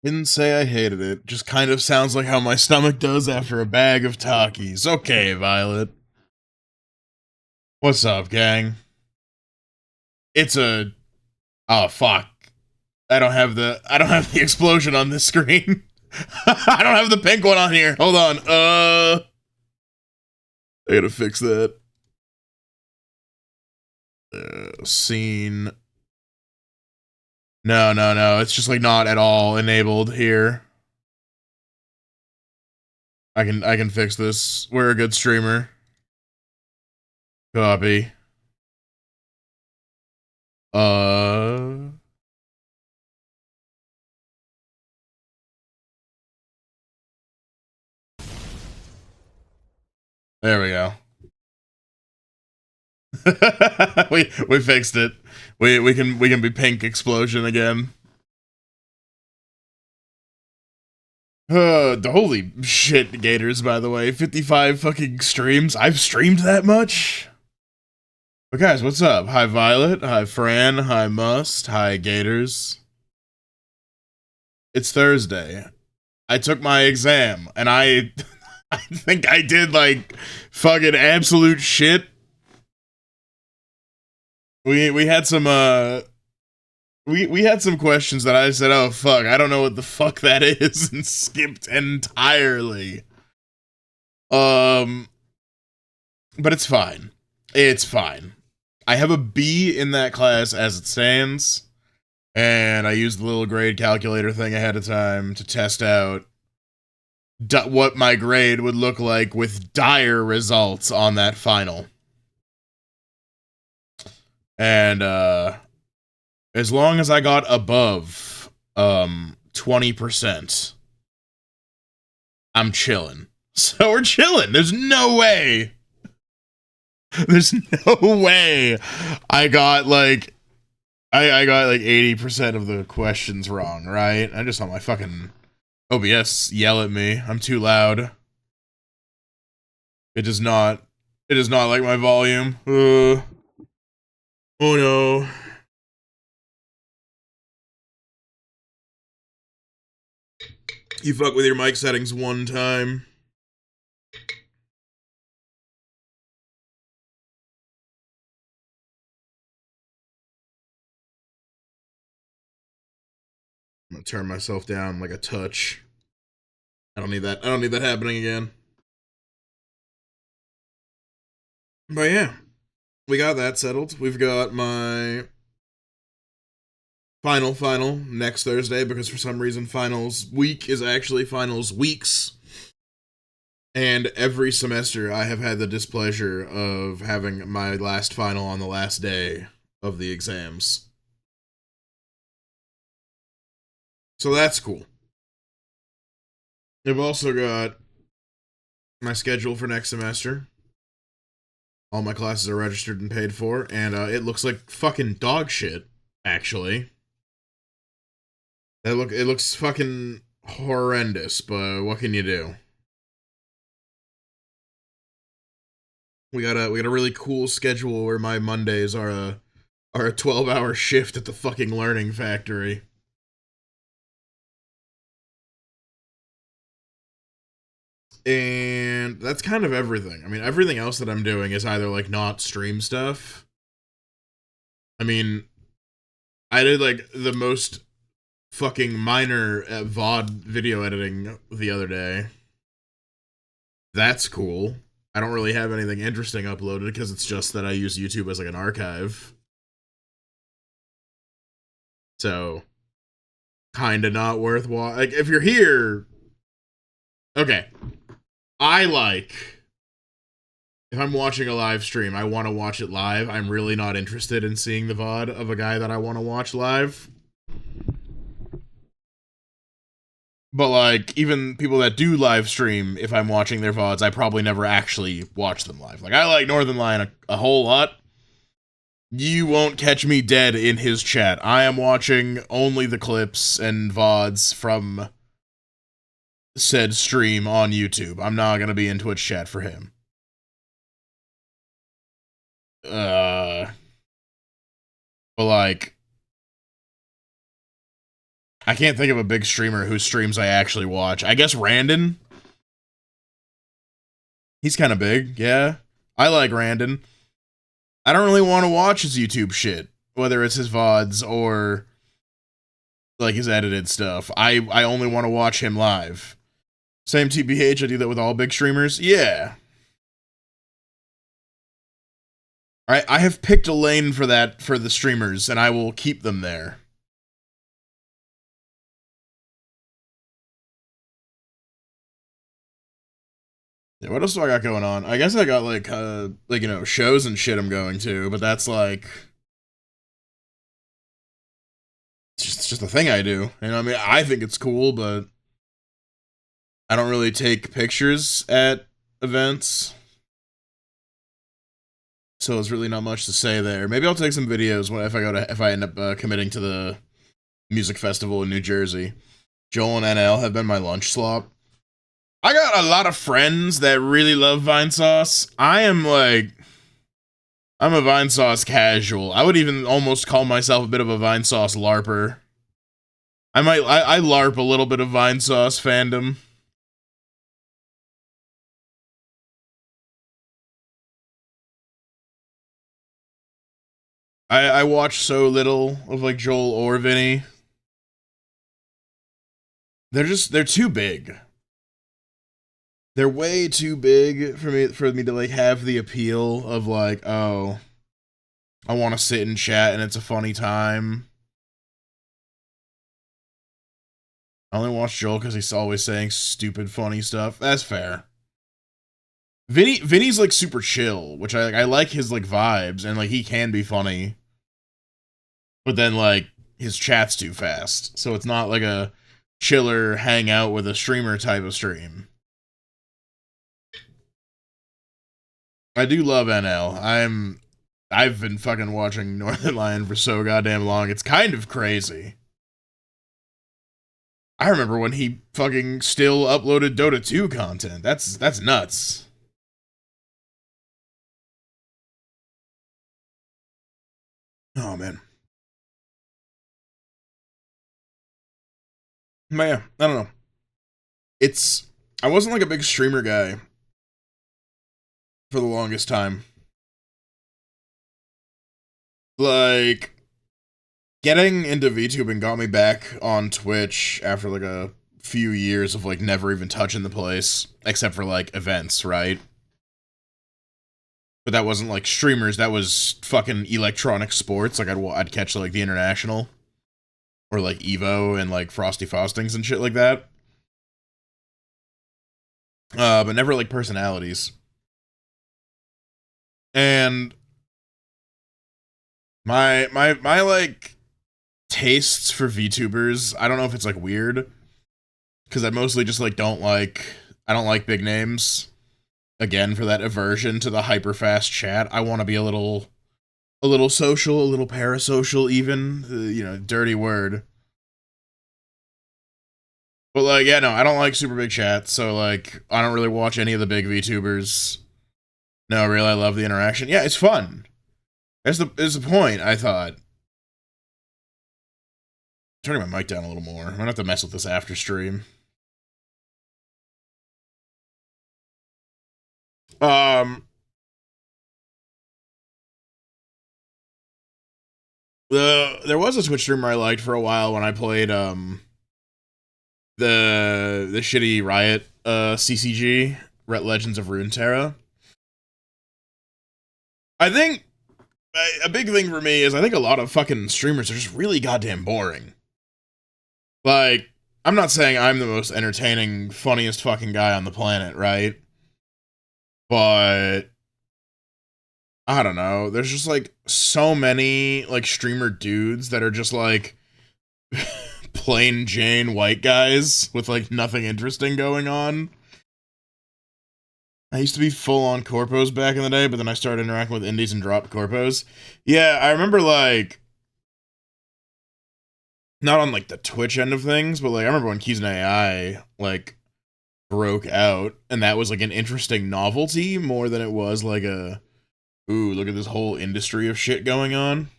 Didn't say I hated it. Just kind of sounds like how my stomach does after a bag of Takis. Okay, Violet. What's up, gang? It's a... Oh, fuck. I don't have the explosion on this screen. I don't have the pink one on here. Hold on. I gotta fix that. Scene. No. It's just like not at all enabled here. I can fix this. We're a good streamer. Copy. Uh there we go. we fixed it. We can be pink explosion again. The holy shit, Gators, by the way. 55 fucking streams. I've streamed that much? But guys, what's up? Hi Violet, hi Fran, hi Must, hi Gators. It's Thursday. I took my exam, and I I think I did like fucking absolute shit. We had some we had some questions that I said, oh fuck, I don't know what the fuck that is, and skipped entirely. But it's fine. It's fine. I have a B in that class as it stands, and I used the little grade calculator thing ahead of time to test out what my grade would look like with dire results on that final. And as long as I got above 20%, I'm chilling. So we're chilling. There's no way I got like I got like 80% of the questions wrong, right? I just saw my fucking OBS yell at me. I'm too loud. It does not like my volume. Oh no. You fuck with your mic settings one time. I'm gonna turn myself down like a touch. I don't need that happening again. But yeah, we got that settled. We've got my final next Thursday, because for some reason finals week is actually finals weeks. And every semester I have had the displeasure of having my last final on the last day of the exams. So that's cool. I've also got my schedule for next semester. All my classes are registered and paid for, and it looks like fucking dog shit, actually. It looks fucking horrendous, but what can you do? We got a really cool schedule where my Mondays are a 12-hour shift at the fucking learning factory. And that's kind of everything. I mean, everything else that I'm doing is either like not stream stuff. I mean, I did like the most fucking minor VOD video editing the other day. That's cool. I don't really have anything interesting uploaded because it's just that I use YouTube as like an archive. So, kind of not worthwhile. Like, if you're here, okay. I like, if I'm watching a live stream, I want to watch it live. I'm really not interested in seeing the VOD of a guy that I want to watch live. But like, even people that do live stream, if I'm watching their VODs, I probably never actually watch them live. Like, I like Northern Lion a whole lot. You won't catch me dead in his chat. I am watching only the clips and VODs from said stream on YouTube. I'm not gonna be in Twitch chat for him. But like, I can't think of a big streamer whose streams I actually watch. I guess Randon. He's kind of big, yeah. I like Randon. I don't really want to watch his YouTube shit, whether it's his VODs or like his edited stuff. I only want to watch him live. Same TBH, I do that with all big streamers. Yeah. I have picked a lane for that for the streamers, and I will keep them there. Yeah, what else do I got going on? I guess I got like you know, shows and shit I'm going to, but that's like it's just a thing I do. You know, I mean, I think it's cool, but I don't really take pictures at events. So there's really not much to say there. Maybe I'll take some videos if I end up committing to the music festival in New Jersey. Joel and NL have been my lunch slop. I got a lot of friends that really love Vinesauce. I'm a Vinesauce casual. I would even almost call myself a bit of a Vinesauce LARPer. I LARP a little bit of Vinesauce fandom. I watch so little of like Joel or Vinny. They're too big. They're way too big for me to like have the appeal of like, oh, I want to sit and chat and it's a funny time. I only watch Joel because he's always saying stupid funny stuff. That's fair. Vinny's like super chill, which I like his like vibes, and like he can be funny. But then like his chat's too fast. So it's not like a chiller hang out with a streamer type of stream. I do love NL. I've been fucking watching Northern Lion for so goddamn long. It's kind of crazy. I remember when he fucking still uploaded Dota 2 content. That's nuts. Oh man. But yeah, I don't know. I wasn't like a big streamer guy for the longest time. Like getting into VTubing got me back on Twitch after like a few years of like never even touching the place except for like events, right? But that wasn't like streamers, that was fucking electronic sports. Like I'd catch like the International or like Evo and like Frosty Faustings and shit like that. But never like personalities. And my like tastes for VTubers, I don't know if it's like weird because I mostly just like I don't like big names. Again, for that aversion to the hyper fast chat, I want to be a little social, a little parasocial even, you know, dirty word. But like, yeah, no, I don't like super big chats, so like I don't really watch any of the big VTubers. No, really, I love the interaction. Yeah, it's fun. That's the point, I thought. Turning my mic down a little more. I'm gonna have to mess with this after stream. Um, there was a Twitch streamer I liked for a while when I played the shitty Riot CCG, Legends of Runeterra. I think a big thing for me is I think a lot of fucking streamers are just really goddamn boring. Like, I'm not saying I'm the most entertaining, funniest fucking guy on the planet, right? But I don't know. There's just like so many like streamer dudes that are just like plain Jane white guys with like nothing interesting going on. I used to be full on corpos back in the day, but then I started interacting with indies and dropped corpos. Yeah, I remember like not on like the Twitch end of things, but like I remember when Keys and AI like broke out, and that was like an interesting novelty more than it was like a ooh, look at this whole industry of shit going on.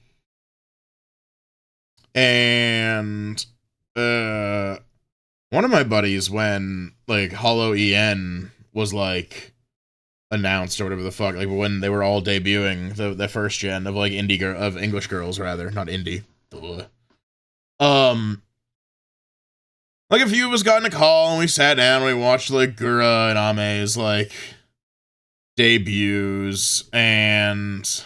And Uh, one of my buddies, when like Hollow EN was like announced or whatever the fuck, like when they were all debuting the first gen of like of English girls rather, not indie. Ugh. Um, like a few of us got in a call and we sat down and we watched like Gura and Ame's like debuts, and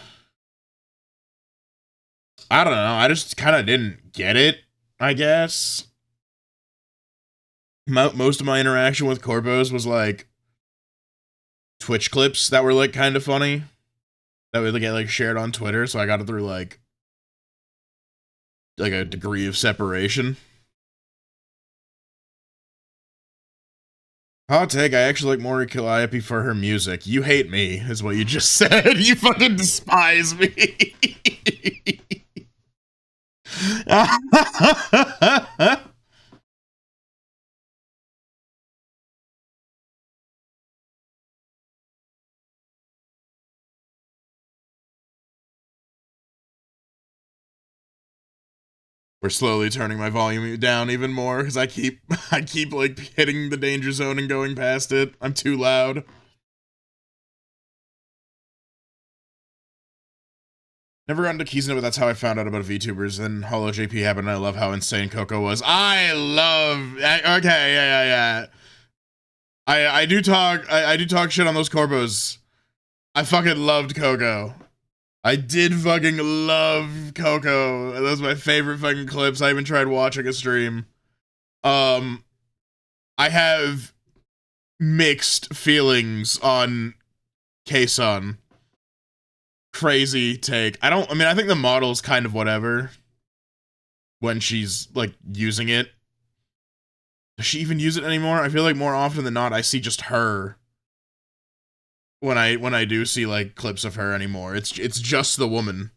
I don't know, I just kind of didn't get it, I guess. Most of my interaction with Corvos was like Twitch clips that were like kind of funny that would get like shared on Twitter, so I got it through like a degree of separation. Hot take, I actually like Mori Calliope for her music. You hate me, is what you just said. You fucking despise me. We're slowly turning my volume down even more because I keep like hitting the danger zone and going past it. I'm too loud. Never got into Kisuna, but that's how I found out about VTubers. Then Hollow JP happened, and I love how insane Coco was. Okay, yeah. I do talk shit on those Corpos. I fucking loved Coco. I did fucking love Coco. That was my favorite fucking clips. I even tried watching a stream. I have mixed feelings on K-Sun. Crazy take. I mean, I think the model's kind of whatever when she's like using it. Does she even use it anymore? I feel like more often than not I see just her when I do see like clips of her anymore. It's just the woman.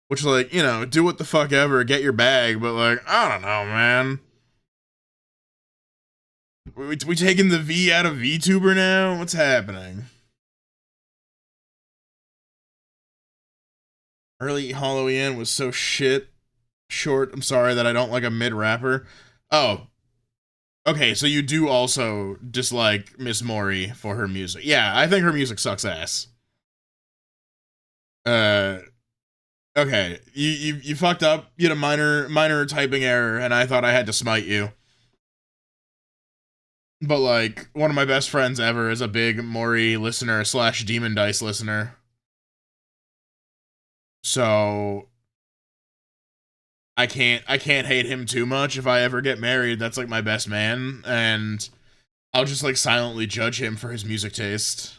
Which, like, you know, do what the fuck ever, get your bag, but like, I don't know, man. We taking the V out of VTuber now? What's happening? Early Halloween was so shit. Short, I'm sorry that I don't like a mid rapper. Oh, okay, so you do also dislike Miss Mori for her music. Yeah, I think her music sucks ass. Uh, okay, you fucked up. You had a minor typing error, and I thought I had to smite you. But like, one of my best friends ever is a big Mori listener slash Demon Dice listener. So I can't hate him too much. If I ever get married, that's like my best man, and I'll just like silently judge him for his music taste.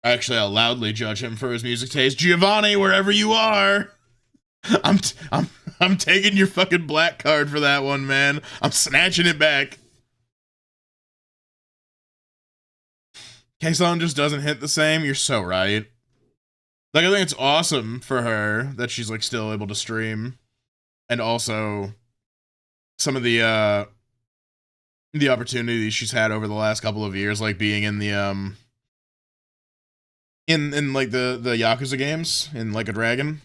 Actually, I'll loudly judge him for his music taste. Giovanni, wherever you are, I'm t- I'm I'm taking your fucking black card for that one, man. I'm snatching it back. Kason just doesn't hit the same. You're so right. Like, I think it's awesome for her that she's like still able to stream, and also some of the opportunities she's had over the last couple of years, like being in the in like the Yakuza games in Like a Dragon.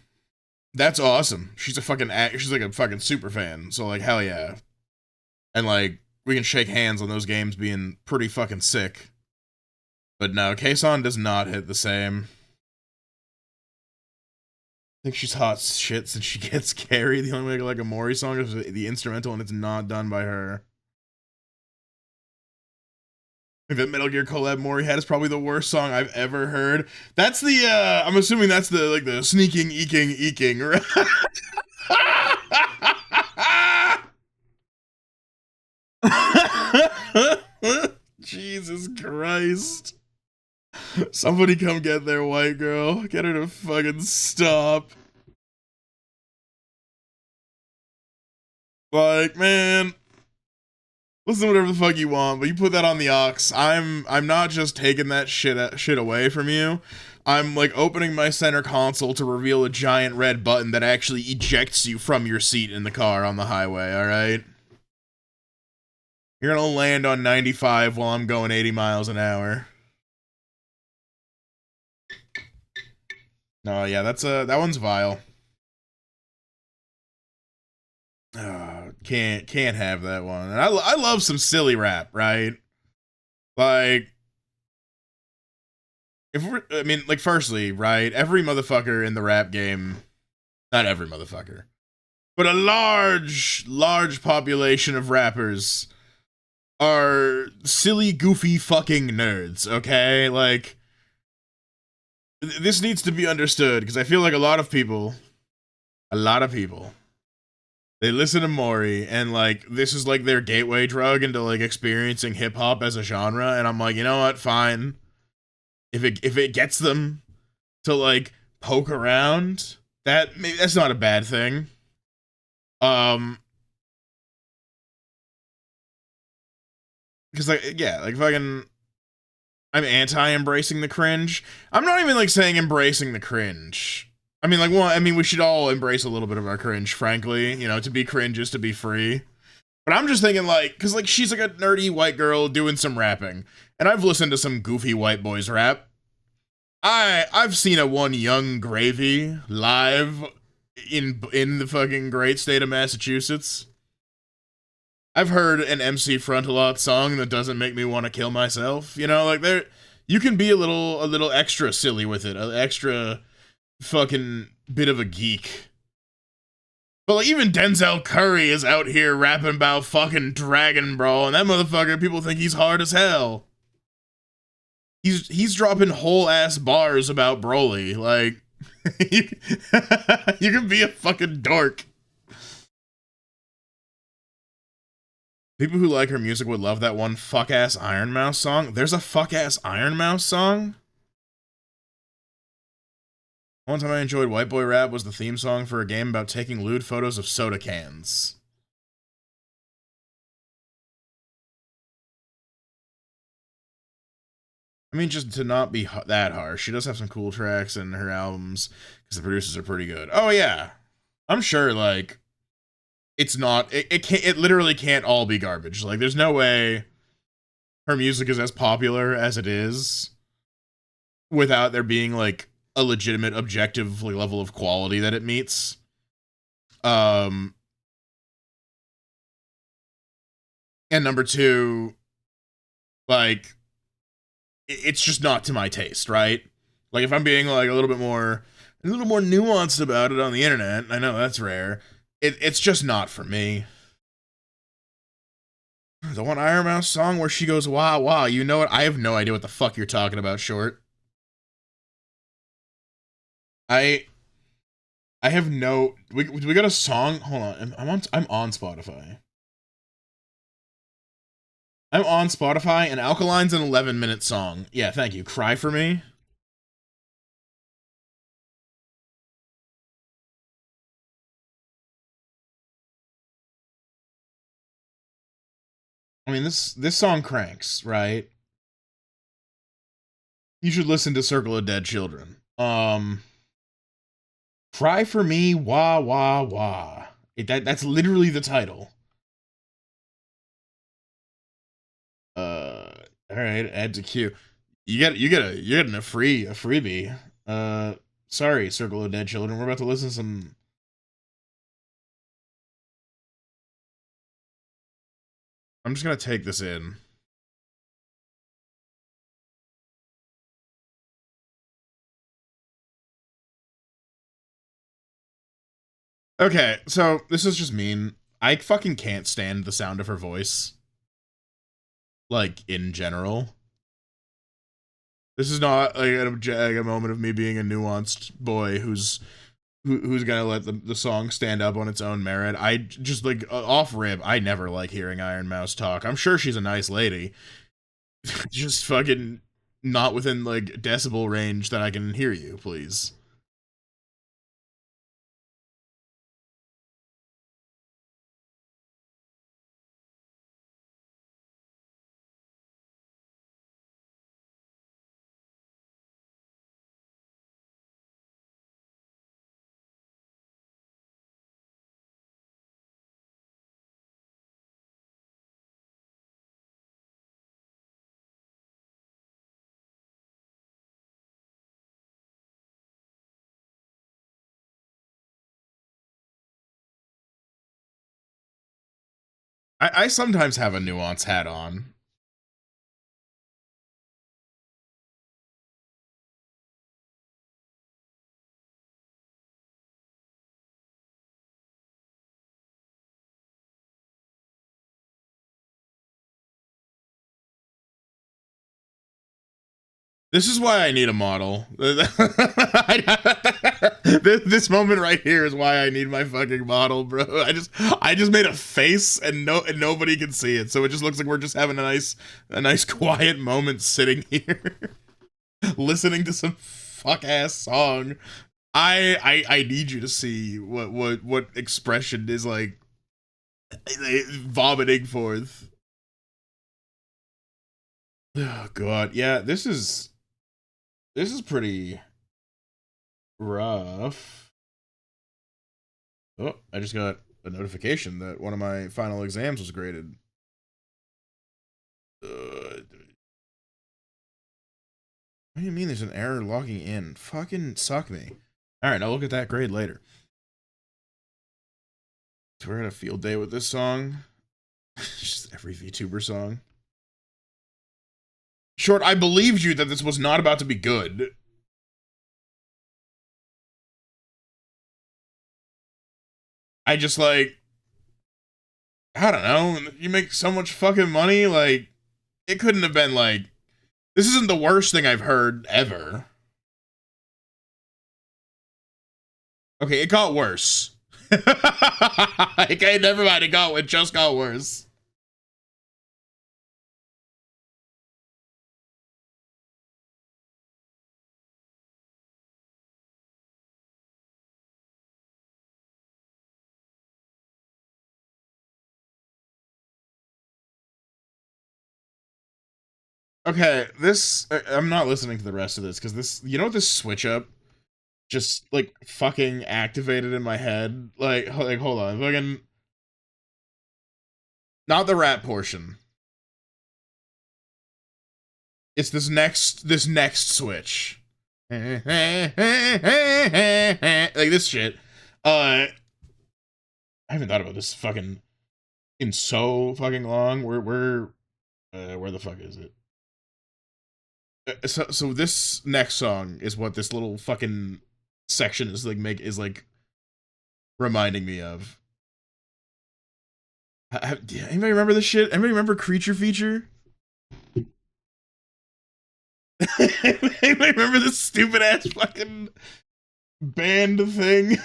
That's awesome. She's like a fucking super fan. So like, hell yeah. And like, we can shake hands on those games being pretty fucking sick. But no, Kason does not hit the same. I think she's hot shit since she gets carried. The only way like a Mori song is the instrumental, and it's not done by her. I think that Metal Gear collab Mori had is probably the worst song I've ever heard. That's the I'm assuming that's the like the sneaking eking, right? Jesus Christ. Somebody come get their white girl. Get her to fucking stop. Like, man, listen to whatever the fuck you want, but you put that on the aux. I'm not just taking that shit away from you. I'm like opening my center console to reveal a giant red button that actually ejects you from your seat in the car on the highway, alright? You're gonna land on 95 while I'm going 80 miles an hour. No, yeah, that one's vile. Can't have that one. And I love some silly rap, right? Like if we're, I mean, like, firstly, right? Every motherfucker in the rap game, not every motherfucker, but a large population of rappers are silly, goofy fucking nerds, okay? Like, this needs to be understood because I feel like a lot of people, they listen to Maury and, like, this is like their gateway drug into, like, experiencing hip hop as a genre. And I'm like, you know what? Fine. If it gets them to, like, poke around, that maybe that's not a bad thing. Um, because, like, yeah, like, fucking, I'm anti embracing the cringe. I'm not even like saying embracing the cringe. I mean, like, well, I mean, we should all embrace a little bit of our cringe, frankly. You know, to be cringe is to be free. But I'm just thinking, like, because, like, she's like a nerdy white girl doing some rapping, and I've listened to some goofy white boys rap. I've seen a one Young Gravy live in the fucking great state of Massachusetts. I've heard an MC Frontalot song that doesn't make me want to kill myself. You know, like, there, you can be a little extra silly with it, an extra fucking bit of a geek. But, like, even Denzel Curry is out here rapping about fucking Dragon Brawl, and that motherfucker, people think he's hard as hell. He's dropping whole ass bars about Broly. Like, you, you can be a fucking dork. People who like her music would love that one fuck ass Iron Mouse song. There's a fuck ass Iron Mouse song? One time I enjoyed White Boy Rap was the theme song for a game about taking lewd photos of soda cans. I mean, just to not be that harsh, she does have some cool tracks in her albums because the producers are pretty good. Oh yeah, I'm sure. Like, it's not. It can't. It literally can't all be garbage. Like, there's no way her music is as popular as it is without there being, like, a legitimate objective, like, level of quality that it meets. Um, and number two, like, it's just not to my taste, right? Like, if I'm being, like, a little more nuanced about it on the internet, I know that's rare. It's just not for me. The one Iron Mouse song where she goes, "Wow, wow," you know what? I have no idea what the fuck you're talking about, short. I I have no. We got a song. Hold on, I'm on Spotify. I'm on Spotify, and Alkaline's an 11-minute song. Yeah, thank you. Cry for me. I mean, this song cranks, right? You should listen to Circle of Dead Children. Cry for me, wah wah wah. That's literally the title. Uh, all right, add to queue. You're getting a freebie. Uh, sorry, Circle of Dead Children. We're about to listen to some. I'm just gonna take this in. Okay, so this is just mean. I fucking can't stand the sound of her voice. Like, in general. This is not like a moment of me being a nuanced boy who's gonna let the song stand up on its own merit. I just, like, off rip, I never like hearing Iron Mouse talk. I'm sure she's a nice lady. Just fucking not within, like, decibel range that I can hear you, please. I sometimes have a nuance hat on. This is why I need a model. This moment right here is why I need my fucking model, bro. I just made a face and nobody can see it, so it just looks like we're just having a nice quiet moment sitting here, listening to some fuck ass song. I need you to see what expression is like vomiting forth. Oh god, yeah, this is pretty rough. Oh, I just got a notification that one of my final exams was graded. What do you mean there's an error logging in? Fucking suck me. Alright, I'll look at that grade later. So we're at a field day with this song. Just every VTuber song. Short, I believed you that this was not about to be good. I just like, I don't know. You make so much fucking money, like, it couldn't have been like, this isn't the worst thing I've heard ever. Okay, it got worse. Okay, never mind. It just got worse. Okay, I'm not listening to the rest of this because this, you know what this switch up just like fucking activated in my head? Like hold on, fucking not the rap portion. It's this next switch. Like this shit. I haven't thought about this fucking in so fucking long. Where the fuck is it? So this next song is what this little fucking section is like reminding me of. Anybody remember this shit? Anybody remember Creature Feature? Anybody remember this stupid ass fucking band thing?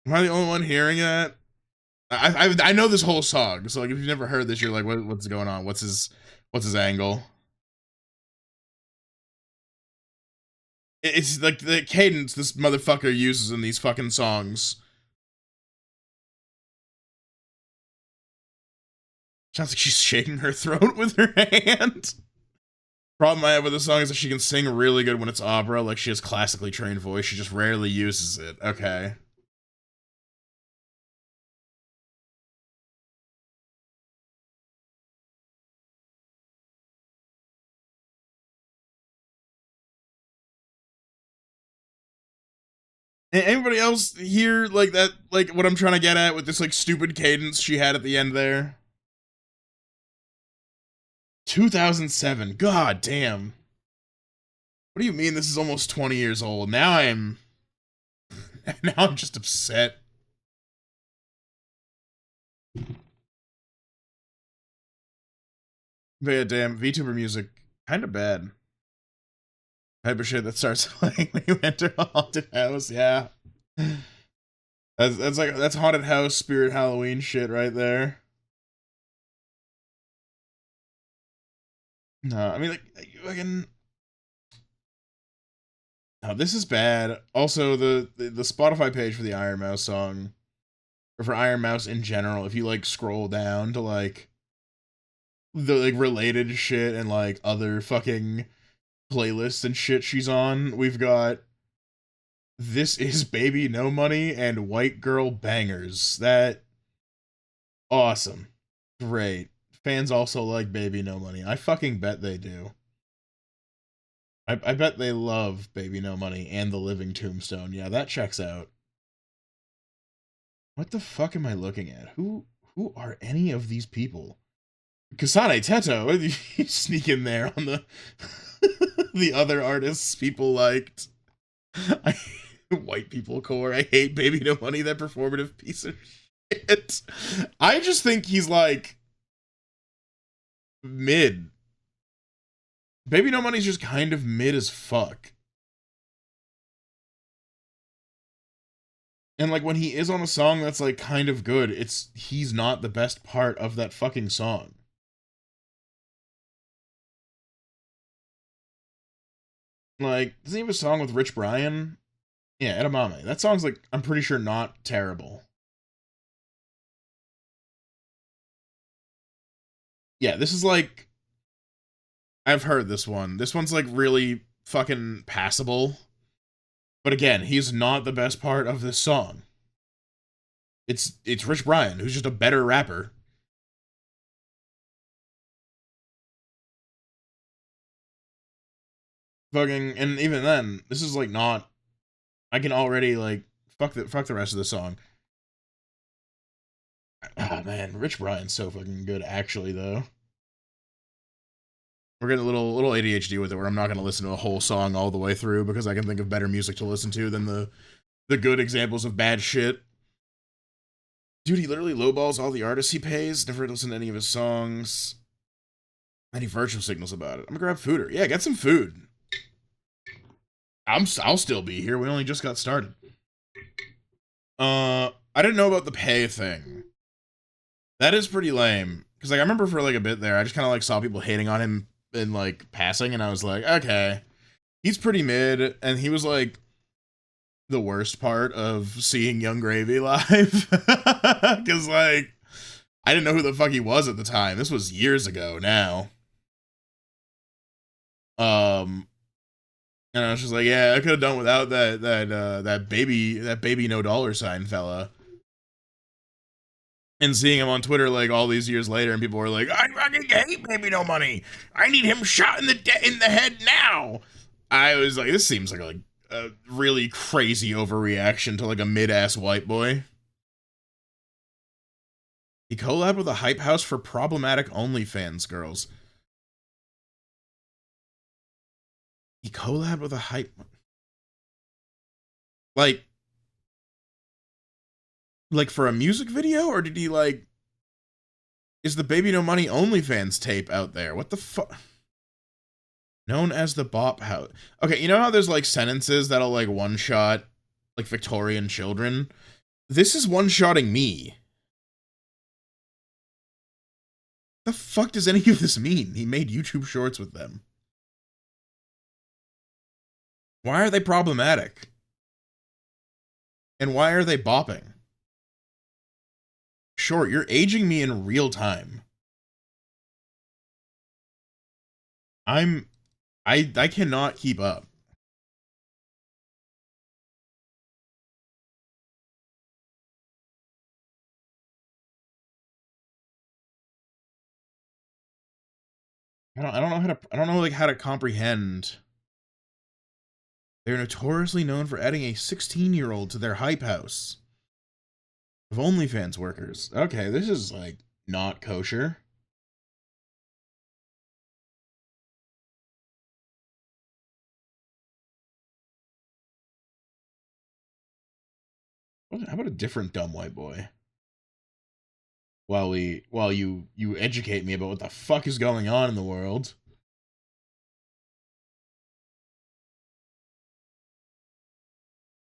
Am I the only one hearing that? I know this whole song, so like if you've never heard this, you're like, what's going on? What's his angle? It's like the cadence this motherfucker uses in these fucking songs. Sounds like she's shaking her throat with her hand. Problem I have with the song is that she can sing really good when it's opera, like she has classically trained voice. She just rarely uses it. Okay. Anybody else hear like that? Like what I'm trying to get at with this like stupid cadence she had at the end there? 2007. God damn. What do you mean this is almost 20 years old? Now I'm just upset. But yeah, damn, VTuber music kind of bad. Type of shit that starts playing when you enter a haunted house. Yeah, that's haunted house spirit Halloween shit right there. No, I mean like fucking. No, this is bad. Also, the Spotify page for the Iron Mouse song, or for Iron Mouse in general, if you like scroll down to like the like related shit and like other fucking playlists and shit she's on, we've got This Is Baby No Money and White Girl Bangers. That awesome. Great. Fans also like Baby No Money. I fucking bet they do. I bet they love Baby No Money and The Living Tombstone. Yeah, that checks out. What the fuck am I looking at? Who are any of these people? Kasane Teto, you sneak in there on the the other artists people liked. I, white people core. I hate Baby No Money, that performative piece of shit. I just think he's like mid. Baby No Money's just kind of mid as fuck. And like when he is on a song that's like kind of good, he's not the best part of that fucking song. Like, doesn't he have a song with Rich Brian? Yeah, Edamame. That song's like, I'm pretty sure not terrible. Yeah, this is like, I've heard this one. This one's like really fucking passable. But again, he's not the best part of this song. It's Rich Brian, who's just a better rapper. Fucking, and even then, this is like not. I can already like fuck the rest of the song. Oh man, Rich Brian's so fucking good, actually though. We're getting a little ADHD with it, where I'm not gonna listen to a whole song all the way through because I can think of better music to listen to than the good examples of bad shit. Dude, he literally lowballs all the artists he pays. Never listened to any of his songs. Any virtual signals about it. I'm gonna grab fooder. Yeah, get some food. I'll still be here. We only just got started. I didn't know about the pay thing. That is pretty lame. Cause like I remember for like a bit there, I just kind of like saw people hating on him in like passing, and I was like, okay, he's pretty mid, and he was like the worst part of seeing Young Gravy live. Cause like I didn't know who the fuck he was at the time. This was years ago now. And I was just like, yeah, I could have done without that baby no dollar sign fella. And seeing him on Twitter like all these years later, and people were like, I fucking hate Baby No Money. I need him shot in the head now. I was like, this seems like a really crazy overreaction to like a mid-ass white boy. He collabed with a hype house for problematic OnlyFans girls. He collabed with a hype, like for a music video, or did he like? Is the Baby No Money OnlyFans tape out there? What the fuck? Known as the Bop House. Okay, you know how there's like sentences that'll like one shot like Victorian children? This is one shotting me. The fuck does any of this mean? He made YouTube shorts with them. Why are they problematic? And why are they bopping? Sure, you're aging me in real time. I cannot keep up. I don't know how to like how to comprehend. They're notoriously known for adding a 16-year-old to their hype house of OnlyFans workers. Okay, this is like not kosher. How about a different dumb white boy? While you educate me about what the fuck is going on in the world.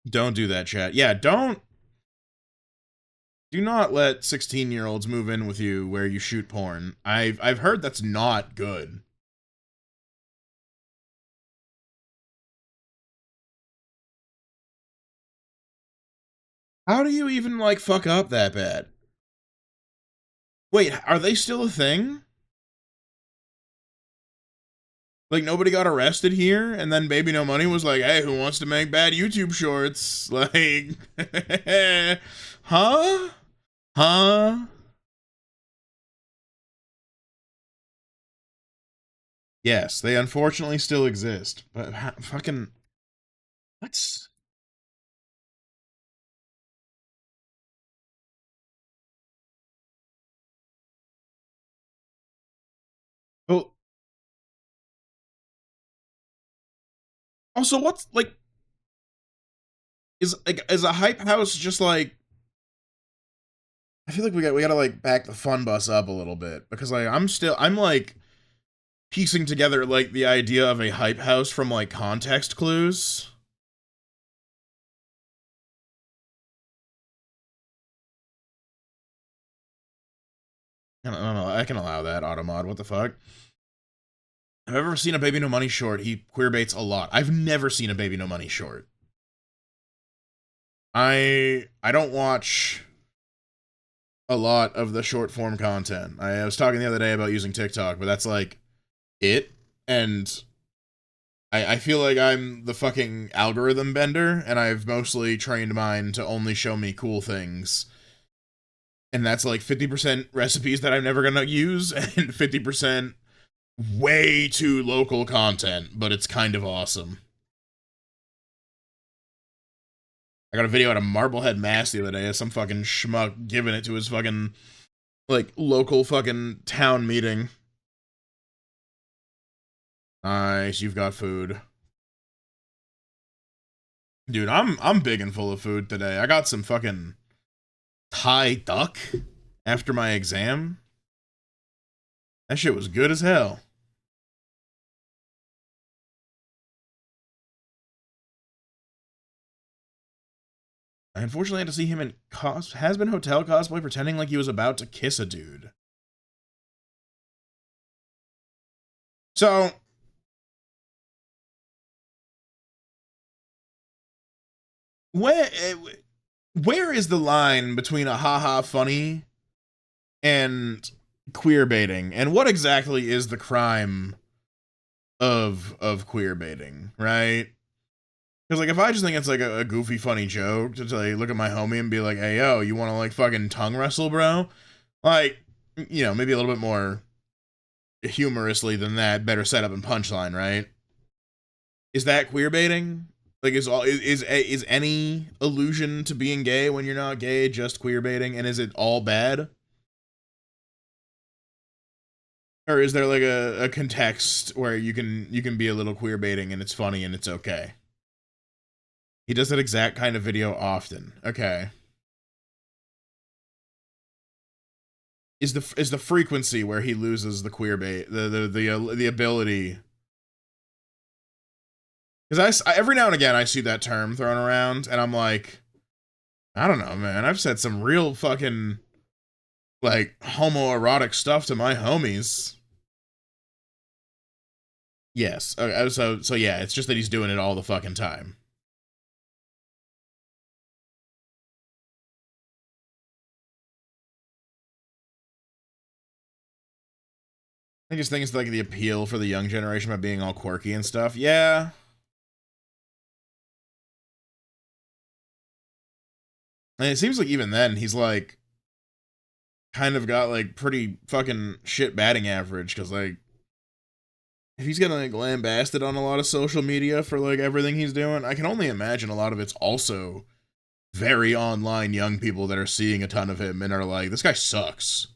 Don't do that, chat. Yeah, do not let 16-year-olds move in with you where you shoot porn. I've heard that's not good. How do you even like fuck up that bad? Wait, are they still a thing? Like nobody got arrested here, and then Baby No Money was like, "Hey, who wants to make bad YouTube shorts?" Like, huh? Huh? Yes, they unfortunately still exist. But fucking what's well also what's like is a hype house just like I feel like we gotta like back the fun bus up a little bit because like I'm like piecing together like the idea of a hype house from like context clues. I don't know. I can allow that automod. What the fuck? I've ever seen a Baby No Money short. He queer baits a lot. I've never seen a Baby No Money short. I don't watch a lot of the short form content. I was talking the other day about using TikTok, but that's like it. And I feel like I'm the fucking algorithm bender, and I've mostly trained mine to only show me cool things. And that's like 50% recipes that I'm never gonna use, and 50% way too local content, but it's kind of awesome. I got a video at a Marblehead Mass the other day of some fucking schmuck giving it to his fucking like local fucking town meeting. Nice, you've got food. Dude, I'm big and full of food today. I got some fucking Thai duck after my exam. That shit was good as hell. I unfortunately had to see him in has been hotel cosplay pretending like he was about to kiss a dude. So where where is the line between a haha funny and queer baiting, and what exactly is the crime of queer baiting, right? Because like if I just think it's like a goofy funny joke to like look at my homie and be like, hey yo, you want to like fucking tongue wrestle, bro? Like, you know, maybe a little bit more humorously than that, better setup and punchline, right? Is that queer baiting? Like is any allusion to being gay when you're not gay just queer baiting, and is it all bad? Or is there like a context where you can be a little queer baiting and it's funny and it's okay? He does that exact kind of video often. Okay. Is the frequency where he loses the queer bait, the ability? Because every now and again I see that term thrown around and I'm like, I don't know, man. I've said some real fucking like homoerotic stuff to my homies. Yes. So yeah, it's just that he's doing it all the fucking time. I just think it's like the appeal for the young generation by being all quirky and stuff. Yeah. And it seems like even then he's like kind of got like pretty fucking shit batting average because like if he's getting like lambasted on a lot of social media for like everything he's doing, I can only imagine a lot of it's also very online young people that are seeing a ton of him and are like, this guy sucks.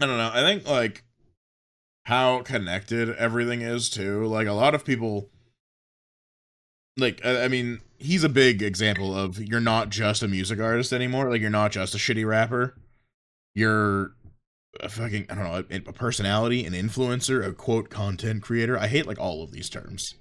I don't know. I think like how connected everything is too. Like a lot of people like I mean, he's a big example of you're not just a music artist anymore. Like you're not just a shitty rapper. You're a fucking I don't know, a personality, an influencer, a quote content creator. I hate like all of these terms.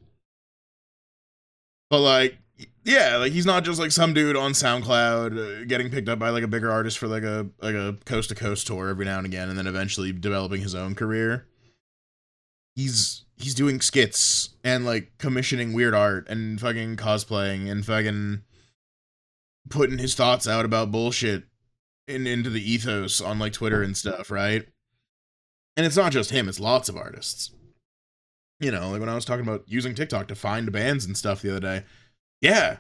But like yeah, like he's not just like some dude on SoundCloud getting picked up by like a bigger artist for like a coast to coast tour every now and again and then eventually developing his own career. He's doing skits and like commissioning weird art and fucking cosplaying and fucking putting his thoughts out about bullshit into the ethos on like Twitter and stuff, right? And it's not just him, it's lots of artists. You know, like when I was talking about using TikTok to find bands and stuff the other day. Yeah,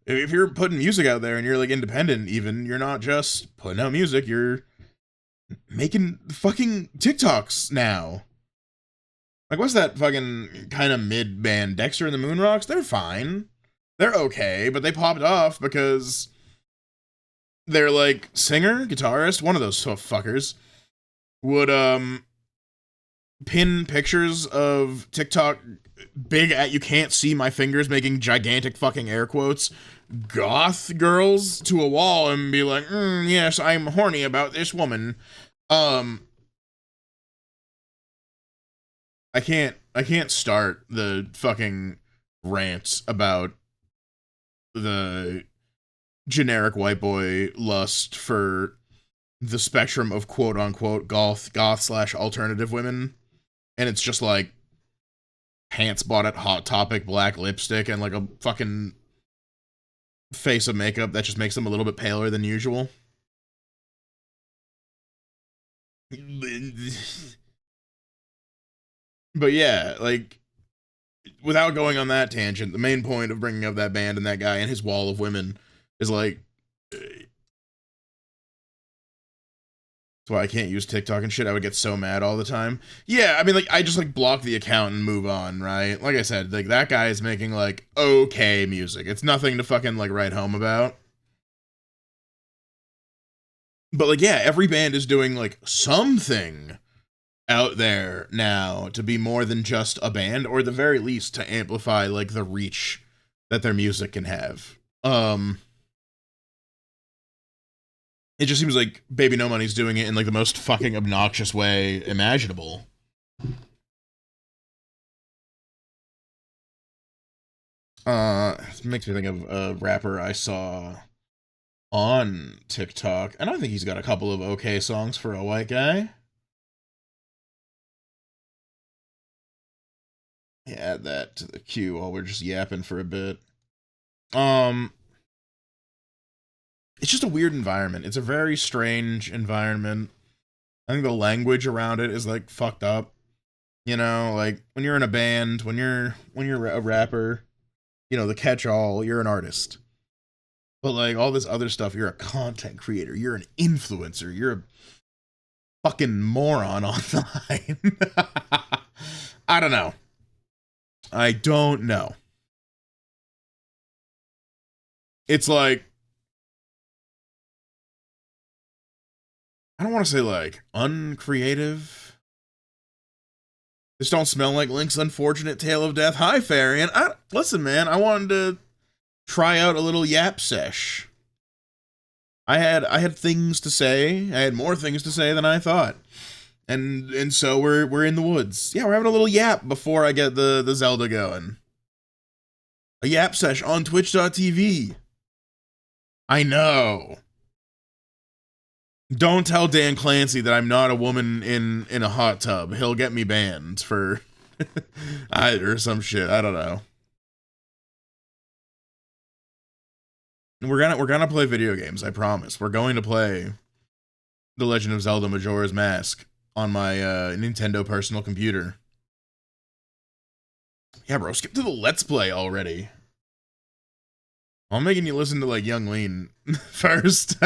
if you're putting music out there and you're like independent, even you're not just putting out music, you're making fucking TikToks now. Like, what's that fucking kind of mid band, Dexter and the Moonrocks? They're fine. They're okay, but they popped off because they're like singer, guitarist, one of those fuckers would pin pictures of TikTok big at you can't see my fingers making gigantic fucking air quotes goth girls to a wall and be like, yes, I'm horny about this woman. Um I can't start the fucking rant about the generic white boy lust for the spectrum of quote unquote goth slash alternative women. And it's just like pants bought at Hot Topic, black lipstick, and like a fucking face of makeup that just makes them a little bit paler than usual. But yeah, like, without going on that tangent, the main point of bringing up that band and that guy and his wall of women is like, that's why I can't use TikTok and shit. I would get so mad all the time. Yeah, I mean, like, I just like block the account and move on, right? Like I said, like that guy is making like okay music. It's nothing to fucking like write home about. But like, yeah, every band is doing like something out there now to be more than just a band, or at the very least to amplify like the reach that their music can have. It just seems like Baby No Money's doing it in like the most fucking obnoxious way imaginable. It makes me think of a rapper I saw on TikTok, and I think he's got a couple of okay songs for a white guy. Yeah, add that to the queue while we're just yapping for a bit. Um, it's just a weird environment. It's a very strange environment. I think the language around it is like fucked up. You know, like when you're in a band, when you're a rapper, you know, the catch-all, you're an artist. But like all this other stuff, you're a content creator, you're an influencer, you're a fucking moron online. I don't know. I don't know. It's like, I don't want to say like uncreative. This don't smell like Link's unfortunate tale of death. Hi, Farian. Listen, man, I wanted to try out a little yap sesh. I had things to say. I had more things to say than I thought. And so we're in the woods. Yeah, we're having a little yap before I get the Zelda going. A yap sesh on twitch.tv. I know. Don't tell Dan Clancy that I'm not a woman in a hot tub. He'll get me banned for or some shit. I don't know. We're gonna play video games, I promise. We're going to play The Legend of Zelda Majora's Mask on my Nintendo personal computer. Yeah, bro, skip to the Let's Play already. I'm making you listen to like Young Lean first.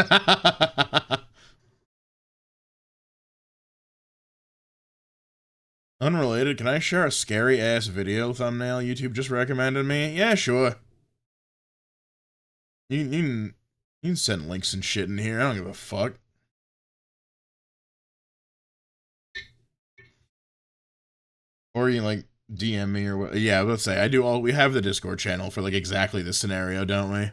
Unrelated, can I share a scary ass video thumbnail YouTube just recommended me? Yeah, sure. You can send links and shit in here. I don't give a fuck. Or you can, like, DM me or what. Yeah, let's say I do all. We have the Discord channel for like exactly this scenario, don't we?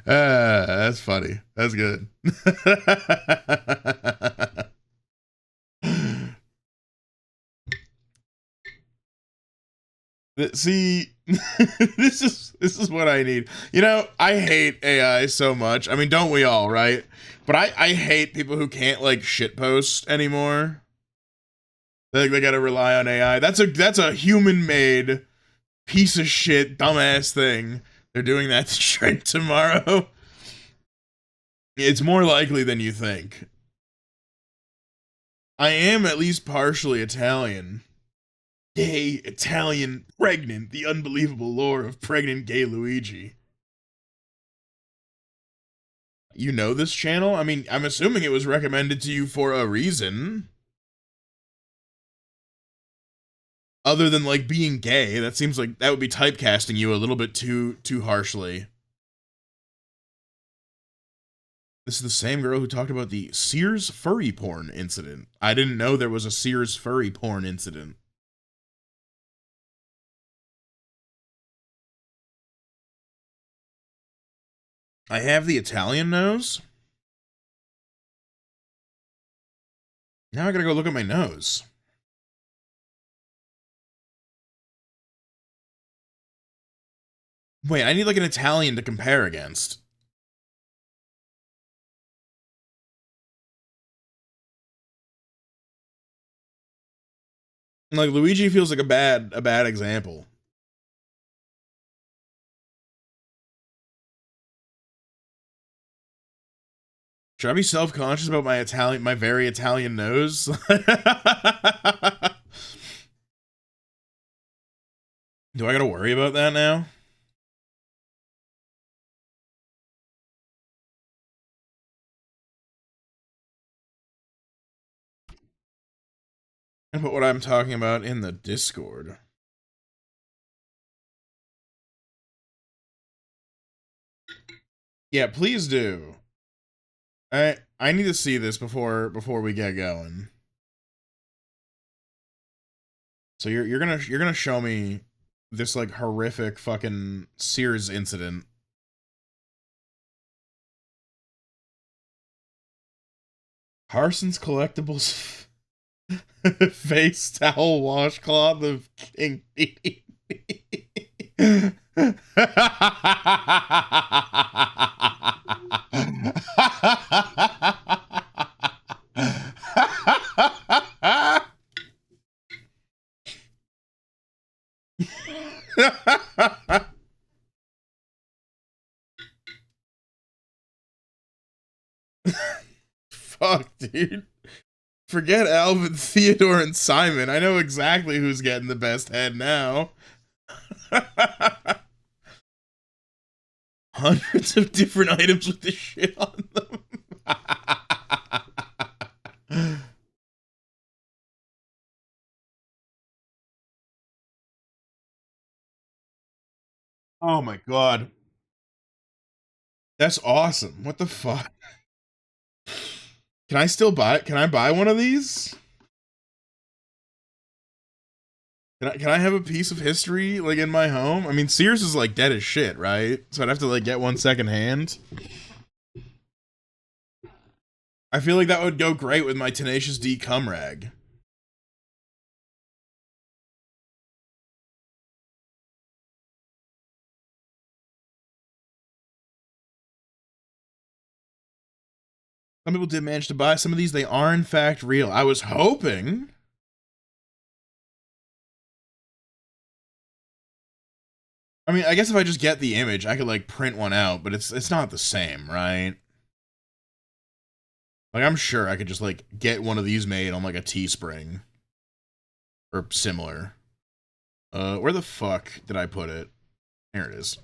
That's funny. That's good. See, this is what I need. You know, I hate AI so much. I mean, don't we all, right? But I hate people who can't like shitpost anymore. They gotta rely on AI. That's a human made piece of shit dumbass thing They're doing that straight tomorrow. It's more likely than you think. I am at least partially Italian. Gay, Italian, pregnant, the unbelievable lore of pregnant gay Luigi. You know this channel? I mean, I'm assuming it was recommended to you for a reason. Other than, like, being gay, that seems like that would be typecasting you a little bit too harshly. This is the same girl who talked about the Sears furry porn incident. I didn't know there was a Sears furry porn incident. I have the Italian nose. Now I gotta go look at my nose. Wait, I need like an Italian to compare against. Like Luigi feels like a bad example. Should I be self-conscious about my very Italian nose? Do I gotta worry about that now? I put what I'm talking about in the Discord. Yeah, please do. I need to see this before we get going. So you're gonna show me this like horrific fucking Sears incident. Harson's Collectibles face towel washcloth of King Dedede. Fuck, dude. Forget Alvin, Theodore, and Simon. I know exactly who's getting the best head now. Hundreds of different items with this shit on them. Oh my god. That's awesome. What the fuck? Can I buy one of these? Can I have a piece of history like in my home? I mean, Sears is like dead as shit, right? So I'd have to like get one secondhand. I feel like that would go great with my Tenacious D cum rag. Some people did manage to buy some of these. They are in fact real. I was hoping. I mean, I guess if I just get the image, I could like print one out, but it's not the same, right? Like I'm sure I could just like get one of these made on like a Teespring or similar. Where the fuck did I put it? There it is.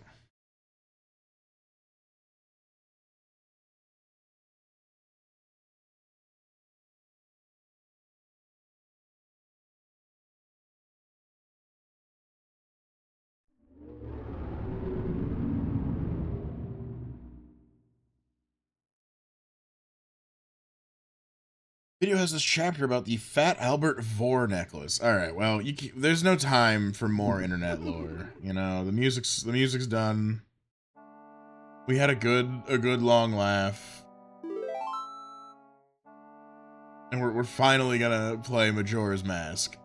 Video has this chapter about the Fat Albert Vore necklace. All right, well, there's no time for more internet lore. You know, the music's done. We had a good long laugh, and we're finally gonna play Majora's Mask.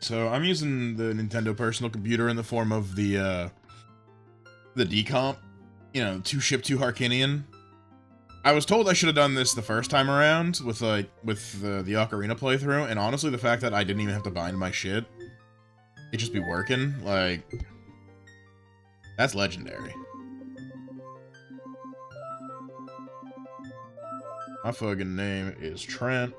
So I'm using the Nintendo personal computer in the form of the decomp. You know, 2-ship-2 Harkinian. I was told I should have done this the first time around with the Ocarina playthrough, and honestly, the fact that I didn't even have to bind my shit it just be working. Like, that's legendary. My fucking name is Trent.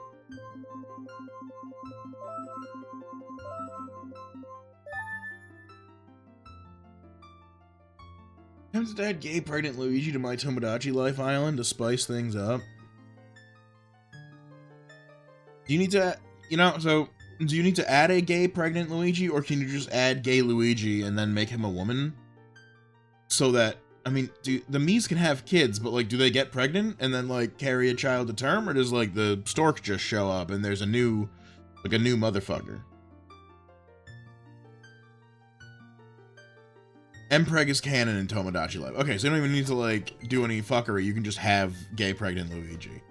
Tempted to add gay pregnant Luigi to my Tomodachi Life Island to spice things up. Do you need to, do you need to add a gay pregnant Luigi, or can you just add gay Luigi and then make him a woman? So that, I mean, the Miis can have kids, but, like, do they get pregnant and then, like, carry a child to term, or does, like, the stork just show up and there's a new motherfucker? Mpreg is canon in Tomodachi Life. Okay, so you don't even need to, like, do any fuckery. You can just have gay pregnant Luigi.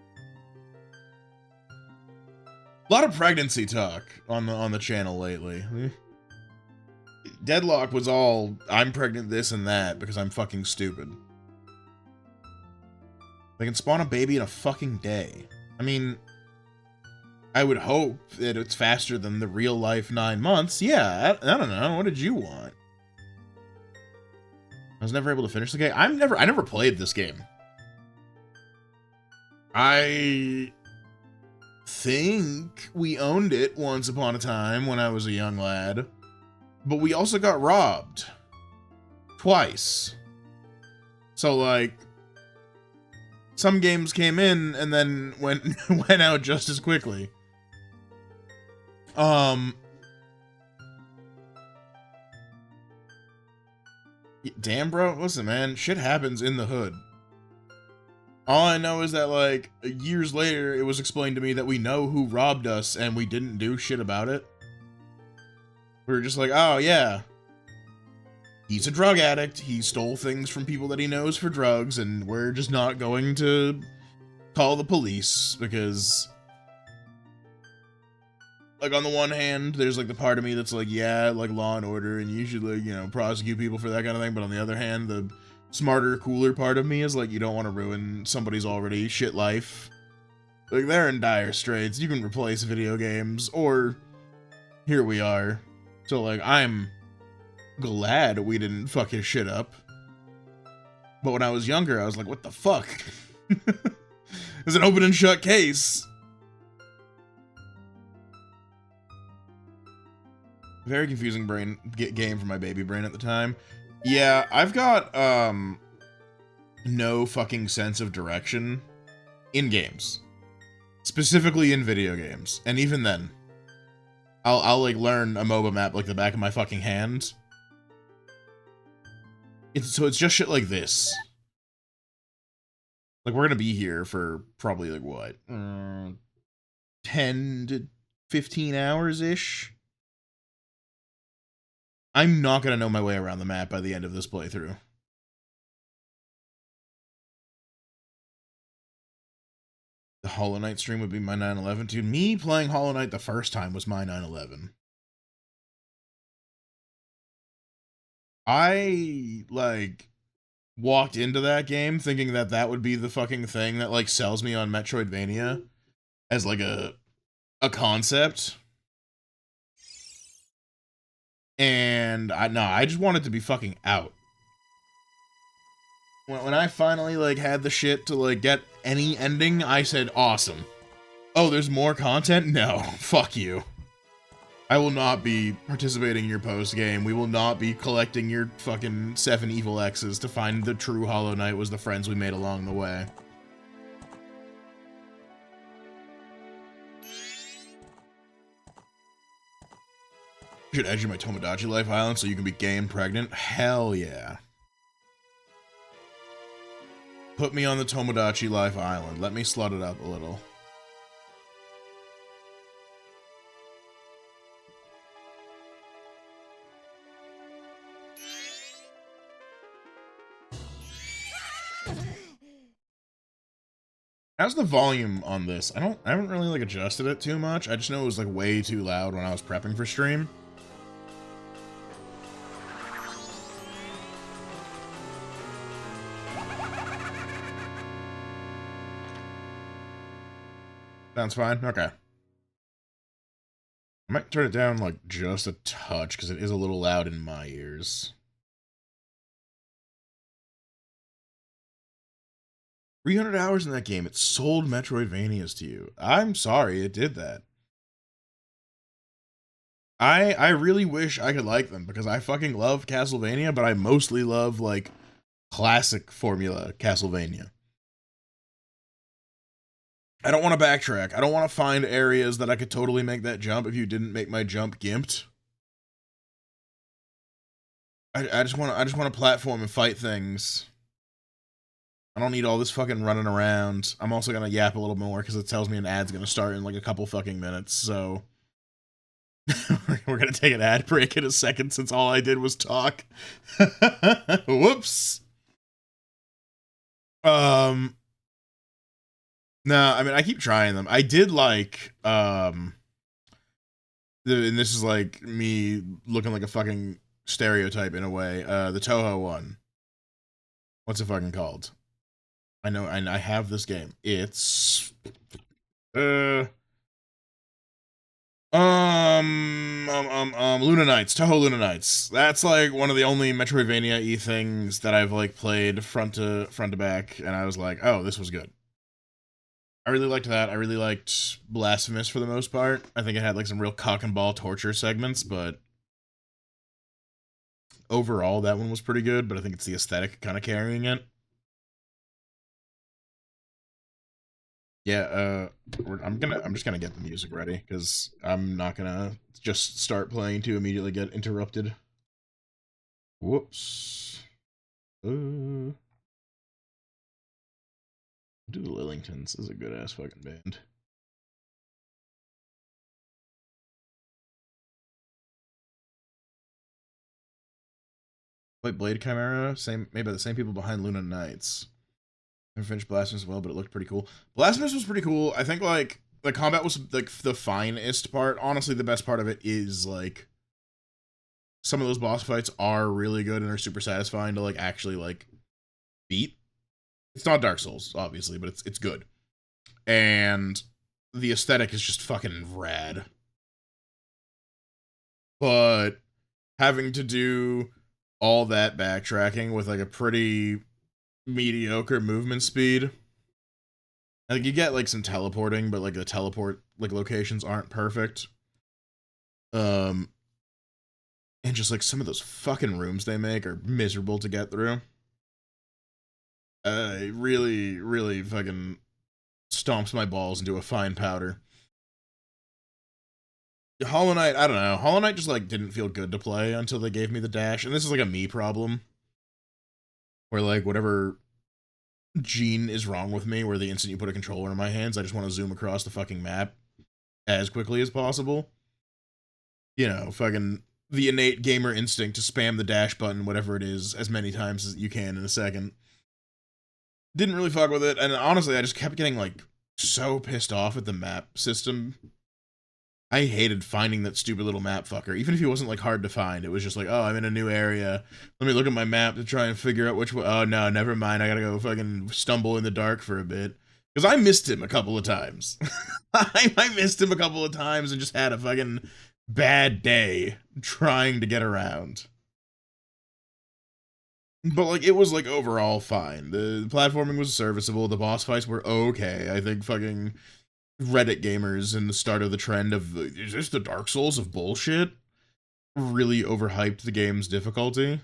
A lot of pregnancy talk on the channel lately. Deadlock was all, I'm pregnant this and that because I'm fucking stupid. They can spawn a baby in a fucking day. I mean, I would hope that it's faster than the real life 9 months. Yeah, I don't know. What did you want? I was never able to finish the game. I never played this game. I think we owned it once upon a time when I was a young lad, but we also got robbed twice. So, like, some games came in and then went out just as quickly. Damn, bro. Listen, man. Shit happens in the hood. All I know is that, like, years later, it was explained to me that we know who robbed us and we didn't do shit about it. We were just like, oh, yeah. He's a drug addict. He stole things from people that he knows for drugs, and we're just not going to call the police because, like, on the one hand, there's, like, the part of me that's like, yeah, like, law and order, and you should, like, you know, prosecute people for that kind of thing, but on the other hand, the smarter, cooler part of me is like, you don't want to ruin somebody's already shit life. Like, they're in dire straits. You can replace video games, or here we are. So, like, I'm glad we didn't fuck his shit up. But when I was younger, I was like, what the fuck? It's an open and shut case. Very confusing game for my baby brain at the time. Yeah, I've got, no fucking sense of direction in games. Specifically in video games. And even then, I'll like, learn a MOBA map like the back of my fucking hand. So it's just shit like this. Like, we're gonna be here for probably, like, what? 10 to 15 hours-ish? I'm not gonna know my way around the map by the end of this playthrough. The Hollow Knight stream would be my 9/11. Dude, me playing Hollow Knight the first time was my 9/11. I, like, walked into that game thinking that that would be the fucking thing that, like, sells me on Metroidvania as, like, a concept. And I just wanted to be fucking out. When I finally, like, had the shit to, like, get any ending, I said, awesome. Oh, there's more content? No, fuck you. I will not be participating in your post-game. We will not be collecting your fucking 7 evil X's to find the true Hollow Knight was the friends we made along the way. Should add you my Tomodachi Life Island so you can be gay and pregnant? Hell yeah. Put me on the Tomodachi Life Island. Let me slut it up a little. How's the volume on this? I haven't really, like, adjusted it too much. I just know it was, like, way too loud when I was prepping for stream. Sounds fine? Okay. might turn it down like just a touch because it is a little loud in my ears. 300 hours in that game. It sold Metroidvanias to you. I'm sorry it did that. I really wish I could like them because I fucking love Castlevania, but I mostly love like classic formula Castlevania. I don't want to backtrack. I don't want to find areas that I could totally make that jump if you didn't make my jump gimped. I just want to platform and fight things. I don't need all this fucking running around. I'm also gonna yap a little more because it tells me an ad's gonna start in like a couple fucking minutes. So we're gonna take an ad break in a second since all I did was talk. Whoops. Um. No, I mean I keep trying them. I did like and this is like me looking like a fucking stereotype in a way. The Toho one. What's it fucking called? I know, and I have this game. It's uh Luna Knights, Toho Luna Knights. That's like one of the only Metroidvania-y things that I've like played front to back, and I was like, oh, this was good. I really liked that. I really liked Blasphemous for the most part. I think it had like some real cock and ball torture segments, but overall that one was pretty good. But I think it's the aesthetic kind of carrying it. Yeah, I'm just gonna get the music ready because I'm not gonna just start playing to immediately get interrupted. Whoops. Do the Lillingtons is a good ass fucking band. Wait, Blade Chimera, same maybe the same people behind Luna Knights. I finished Blasphemous as well, but it looked pretty cool. Blasphemous was pretty cool. I think like the combat was like the finest part. Honestly, the best part of it is like some of those boss fights are really good and are super satisfying to like actually like beat. It's not Dark Souls, obviously, but it's good. And the aesthetic is just fucking rad. But having to do all that backtracking with like a pretty mediocre movement speed. Like you get like some teleporting, but like the teleport like locations aren't perfect. Um and just like some of those fucking rooms they make are miserable to get through. It really fucking stomps my balls into a fine powder. Hollow Knight, I don't know. Hollow Knight just like didn't feel good to play until they gave me the dash, and this is like a me problem, where like whatever gene is wrong with me, where the instant you put a controller in my hands, I just want to zoom across the fucking map as quickly as possible. You know, fucking the innate gamer instinct to spam the dash button, whatever it is, as many times as you can in a second. Didn't really fuck with it, and honestly, I just kept getting like so pissed off at the map system. I hated finding that stupid little map fucker. Even if he wasn't like hard to find, it was just like, oh, I'm in a new area. Let me look at my map to try and figure out which way. Oh no, never mind. I gotta go fucking stumble in the dark for a bit because I missed him a couple of times. I missed him a couple of times and just had a fucking bad day trying to get around. But like it was like overall fine. The platforming was serviceable. The boss fights were okay. I think fucking Reddit gamers in the start of the trend of is this the Dark Souls of bullshit really overhyped the game's difficulty.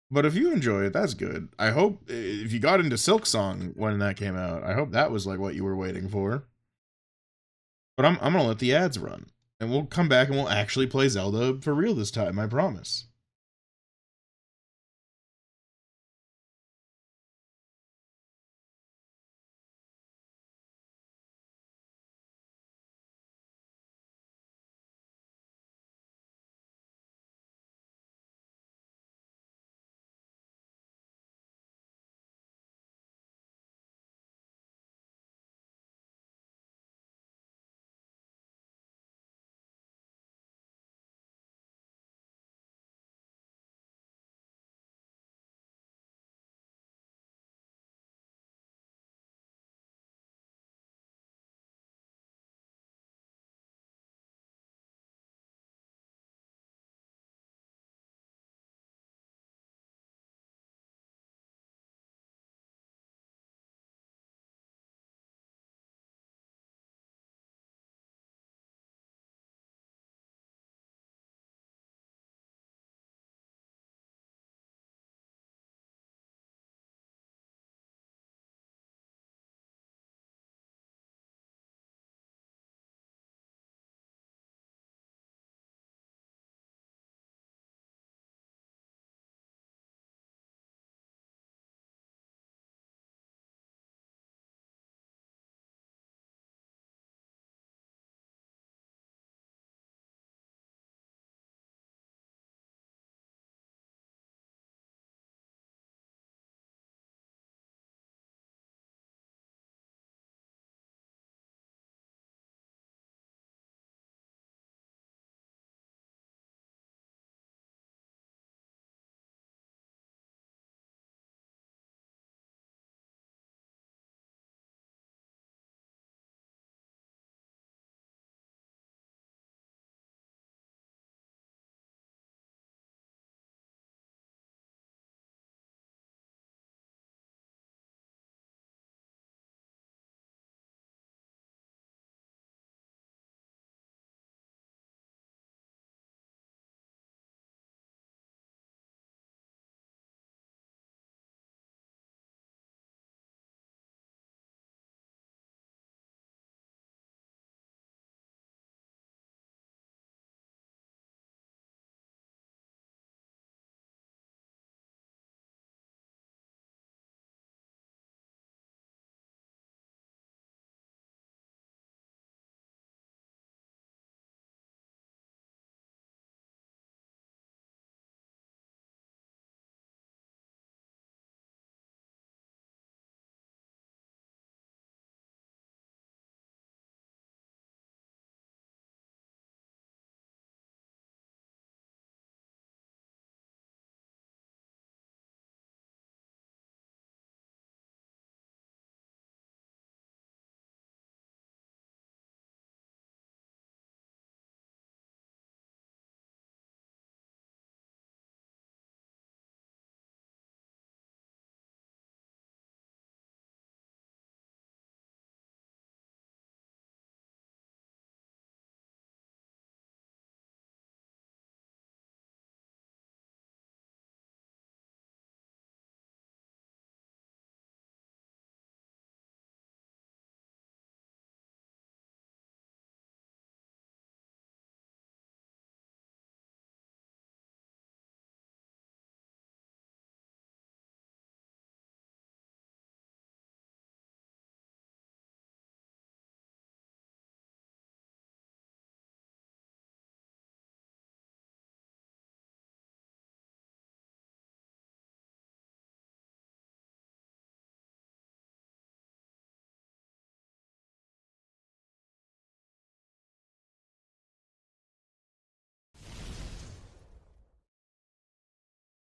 But if you enjoy it, that's good. I hope if you got into Silk Song when that came out, I hope that was like what you were waiting for. But I'm gonna let the ads run. And we'll come back and we'll actually play Zelda for real this time, I promise.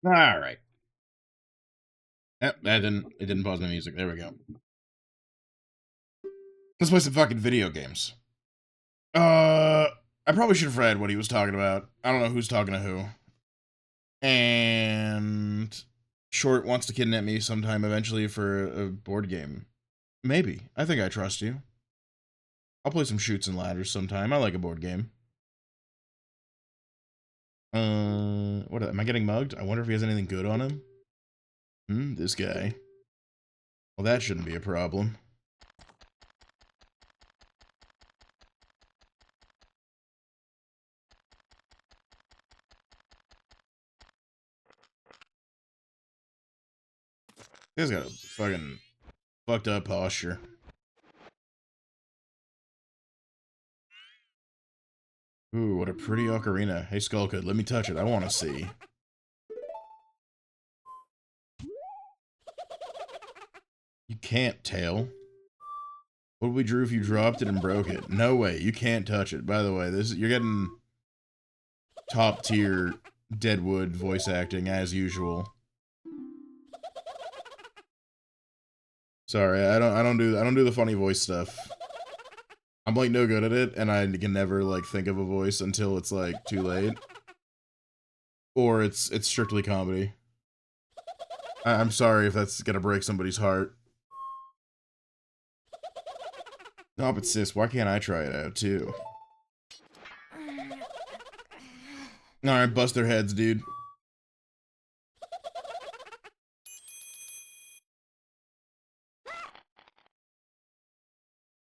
All right. Yep, it didn't pause my music. There we go. Let's play some fucking video games. I probably should have read what he was talking about. I don't know who's talking to who. And Short wants to kidnap me sometime eventually for a board game. Maybe. I think I trust you. I'll play some Shoots and Ladders sometime. I like a board game. What am I getting mugged? I wonder if he has anything good on him. This guy. Well, that shouldn't be a problem. This guy's got a fucking fucked up posture. Ooh, what a pretty ocarina. Hey, Skullkid, let me touch it. I want to see. You can't, Tail. What would we drew if you dropped it and broke it? No way. You can't touch it. By the way, you're getting top tier Deadwood voice acting as usual. Sorry, I don't do the funny voice stuff. I'm like no good at it, and I can never like think of a voice until it's like too late, or it's strictly comedy. I'm sorry if that's gonna break somebody's heart. No, but sis, why can't I try it out too? Alright, bust their heads, dude.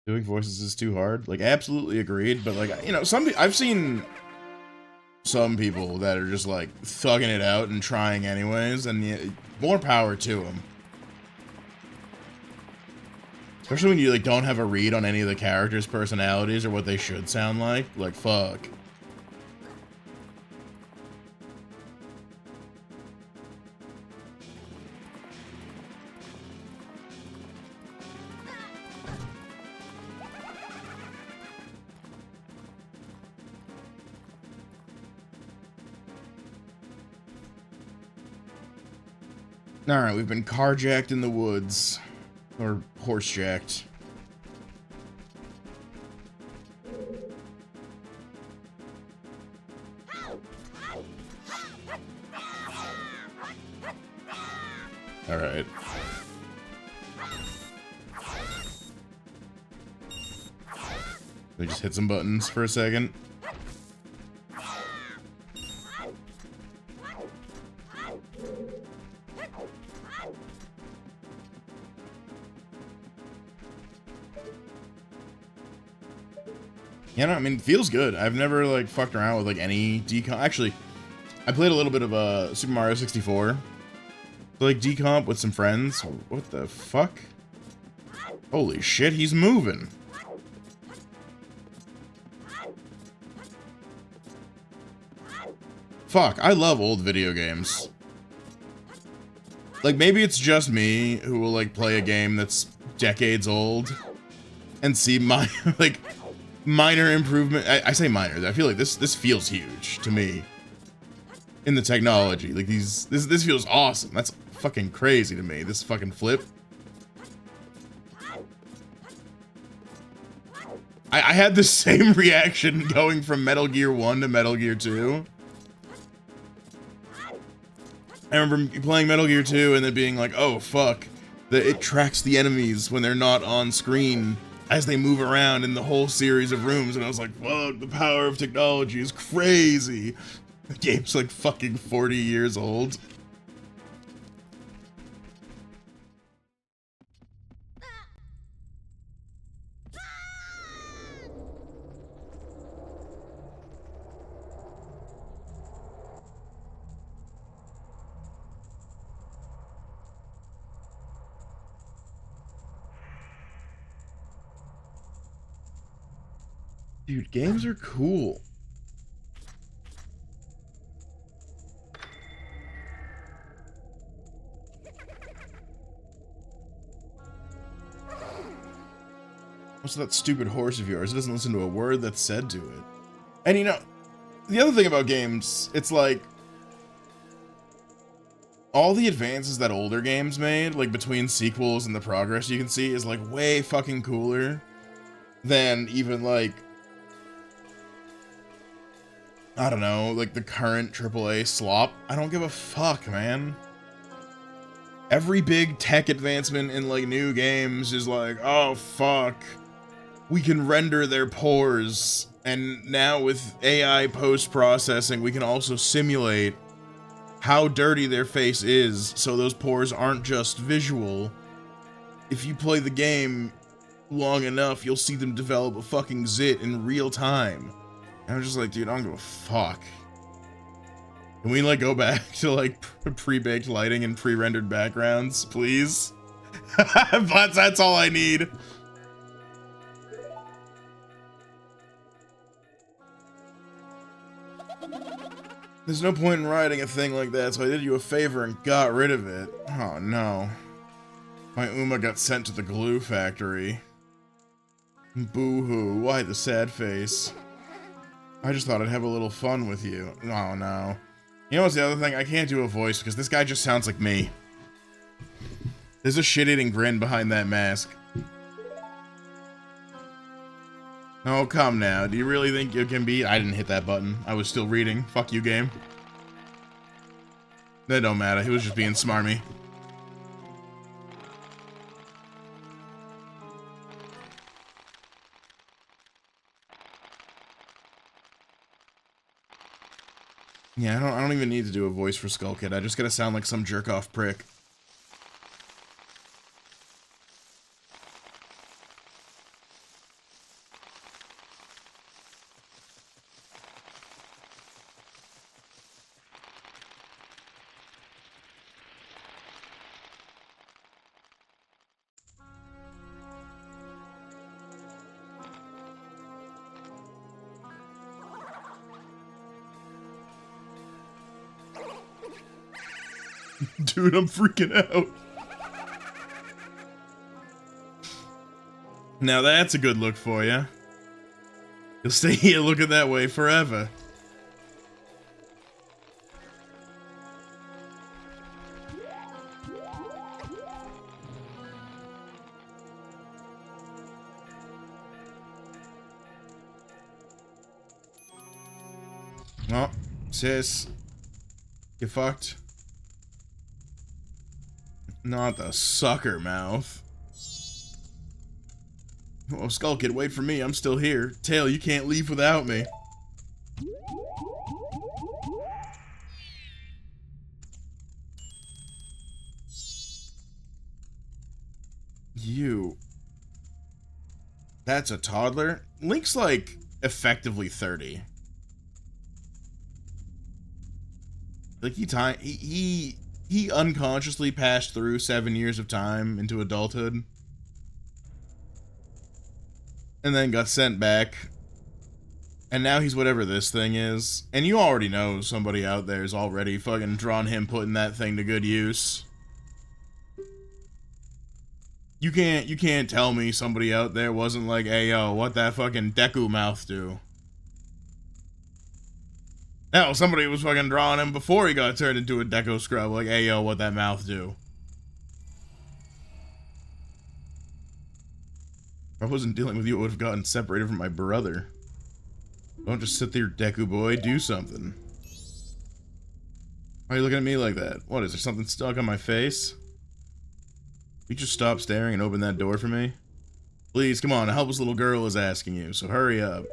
Doing voices is too hard. Like, absolutely agreed, but like, you know, I've seen some people that are just like thugging it out and trying anyways, and yeah, more power to them. Especially when you like don't have a read on any of the characters' personalities or what they should sound like. Like, fuck. Alright, we've been carjacked in the woods. Or horsejacked. Alright. We just hit some buttons for a second. Yeah, no, I mean, feels good. I've never, like, fucked around with, like, any decomp. Actually, I played a little bit of, Super Mario 64. So, like, decomp with some friends. What the fuck? Holy shit, he's moving. Fuck, I love old video games. Like, maybe it's just me who will, like, play a game that's decades old and see my, like, minor improvement. I say minor. I feel like this feels huge to me in the technology. Like this feels awesome. That's fucking crazy to me. This fucking flip. I had the same reaction going from Metal Gear 1 to Metal Gear 2. I remember playing Metal Gear 2 and then being like, oh fuck, it tracks the enemies when they're not on screen as they move around in the whole series of rooms, and I was like, fuck, the power of technology is crazy. The game's like fucking 40 years old. Dude, games are cool. What's that stupid horse of yours? It doesn't listen to a word that's said to it. And you know, the other thing about games, it's like, all the advances that older games made, like between sequels and the progress you can see, is like way fucking cooler than even like, I don't know, like the current AAA slop. I don't give a fuck, man. Every big tech advancement in like new games is like, oh fuck, we can render their pores, and now with AI post-processing we can also simulate how dirty their face is, so those pores aren't just visual. If you play the game long enough, you'll see them develop a fucking zit in real time. And I'm just like, dude, I don't give a fuck. Can we like go back to like pre-baked lighting and pre-rendered backgrounds, please? But that's all I need. There's no point in writing a thing like that, so I did you a favor and got rid of it. Oh no. My Uma got sent to the glue factory. Boo-hoo, why the sad face? I just thought I'd have a little fun with you. Oh no. You know what's the other thing? I can't do a voice because this guy just sounds like me. There's a shit-eating grin behind that mask. Oh, come now. Do you really think you can beat? I didn't hit that button. I was still reading. Fuck you, game. That don't matter. He was just being smarmy. Yeah, I don't even need to do a voice for Skull Kid. I just gotta sound like some jerk-off prick. Dude, I'm freaking out. Now that's a good look for you. You'll stay here looking that way forever. Oh, sis. You fucked. Not the sucker mouth. Oh, Skull Kid, wait for me. I'm still here. Tail, you can't leave without me. You. That's a toddler? Link's like effectively 30. Like he unconsciously passed through 7 years of time into adulthood. And then got sent back. And now he's whatever this thing is. And you already know somebody out there's already fucking drawn him putting that thing to good use. You can't tell me somebody out there wasn't like, hey yo, what that fucking Deku mouth do? No, somebody was fucking drawing him before he got turned into a Deco scrub, like, hey yo, what that mouth do? If I wasn't dealing with you, I would have gotten separated from my brother. Don't just sit there, Deku boy, do something. Why are you looking at me like that? What, is there something stuck on my face? You just stop staring and open that door for me? Please, come on, a helpless little girl is asking you, so hurry up.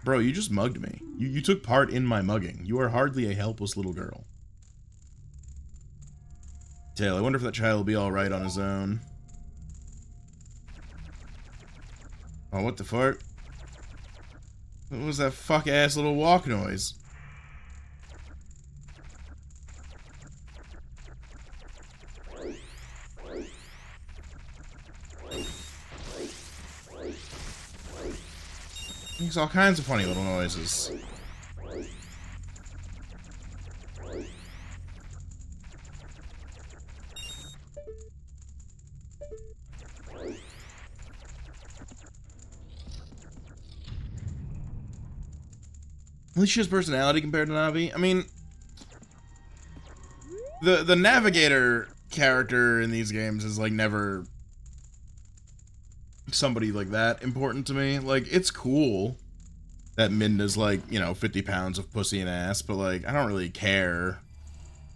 Bro, you just mugged me. You took part in my mugging. You are hardly a helpless little girl. Tail, I wonder if that child will be alright on his own. Oh, what the fuck? What was that fuck-ass little walk noise? Makes all kinds of funny little noises. At least she has personality compared to Navi. I mean, the navigator character in these games is like never somebody like that important to me. Like, it's cool that Midna's like, you know, 50 pounds of pussy and ass, but like, I don't really care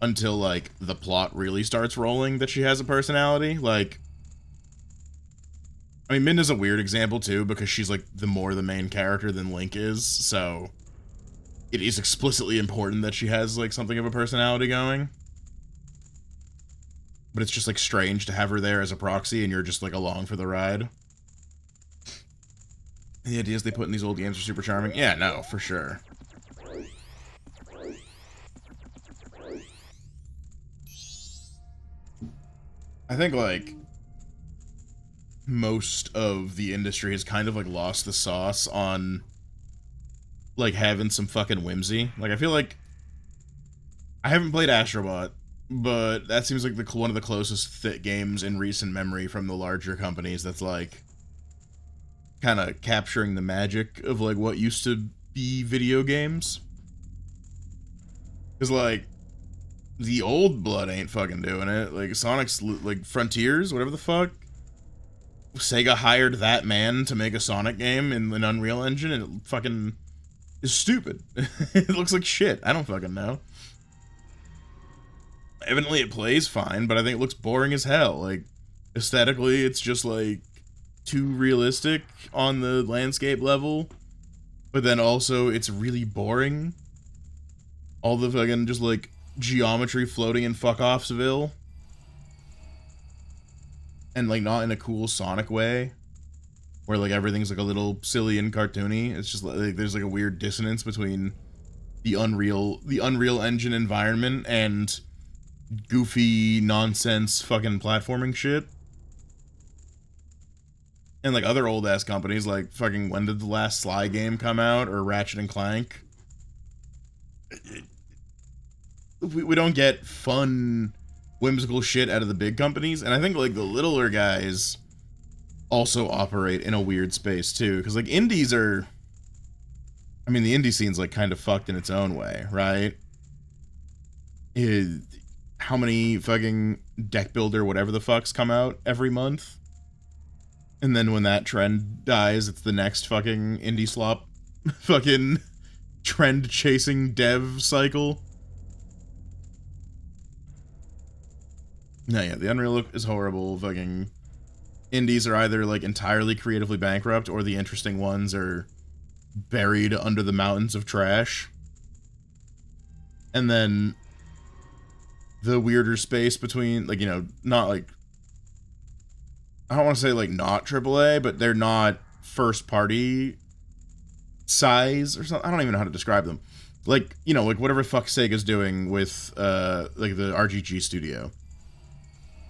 until like the plot really starts rolling that she has a personality. Like, I mean, Midna's a weird example too, because she's like the main character than Link is, so it is explicitly important that she has like something of a personality going. But it's just like strange to have her there as a proxy and you're just like along for the ride. The ideas they put in these old games are super charming. Yeah, no, for sure. I think like most of the industry has kind of like lost the sauce on like having some fucking whimsy. Like, I feel like I haven't played Astrobot, but that seems like one of the closest fit games in recent memory from the larger companies that's like kind of capturing the magic of like what used to be video games. Because like the old blood ain't fucking doing it. Like Sonic's like Frontiers, whatever the fuck. Sega hired that man to make a Sonic game in an Unreal Engine, and it fucking is stupid. It looks like shit. I don't fucking know. Evidently it plays fine, but I think it looks boring as hell. Like, aesthetically, it's just like too realistic on the landscape level, but then also it's really boring. All the fucking just like geometry floating in fuck offsville, and like not in a cool Sonic way, where like everything's like a little silly and cartoony. It's just like there's like a weird dissonance between the Unreal Engine environment and goofy nonsense fucking platforming shit. And like other old ass companies, like fucking, when did the last Sly game come out, or Ratchet and Clank? We don't get fun, whimsical shit out of the big companies, and I think like the littler guys also operate in a weird space too, because like indies are, I mean, the indie scene's like kind of fucked in its own way, right? How many fucking deck builder whatever the fucks come out every month? And then when that trend dies, it's the next fucking indie slop fucking trend chasing dev cycle. No, yeah, the Unreal look is horrible. Fucking indies are either like entirely creatively bankrupt, or the interesting ones are buried under the mountains of trash. And then the weirder space between, like, you know, not like, I don't want to say like not AAA, but they're not first party size or something. I don't even know how to describe them. Like, you know, like whatever fuck Sega's doing with like the RGG studio,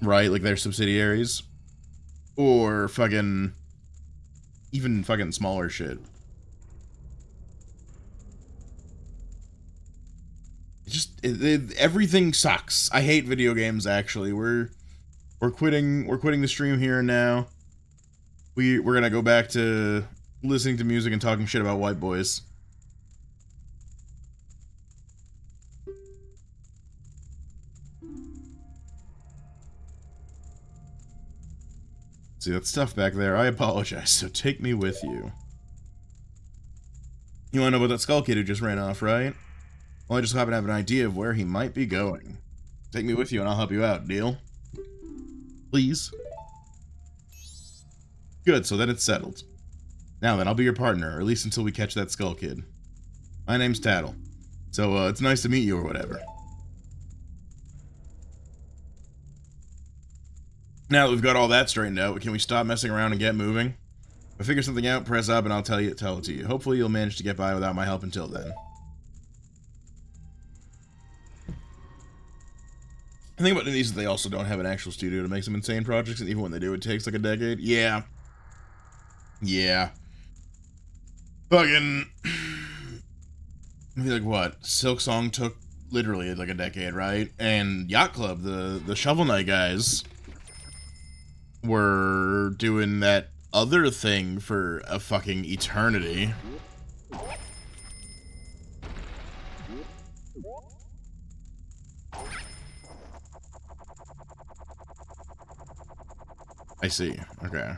right? Like their subsidiaries, or fucking even fucking smaller shit. Everything sucks. I hate video games. Actually, we're quitting the stream here and now. We're gonna go back to listening to music and talking shit about white boys. See that stuff back there? I apologize. So take me with you. You wanna know about that skull kid who just ran off, right? Well, I just happen to have an idea of where he might be going. Take me with you and I'll help you out, deal? Please? Good, so then it's settled. Now then, I'll be your partner, or at least until we catch that skull kid. My name's Tattle. So, it's nice to meet you or whatever. Now that we've got all that straightened out, can we stop messing around and get moving? If I figure something out, press up and I'll tell it to you. Hopefully you'll manage to get by without my help until then. The thing about these is they also don't have an actual studio to make some insane projects, and even when they do, it takes like a decade. Yeah. Yeah. Fucking... Maybe like what? Silk Song took literally like a decade, right? And Yacht Club, the Shovel Knight guys, were doing that other thing for a fucking eternity. I see. Okay.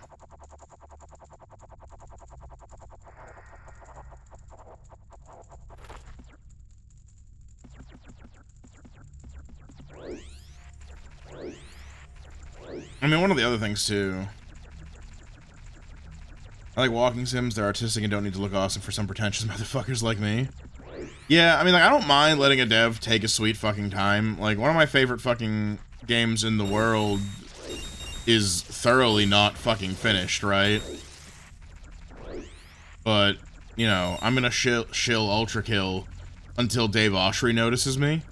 I mean, one of the other things, too... I like walking sims. They're artistic and don't need to look awesome for some pretentious motherfuckers like me. Yeah, I mean, like, I don't mind letting a dev take a sweet fucking time. Like, one of my favorite fucking games in the world is thoroughly not fucking finished, right? But, you know, I'm gonna shill Ultra Kill until Dave Oshry notices me.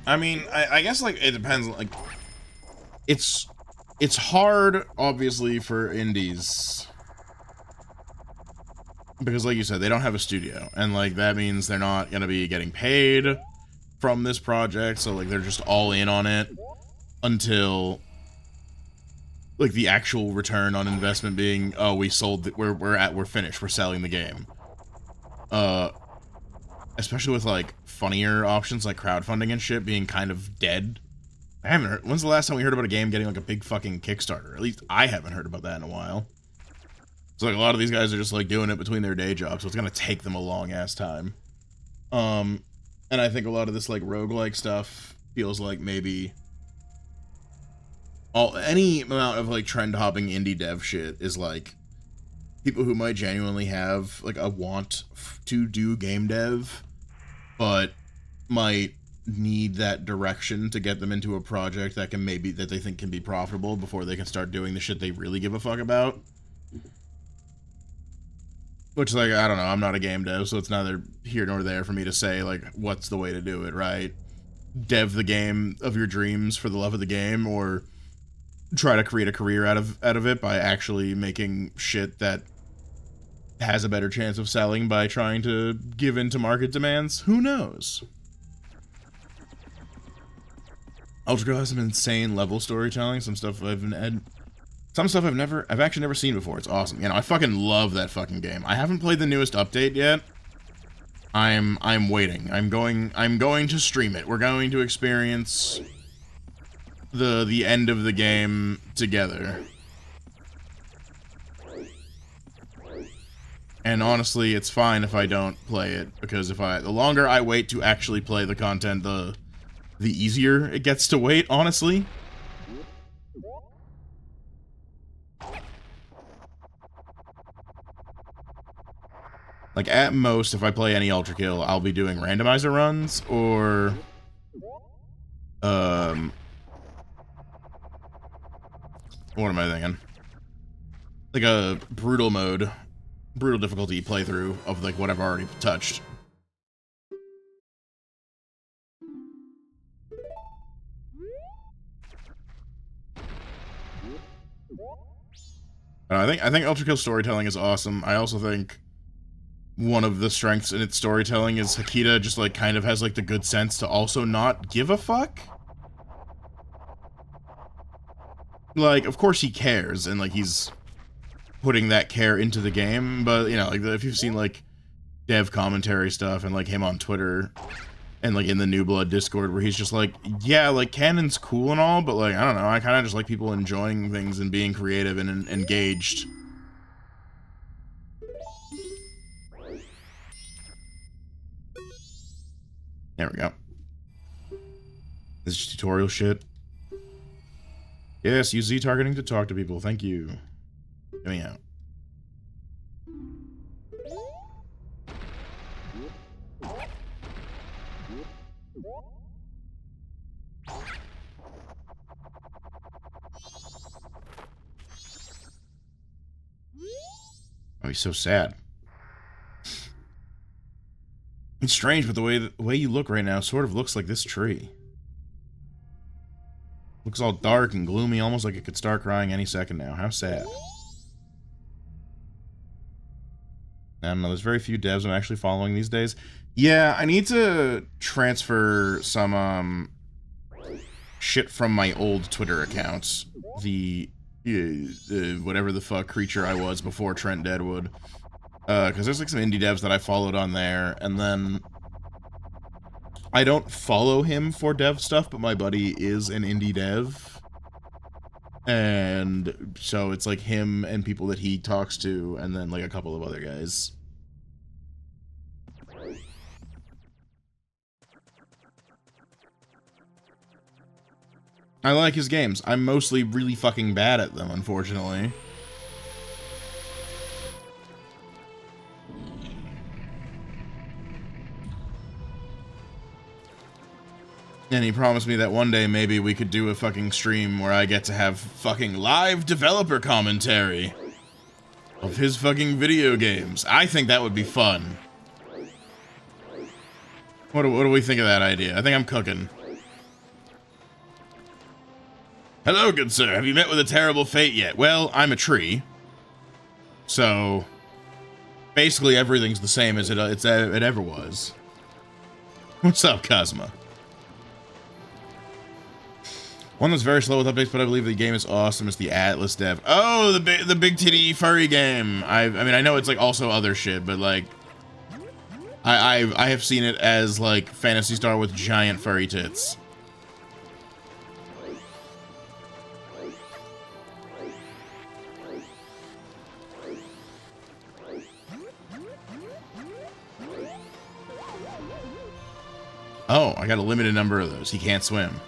I mean, I guess, like, it depends, like, it's hard, obviously, for indies, because, like you said, they don't have a studio, and, like, that means they're not gonna be getting paid from this project, so, like, they're just all in on it until, like, the actual return on investment being, oh, we sold it, we're finished, we're selling the game. Especially with, like, funnier options like crowdfunding and shit being kind of dead. I haven't heard. When's the last time we heard about a game getting, like, a big fucking Kickstarter? At least I haven't heard about that in a while. So, like, a lot of these guys are just, like, doing it between their day jobs, so it's gonna take them a long-ass time. And I think a lot of this, like, roguelike stuff feels like maybe... any amount of, like, trend-hopping indie dev shit is, like, people who might genuinely have, like, a want to do game dev, but might need that direction to get them into a project that can that they think can be profitable before they can start doing the shit they really give a fuck about. Which, like, I don't know, I'm not a game dev, so it's neither here nor there for me to say, like, what's the way to do it, right? Dev the game of your dreams for the love of the game, or try to create a career out of it by actually making shit that has a better chance of selling by trying to give in to market demands. Who knows? Ultra Girl has some insane level storytelling. Some stuff I've actually never seen before. It's awesome. You know, I fucking love that fucking game. I haven't played the newest update yet. I'm waiting. I'm going to stream it. We're going to experience the end of the game together. And honestly, it's fine if I don't play it, because the longer I wait to actually play the content, the easier it gets to wait, honestly. Like, at most, if I play any Ultra Kill, I'll be doing randomizer runs, or... what am I thinking? Like a brutal difficulty playthrough of, like, what I've already touched. I think Ultra Kill storytelling is awesome. I also think one of the strengths in its storytelling is Hakita just, like, kind of has, like, the good sense to also not give a fuck. Like, of course he cares, and, like, he's putting that care into the game, but, you know, like, if you've seen, like, dev commentary stuff and, like, him on Twitter and, like, in the New Blood Discord, where he's just like, yeah, like, canon's cool and all, but, like, I don't know, I kind of just like people enjoying things and being creative and engaged. There we go. This is tutorial shit. Yes, use Z targeting to talk to people. Thank you. Get me out. Oh, he's so sad. It's strange, but the way you look right now sort of looks like this tree. Looks all dark and gloomy, almost like it could start crying any second now. How sad. I don't know, there's very few devs I'm actually following these days. Yeah, I need to transfer some, shit from my old Twitter accounts. The whatever the fuck creature I was before Trent Deadwood. Because there's like some indie devs that I followed on there, and then I don't follow him for dev stuff, but my buddy is an indie dev. And so it's like him and people that he talks to, and then like a couple of other guys. I like his games. I'm mostly really fucking bad at them, unfortunately. And he promised me that one day maybe we could do a fucking stream where I get to have fucking live developer commentary of his fucking video games. I think that would be fun. What do we think of that idea? I think I'm cooking. Hello, good sir. Have you met with a terrible fate yet? Well, I'm a tree. So, basically everything's the same as it ever was. What's up, Cosmo? One that's very slow with updates, but I believe the game is awesome. It's the Atlas dev. Oh, the big titty furry game. I mean, I know it's like also other shit, but like, I have seen it as like Phantasy Star with giant furry tits. Oh, I got a limited number of those. He can't swim.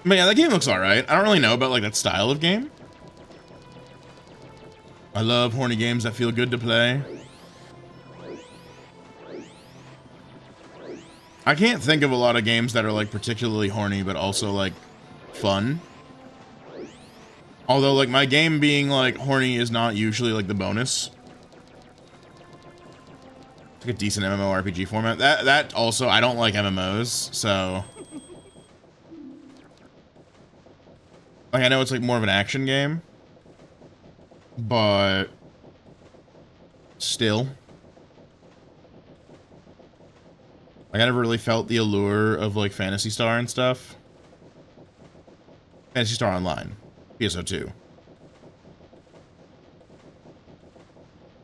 But yeah, that game looks alright. I don't really know about like that style of game. I love horny games that feel good to play. I can't think of a lot of games that are like particularly horny, but also like fun. Although like my game being like horny is not usually like the bonus. It's like a decent MMORPG format. That also, I don't like MMOs, so. Like I know it's like more of an action game, but still. Like I never really felt the allure of like Phantasy Star and stuff. Phantasy Star Online, PSO2.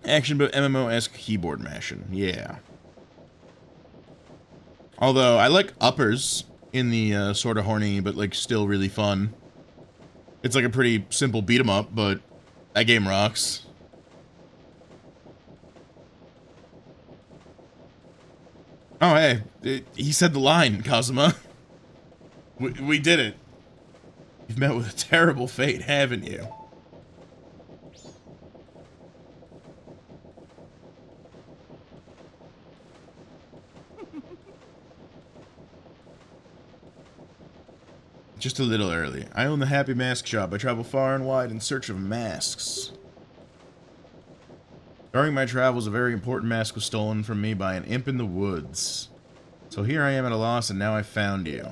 Action but MMO-esque keyboard mashing, yeah. Although I like Uppers in the sort of horny but like still really fun. It's like a pretty simple beat 'em up, but that game rocks. Oh hey, he said the line, Kazuma. We did it. You've met with a terrible fate, haven't you? Just a little early. I own the Happy Mask Shop. I travel far and wide in search of masks. During my travels, a very important mask was stolen from me by an imp in the woods. So here I am at a loss, and now I found you.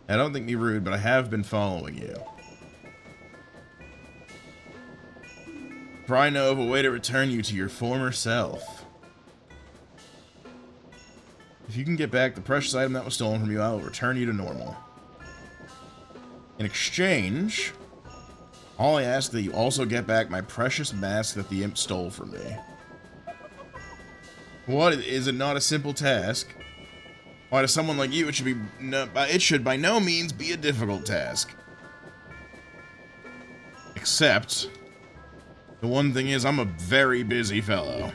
I don't think me rude, but I have been following you. For I know of a way to return you to your former self. If you can get back the precious item that was stolen from you, I will return you to normal. In exchange, all I ask that you also get back my precious mask that the imp stole from me. What, is it not a simple task? Why, to someone like you, it should by no means be a difficult task. Except, the one thing is, I'm a very busy fellow,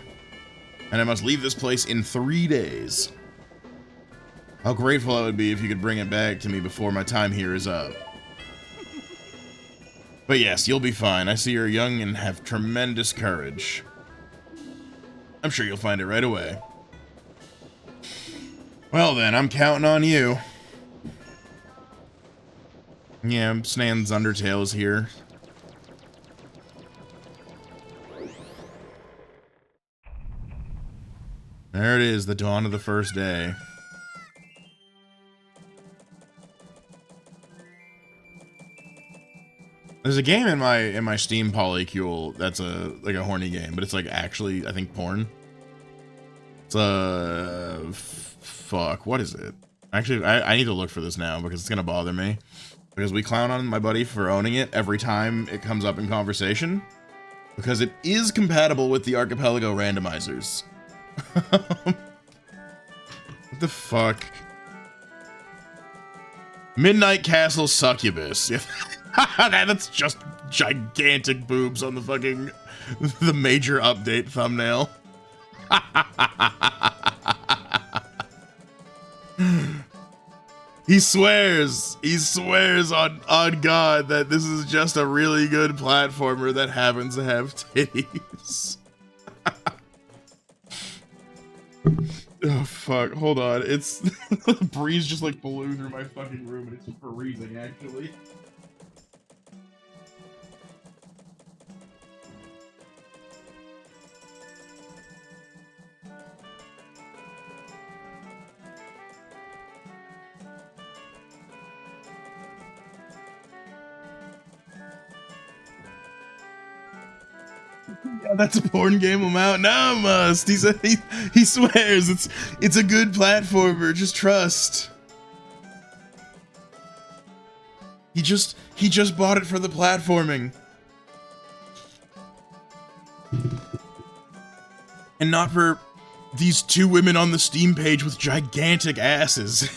and I must leave this place in 3 days. How grateful I would be if you could bring it back to me before my time here is up. But yes, you'll be fine. I see you're young and have tremendous courage. I'm sure you'll find it right away. Well then, I'm counting on you. Yeah, Snan's Undertale is here. There it is, the dawn of the first day. There's a game in my Steam polycule that's like a horny game, but it's like actually, I think, porn. Fuck, what is it? Actually, I need to look for this now because it's gonna bother me. Because we clown on my buddy for owning it every time it comes up in conversation. Because it is compatible with the Archipelago randomizers. What the fuck? Midnight Castle Succubus. That's just gigantic boobs on the fucking the major update thumbnail. He swears on God that this is just a really good platformer that happens to have titties. Oh fuck, hold on. It's the breeze just like blew through my fucking room and it's freezing actually. Yeah, that's a porn game amount. No, must. He said he swears it's a good platformer. Just trust. He just bought it for the platforming. And not for these two women on the Steam page with gigantic asses.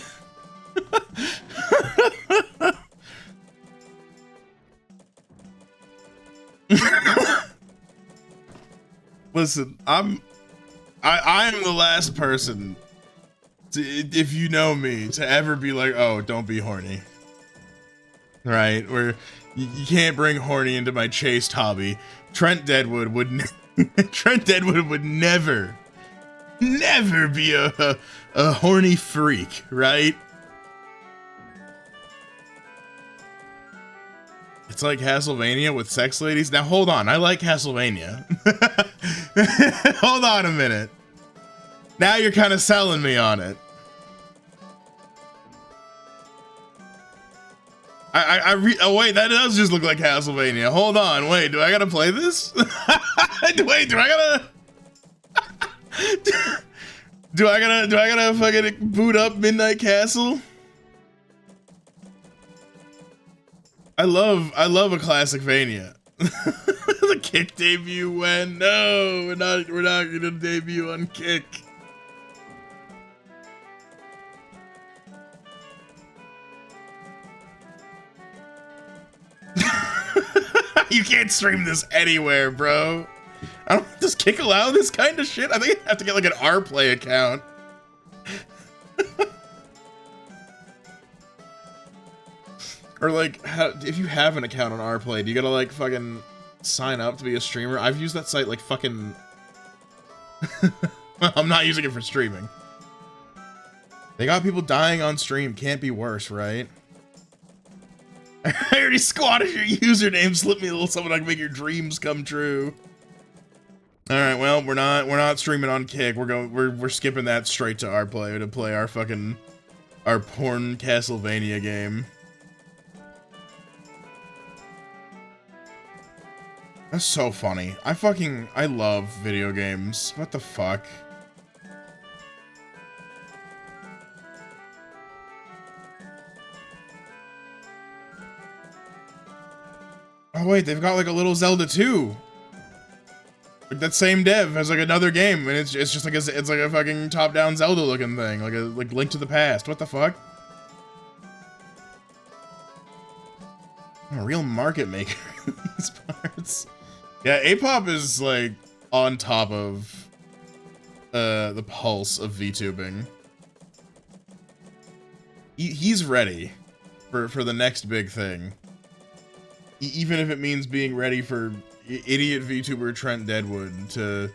Listen, I'm the last person to, if you know me, to ever be like, oh, don't be horny. Right? Where you can't bring horny into my chaste hobby. Trent Deadwood would never be a horny freak, right? It's like Castlevania with sex ladies. Now hold on, I like Castlevania. Hold on a minute. Now you're kind of selling me on it. Oh wait, that does just look like Castlevania. Hold on, wait, do I gotta play this? Wait, do I gotta fucking boot up Midnight Castle? I love a classic Vania. The Kick debut when no, we're not gonna debut on Kick. You can't stream this anywhere, bro. Does Kick allow this kind of shit? I think I have to get like an RPlay account. Or like, if you have an account on RPlay, do you gotta like fucking sign up to be a streamer? I've used that site like fucking... I'm not using it for streaming. They got people dying on stream, can't be worse, right? I already squatted your username, slip me a little something I can make your dreams come true. Alright, well, we're not streaming on Kick. We're skipping that straight to RPlay to play our porn Castlevania game. That's so funny. I love video games. What the fuck? Oh wait, they've got like a little Zelda 2. Like that same dev has like another game, and it's just like it's like a fucking top-down Zelda looking thing, like Link to the Past. What the fuck? A real market maker in these parts. Yeah, Apop is like on top of the pulse of VTubing. He's ready for the next big thing. Even if it means being ready for idiot VTuber Trent Deadwood to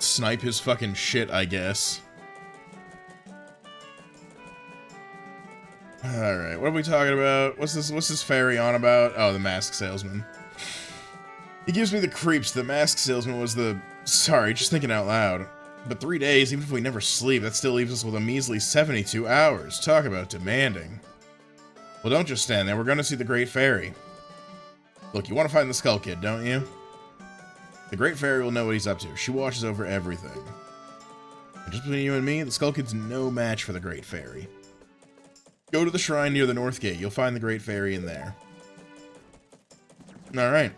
snipe his fucking shit, I guess. Alright, what are we talking about? What's this fairy on about? Oh, the mask salesman. He gives me the creeps. The mask salesman was the... Sorry, just thinking out loud. But 3 days, even if we never sleep, that still leaves us with a measly 72 hours. Talk about demanding. Well, don't just stand there. We're going to see the Great Fairy. Look, you want to find the Skull Kid, don't you? The Great Fairy will know what he's up to. She watches over everything. just between you and me, the Skull Kid's no match for the Great Fairy. Go to the shrine near the North Gate. You'll find the Great Fairy in there. Alright.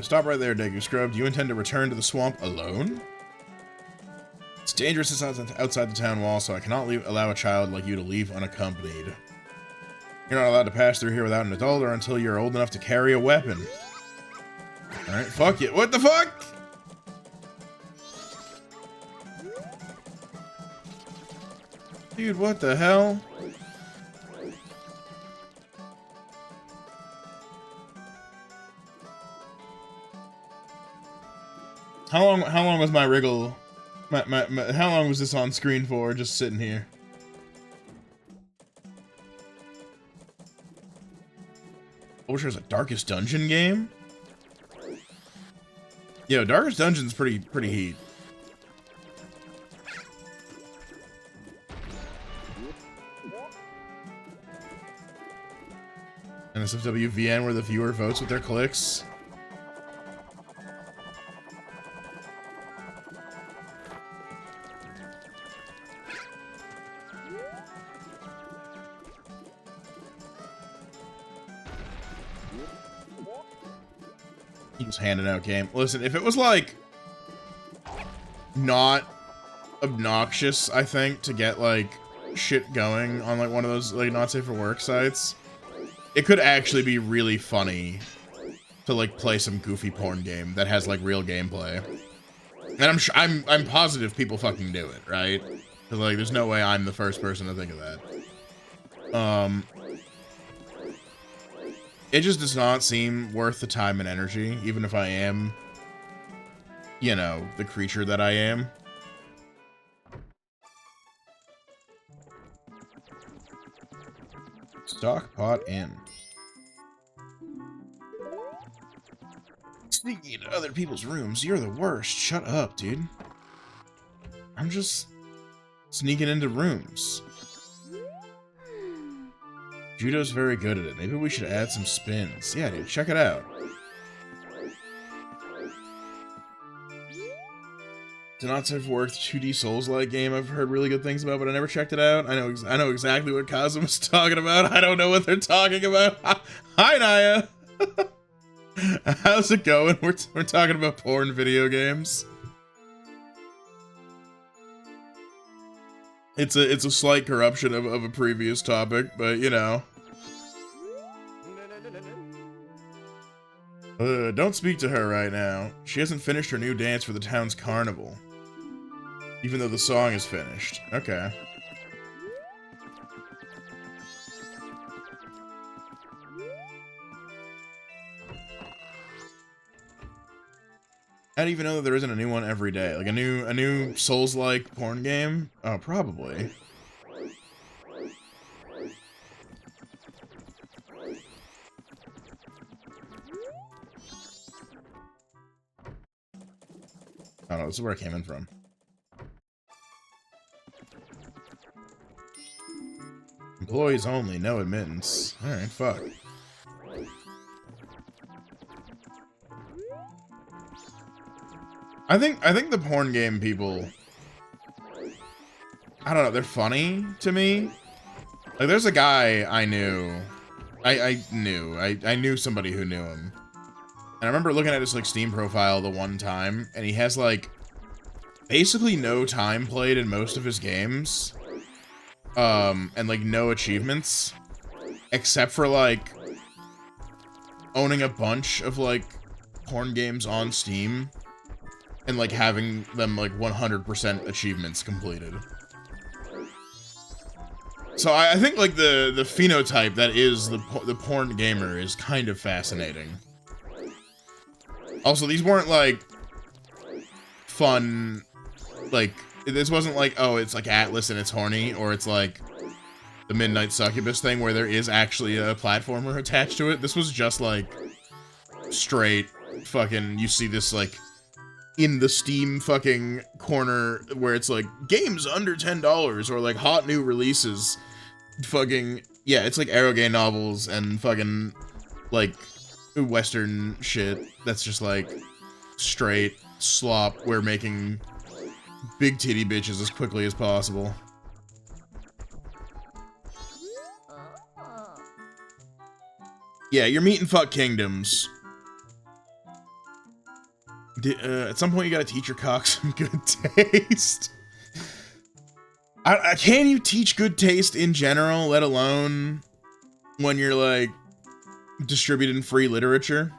Stop right there, Degu Scrub. Do you intend to return to the swamp alone? It's dangerous outside the town wall, so I cannot allow a child like you to leave unaccompanied. You're not allowed to pass through here without an adult or until you're old enough to carry a weapon. Alright, fuck you. What the fuck? Dude, what the hell? How long was my wriggle? How long was this on screen for? Just sitting here. I wish there was a Darkest Dungeon game. Yo, Darkest Dungeon's pretty heat. NSFW VN where the viewer votes with their clicks. He was handing out game. Listen, if it was like not obnoxious, I think, to get like shit going on like one of those like not safe for work sites, it could actually be really funny to like play some goofy porn game that has like real gameplay. And I'm positive people fucking do it, right? 'Cause, like, there's no way I'm the first person to think of that. It just does not seem worth the time and energy, even if I am, you know, the creature that I am. Stockpot Inn. Sneaking into other people's rooms, you're the worst. Shut up, dude. I'm just sneaking into rooms. Judo's very good at it. Maybe we should add some spins. Yeah, dude, check it out. It's a not safe for work 2D Souls-like game I've heard really good things about, but I never checked it out. I know exactly what Kazuma's talking about. I don't know what they're talking about. Hi, Naya. How's it going? We're talking about porn video games. It's a slight corruption of a previous topic, but you know. Don't speak to her right now. She hasn't finished her new dance for the town's carnival. Even though the song is finished. Okay. How do you even know that there isn't a new one every day? Like a new Souls-like porn game? Oh, probably. I don't know, this is where I came in from. Employees only, no admittance. Alright, fuck. I think the porn game people, I don't know, they're funny to me. Like, there's a guy I knew. I knew somebody who knew him. And I remember looking at his, like, Steam profile the one time, and he has, like, basically no time played in most of his games. And, like, no achievements. Except for, like, owning a bunch of, like, porn games on Steam. And, like, having them, like, 100% achievements completed. So I think, like, the phenotype that is the porn gamer is kind of fascinating. Also, these weren't, like, fun, like, this wasn't like, oh, it's like Atlas and it's horny, or it's like the Midnight Succubus thing where there is actually a platformer attached to it. This was just, like, straight fucking, you see this, like, in the Steam fucking corner where it's like, games under $10, or like hot new releases, fucking Yeah, it's like eroge novels and fucking like Western shit that's just like straight slop. We're making big titty bitches as quickly as possible. Yeah, your meat and fuck kingdoms. At some point, you gotta teach your cock some good taste. Can you teach good taste in general, let alone when you're like distributing free literature?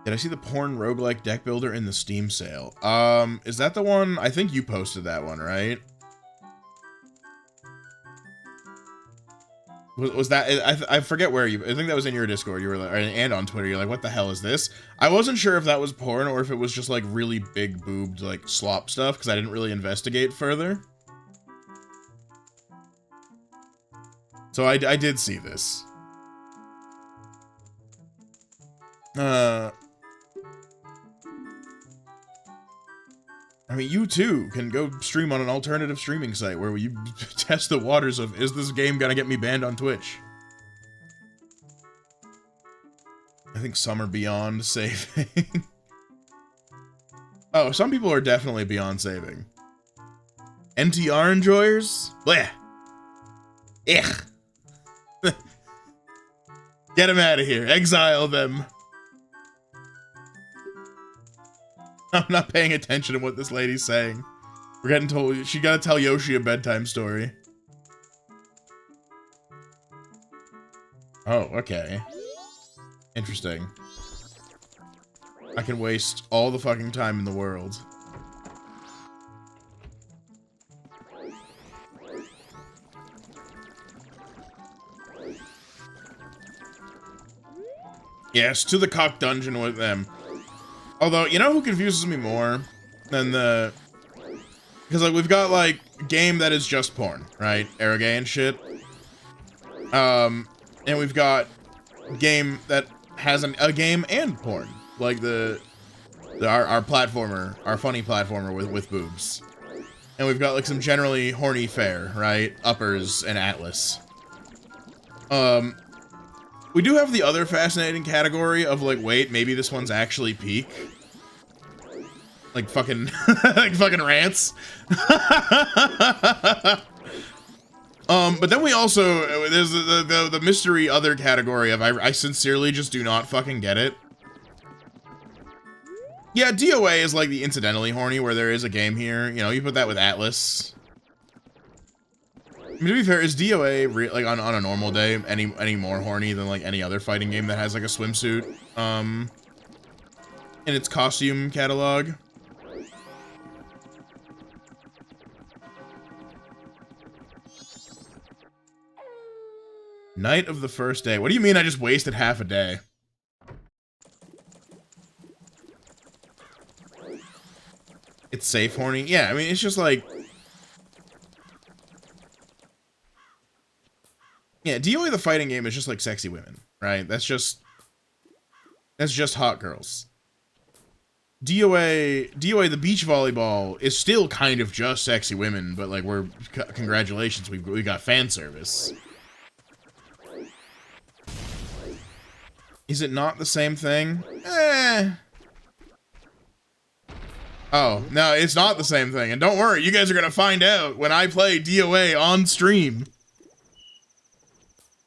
Did I see the porn roguelike deck builder in the Steam sale? Is that the one? I think you posted that one, right? Was that, I forget where you, I think that was in your Discord, you were like, and on Twitter, you're like, what the hell is this? I wasn't sure if that was porn or if it was just like really big boobed, like slop stuff, because I didn't really investigate further. So I did see this. I mean, you too can go stream on an alternative streaming site where you test the waters of, is this game gonna get me banned on Twitch? I think some are beyond saving. Oh, some people are definitely beyond saving. NTR enjoyers? Blech. Ugh. Get them out of here. Exile them. I'm not paying attention to what this lady's saying. We're getting told she gotta tell Yoshi a bedtime story. Oh, okay. Interesting. I can waste all the fucking time in the world. Yes, to the cock dungeon with them. Although, you know who confuses me more than the... Because, like, we've got, like, a game that is just porn, right? Eroge and shit. And we've got a game that has a game and porn. Like, our platformer, our funny platformer with boobs. And we've got, like, some generally horny fare, right? Uppers and Atlas. We do have the other fascinating category of, like, wait, maybe this one's actually peak. Like fucking, like fucking rants. But then we also, there's the mystery other category of I sincerely just do not fucking get it. Yeah, DOA is like the incidentally horny where there is a game here. You know, you put that with Atlas. I mean, to be fair, is DOA like on a normal day any more horny than like any other fighting game that has like a swimsuit in its costume catalog? Night of the first day. What do you mean I just wasted half a day? It's safe horny? Yeah, I mean, it's just like... Yeah, DOA the fighting game is just like sexy women, right? That's just hot girls. DOA the beach volleyball is still kind of just sexy women, but like congratulations, we got fan service. Is it not the same thing? Oh, no, it's not the same thing. And don't worry, you guys are gonna find out when I play DOA on stream.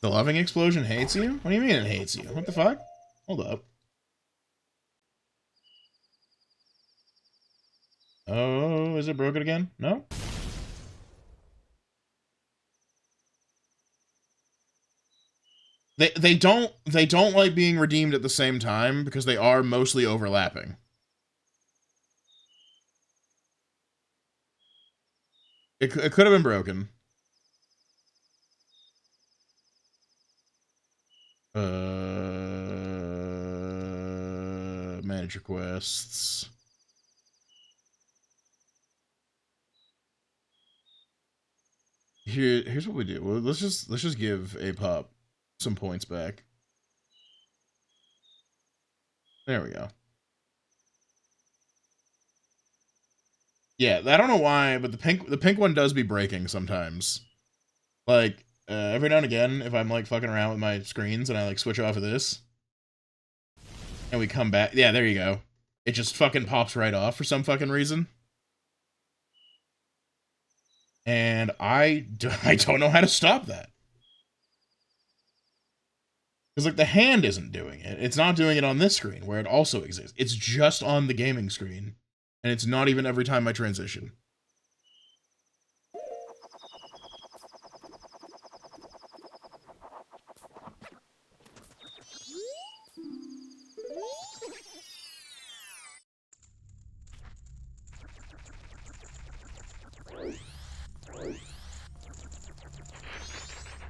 The loving explosion hates you? What do you mean it hates you? What the fuck? Hold up. Oh, is it broken again? No? They don't like being redeemed at the same time because they are mostly overlapping. It could have been broken. Manage requests. Here's what we do. Well, let's just give a pop some points back. There we go. Yeah, I don't know why, but the pink one does be breaking sometimes. Like, every now and again, if I'm, like, fucking around with my screens and I, like, switch off of this, and we come back, yeah, there you go. It just fucking pops right off for some fucking reason. And I don't know how to stop that. Because, like, the hand isn't doing it. It's not doing it on this screen, where it also exists. It's just on the gaming screen. And it's not even every time I transition.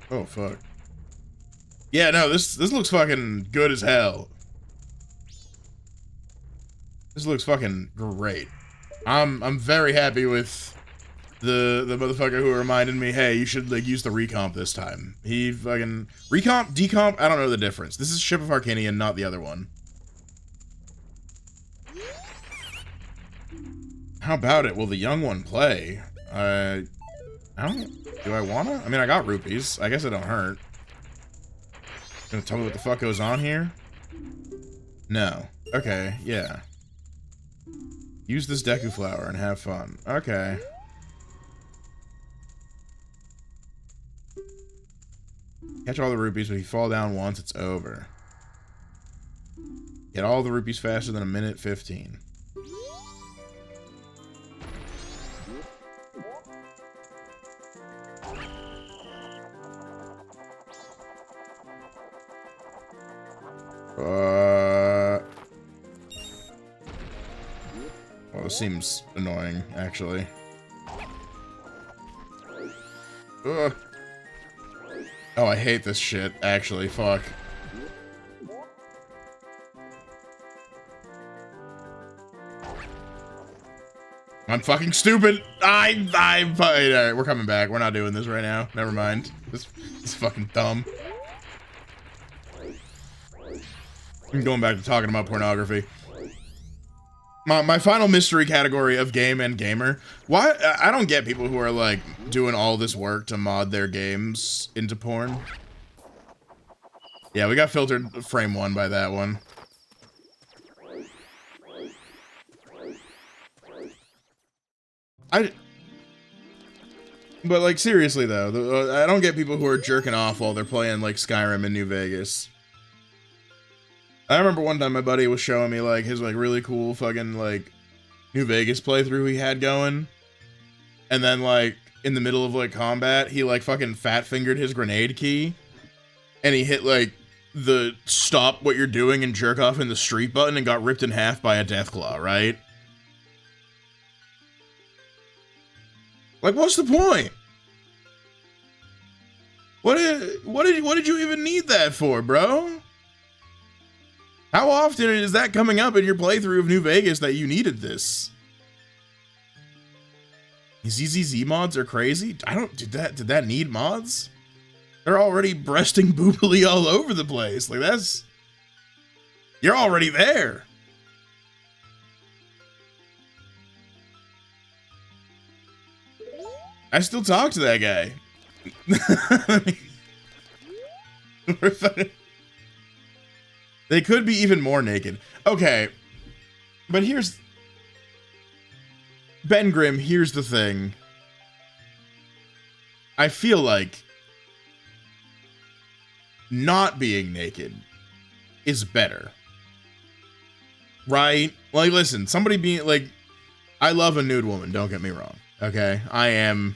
Oh, fuck. Yeah, no, this looks fucking good as hell. This looks fucking great. I'm very happy with the motherfucker who reminded me, hey, you should, like, use the recomp this time. He fucking... Recomp? Decomp? I don't know the difference. This is Ship of Arcanian, not the other one. How about it? Will the young one play? I don't... Do I wanna? I mean, I got rupees. I guess it don't hurt. Gonna tell me what the fuck goes on here? No. Okay, yeah. Use this Deku Flower and have fun. Okay. Catch all the rupees, but if you fall down once, it's over. Get all the rupees faster than a minute 15. Well, this seems annoying, actually. Ugh. Oh, I hate this shit, actually. Fuck. I'm fucking stupid. Alright, we're coming back. We're not doing this right now. Never mind. This is fucking dumb. I'm going back to talking about pornography. My final mystery category of game and gamer. Why? I don't get people who are, like, doing all this work to mod their games into porn. Yeah, we got filtered frame 1 by that one. But, like, seriously, though, I don't get people who are jerking off while they're playing, like, Skyrim in New Vegas. I remember one time my buddy was showing me, like, his, like, really cool fucking, like, New Vegas playthrough he had going. And then, like, in the middle of, like, combat, he, like, fucking fat-fingered his grenade key. And he hit, like, the stop what you're doing and jerk off in the street button and got ripped in half by a Deathclaw, right? Like, what's the point? What did you even need that for, bro? How often is that coming up in your playthrough of New Vegas that you needed this? ZZZ mods are crazy. Did that need mods? They're already breasting boobily all over the place. Like, you're already there. I still talk to that guy. They could be even more naked. Okay. But Ben Grimm, here's the thing. I feel like not being naked is better. Right? Like, listen, somebody being, like, I love a nude woman, don't get me wrong. Okay? I am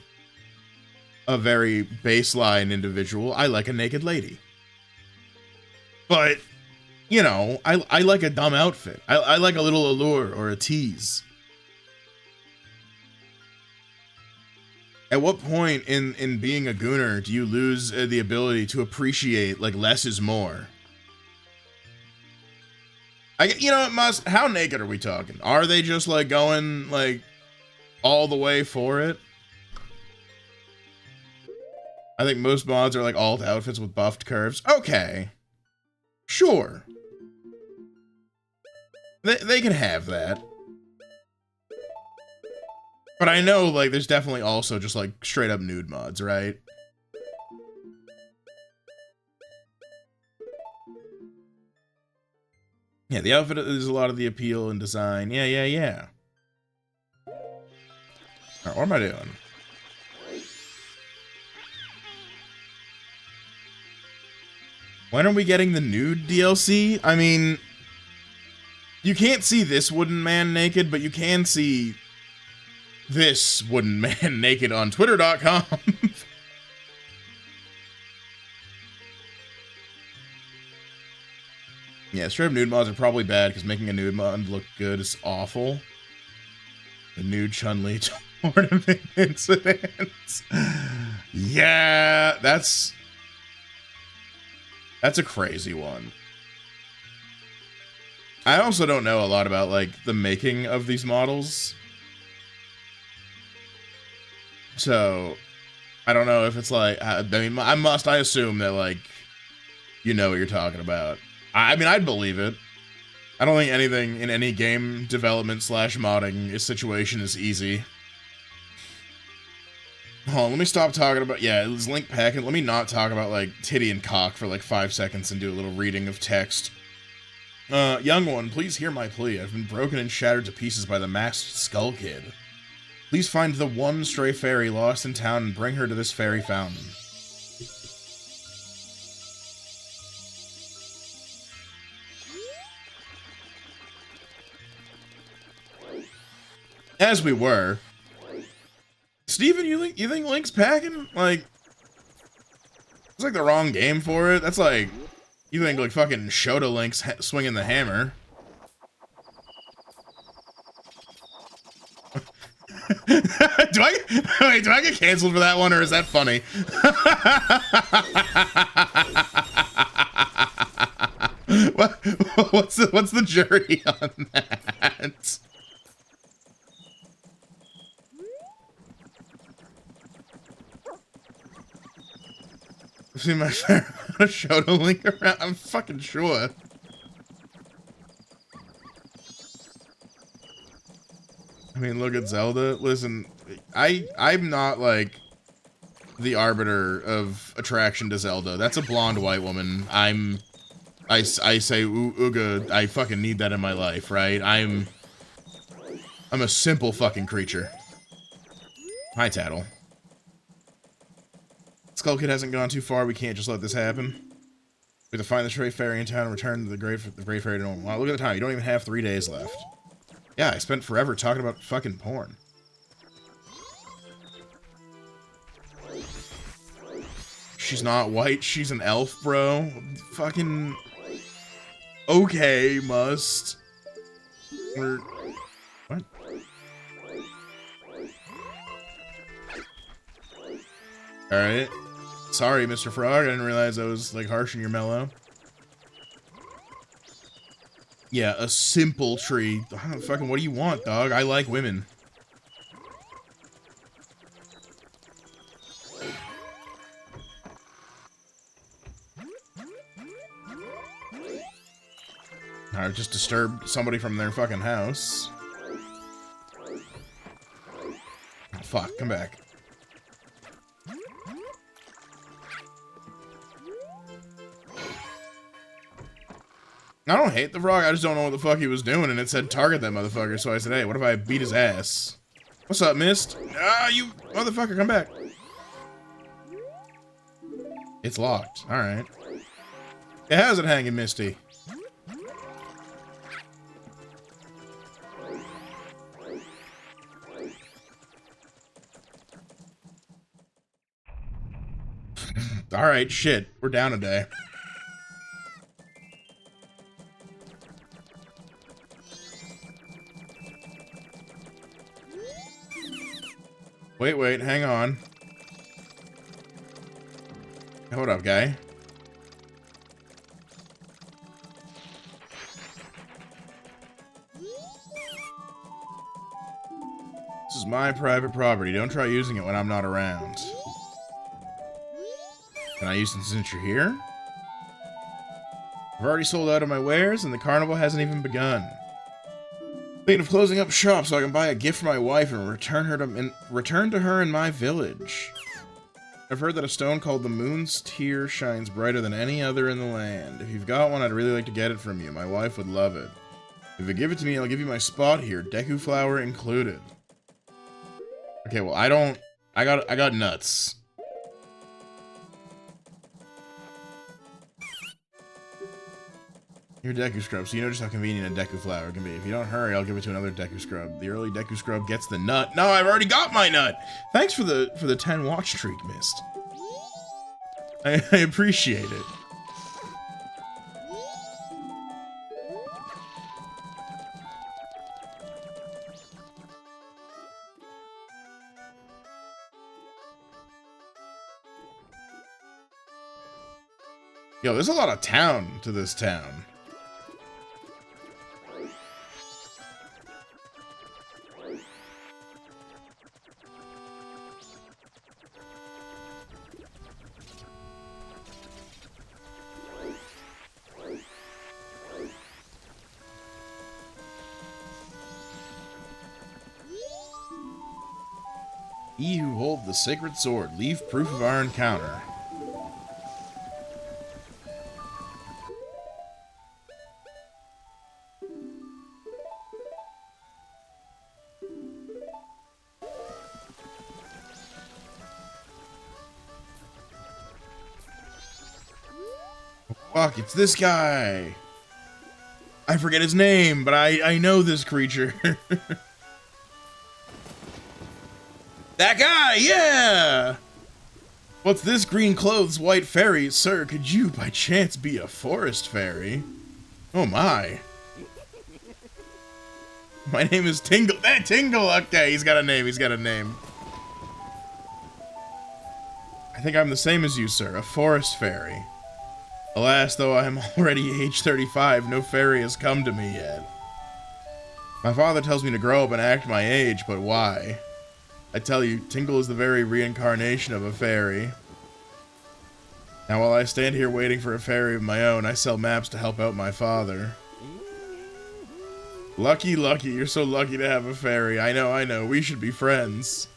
a very baseline individual. I like a naked lady. But, you know, I like a dumb outfit. I like a little allure or a tease. At what point in being a gooner do you lose the ability to appreciate, like, less is more? You know, how naked are we talking? Are they just, like, going, like, all the way for it? I think most mods are, like, alt outfits with buffed curves. Okay. Sure. They can have that. But I know, like, there's definitely also just, like, straight up nude mods, right? Yeah, the outfit is a lot of the appeal and design. Yeah, yeah, yeah. Alright, what am I doing? When are we getting the nude DLC? I mean, you can't see this wooden man naked, but you can see this wooden man naked on Twitter.com. Yeah, straight up nude mods are probably bad because making a nude mod look good is awful. The nude Chun-Li tournament incidents. Yeah, that's a crazy one. I also don't know a lot about, like, the making of these models. So, I don't know if it's like, I mean, I assume that, like, you know what you're talking about. I mean, I'd believe it. I don't think anything in any game development / modding situation is easy. Hold on, let me stop talking about, yeah, it was Link Packing. Let me not talk about, like, titty and cock for, like, 5 seconds and do a little reading of text. Young one, please hear my plea. I've been broken and shattered to pieces by the masked Skull Kid. Please find the one stray fairy lost in town and bring her to this fairy fountain. As we were. Steven, you think Link's packing? Like, it's like the wrong game for it. That's like, you think like fucking Shota Link's swinging the hammer. do I get canceled for that one, or is that funny? What's the jury on that? I've seen my fair amount of Shota Link around. I'm fucking sure. I mean, look at Zelda. Listen, I'm not like the arbiter of attraction to Zelda. That's a blonde white woman. I say, Ooga, I fucking need that in my life, right? I'm a simple fucking creature. Hi, Tattle. Skull Kid hasn't gone too far. We can't just let this happen. We have to find the stray fairy in town and return to the Great Fairy to normal. Wow, look at the time. You don't even have 3 days left. Yeah, I spent forever talking about fucking porn. She's not white. She's an elf, bro. Fucking... Okay, must. What? Alright. Sorry, Mr. Frog. I didn't realize I was, like, harsh in your mellow. Yeah, a simple tree. Fucking, what do you want, dog? I like women. I just disturbed somebody from their fucking house. Oh, fuck, come back. I don't hate the frog, I just don't know what the fuck he was doing, and it said target that motherfucker, so I said, hey, what if I beat his ass? What's up, Mist? Ah, you motherfucker, come back. It's locked, alright. Yeah, how's it hanging, Misty? Alright, shit, we're down a day. Wait, hang on. Hold up, guy. This is my private property. Don't try using it when I'm not around. Can I use it since you're here? I've already sold out of my wares, and the carnival hasn't even begun. Thinking of closing up shop so I can buy a gift for my wife and return to her in my village. I've heard that a stone called the Moon's Tear shines brighter than any other in the land. If you've got one, I'd really like to get it from you. My wife would love it. If you give it to me, I'll give you my spot here, Deku flower included. Okay, well, I got nuts. Your Deku Scrub, so you know just how convenient a Deku Flower can be. If you don't hurry, I'll give it to another Deku Scrub. The early Deku Scrub gets the nut. No, I've already got my nut! Thanks for the 10 watch streak, Mist. I appreciate it. Yo, there's a lot of town to this town. Ye who hold the sacred sword, leave proof of our encounter. Fuck, it's this guy. I forget his name, but I know this creature. That guy, yeah! What's this green clothes white fairy? Sir, could you by chance be a forest fairy? Oh my. My name is Tingle. That Tingle! Okay, he's got a name, he's got a name. I think I'm the same as you, sir, a forest fairy. Alas, though I am already age 35, no fairy has come to me yet. My father tells me to grow up and act my age, but why? I tell you, Tingle is the very reincarnation of a fairy. Now while I stand here waiting for a fairy of my own, I sell maps to help out my father. Lucky, lucky, you're so lucky to have a fairy. I know, we should be friends.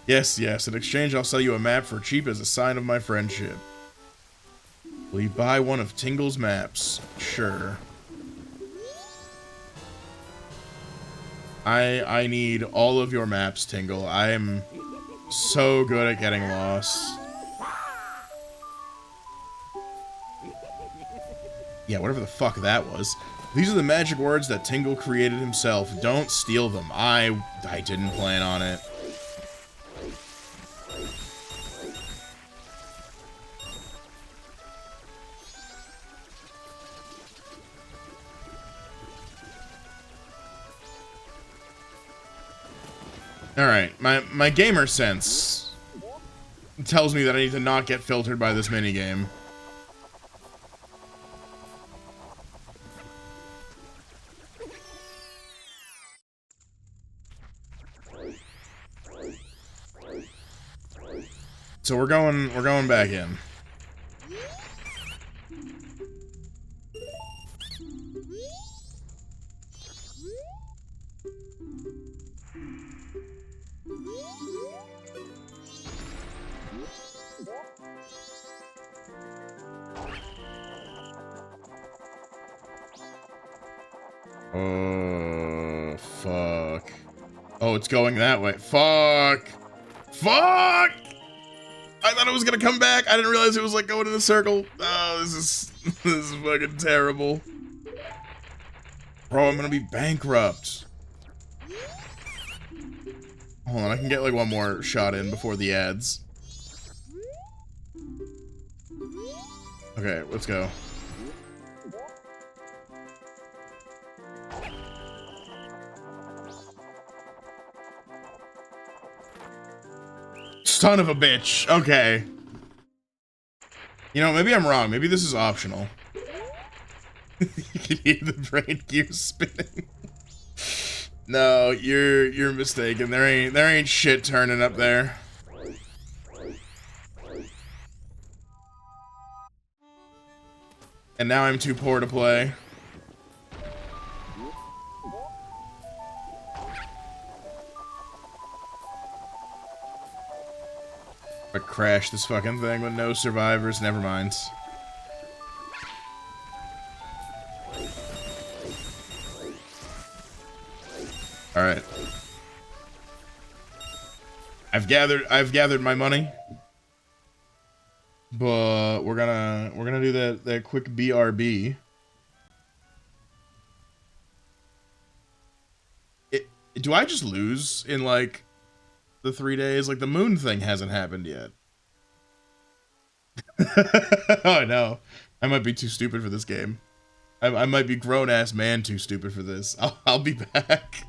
Yes, in exchange I'll sell you a map for cheap as a sign of my friendship. Will you buy one of Tingle's maps? Sure. I need all of your maps, Tingle. I am so good at getting lost. Yeah, whatever the fuck that was. These are the magic words that Tingle created himself. Don't steal them. I didn't plan on it. Alright, my gamer sense tells me that I need to not get filtered by this minigame. So we're going back in. Oh, fuck. Oh, it's going that way. Fuck! Fuck! I thought it was gonna come back. I didn't realize it was like going in a circle. Oh, this is fucking terrible. Bro, I'm gonna be bankrupt. Hold on, I can get like one more shot in before the ads. Okay, let's go. Son of a bitch. Okay. You know, maybe I'm wrong. Maybe this is optional. You can hear the brain gears spinning. No, you're mistaken. There ain't shit turning up there. And now I'm too poor to play. I crashed this fucking thing with no survivors. Never mind. All right. I've gathered my money, but we're gonna do that quick BRB. Do I just lose in like the 3 days? Like the moon thing hasn't happened yet. Oh no, I might be too stupid for this game. I might be grown ass man too stupid for this. I'll be back.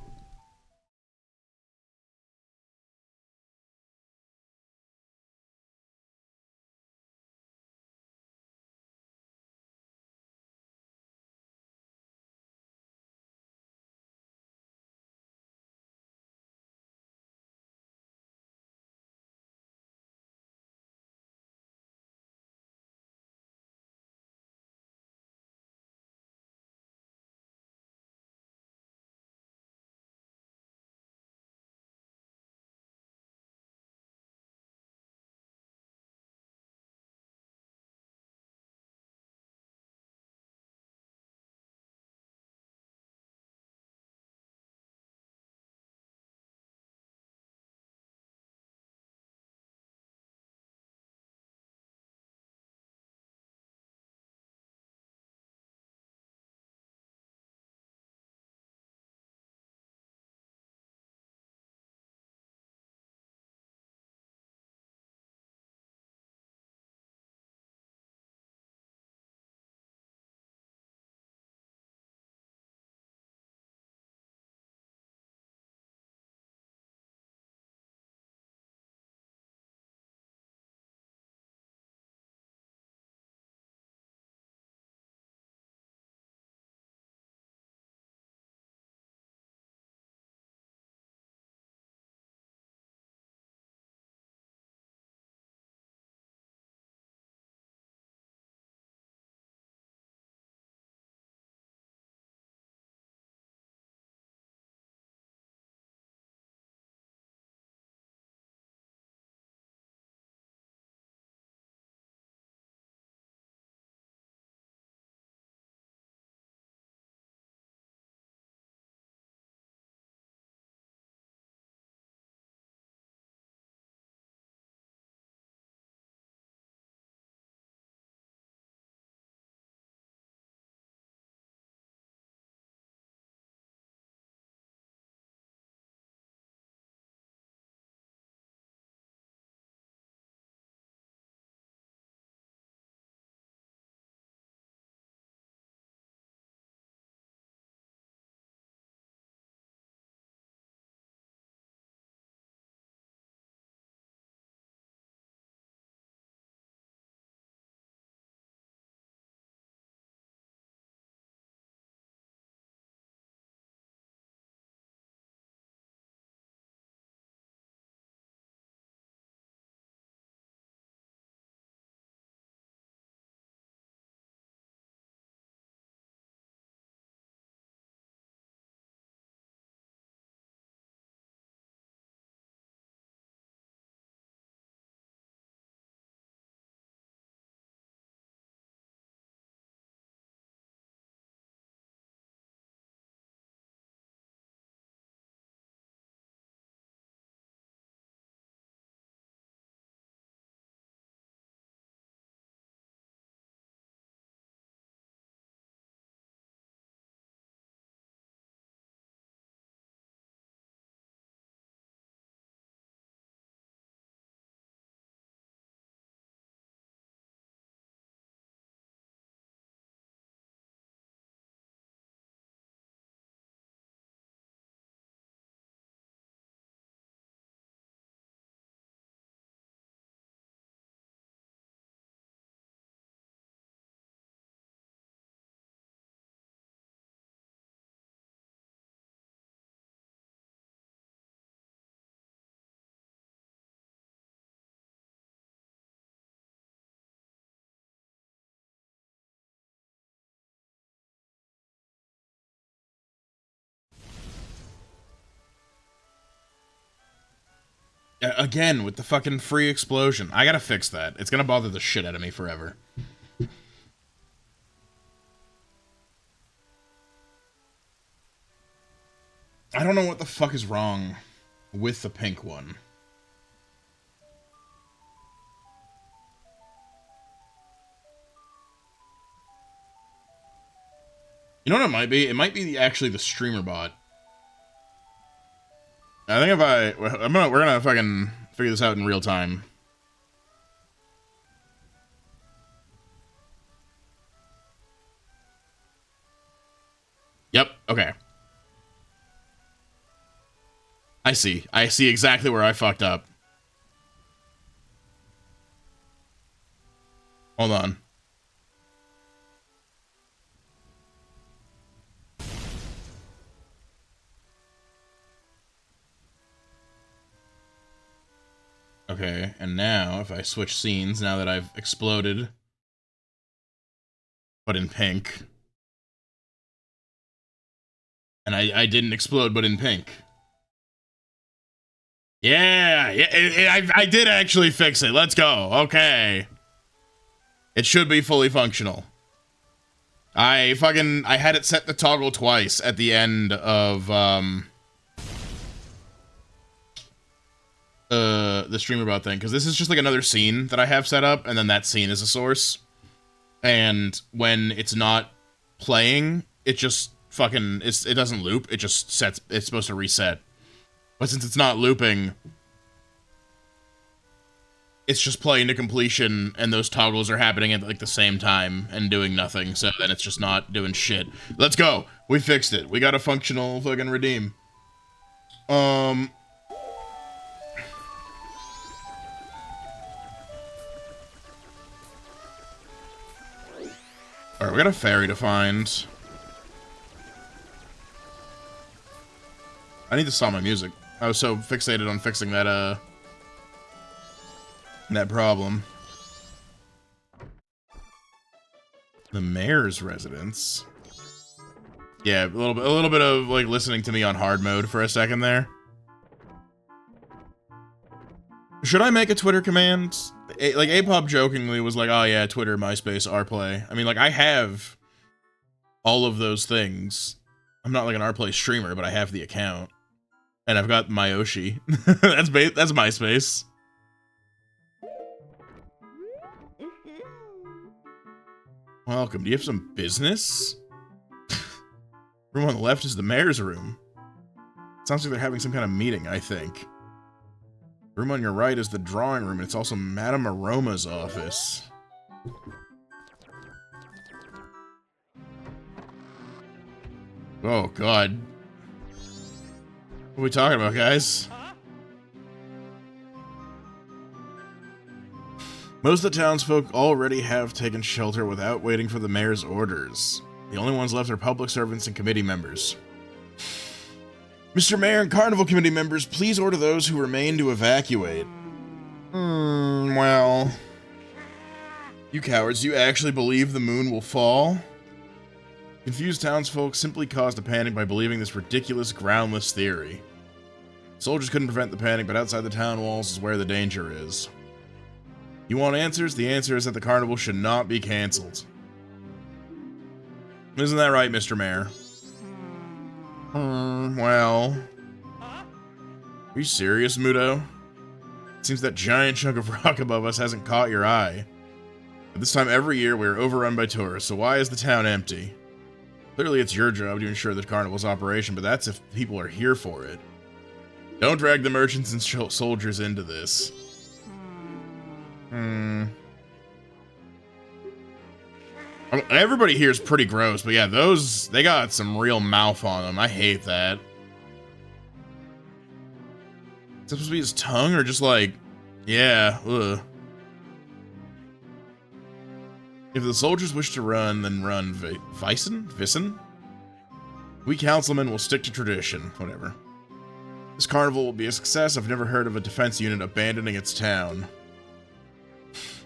Again, with the fucking free explosion. I gotta fix that. It's gonna bother the shit out of me forever. I don't know what the fuck is wrong with the pink one. You know what it might be? It might be actually the streamer bot. I think if we're gonna fucking figure this out in real time. Yep, okay. I see exactly where I fucked up. Hold on. Okay, and now if I switch scenes, now that I've exploded, but in pink, and I didn't explode, but in pink. Yeah, I did actually fix it. Let's go. Okay. It should be fully functional. I had it set to toggle twice at the end of, the streamer bot thing, because this is just like another scene that I have set up, and then that scene is a source. And when it's not playing, it just fucking, it doesn't loop, it just sets, it's supposed to reset. But since it's not looping, it's just playing to completion, and those toggles are happening at like the same time and doing nothing, so then it's just not doing shit. Let's go! We fixed it. We got a functional fucking redeem. Alright, we got a ferry to find. I need to stop my music. I was so fixated on fixing that, that problem. The mayor's residence. Yeah, a little bit of like listening to me on hard mode for a second there. Should I make a Twitter command? Like Apop jokingly was like, "Oh yeah, Twitter, MySpace, RPlay." I mean, like I have all of those things. I'm not like an RPlay streamer, but I have the account, and I've got Myoshi. that's MySpace. Welcome. Do you have some business? Room on the left is the mayor's room. Sounds like they're having some kind of meeting, I think. The room on your right is the drawing room, and it's also Madame Aroma's office. Oh, God. What are we talking about, guys? Most of the townsfolk already have taken shelter without waiting for the mayor's orders. The only ones left are public servants and committee members. Mr. Mayor and Carnival Committee members, please order those who remain to evacuate. Well... You cowards, do you actually believe the moon will fall? Confused townsfolk simply caused a panic by believing this ridiculous, groundless theory. Soldiers couldn't prevent the panic, but outside the town walls is where the danger is. You want answers? The answer is that the carnival should not be cancelled. Isn't that right, Mr. Mayor? Well... Are you serious, Mudo? It seems that giant chunk of rock above us hasn't caught your eye. At this time every year, we are overrun by tourists, so why is the town empty? Clearly it's your job to ensure the carnival's operation, but that's if people are here for it. Don't drag the merchants and soldiers into this. Everybody here is pretty gross, but yeah, they got some real mouth on them. I hate that. Is that supposed to be his tongue, or just like, yeah, ugh. If the soldiers wish to run, then run. Wissen? We councilmen will stick to tradition. Whatever. This carnival will be a success. I've never heard of a defense unit abandoning its town.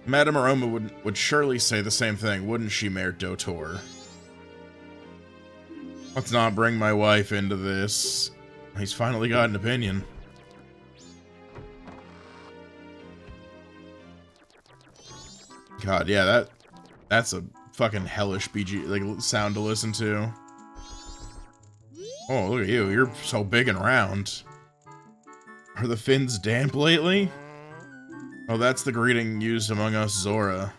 Madame Aroma would surely say the same thing, wouldn't she, Mayor Dotor? Let's not bring my wife into this. He's finally got an opinion. God, yeah, that's a fucking hellish BG like sound to listen to. Oh, look at you. You're so big and round. Are the fins damp lately? Oh, that's the greeting used among us Zora.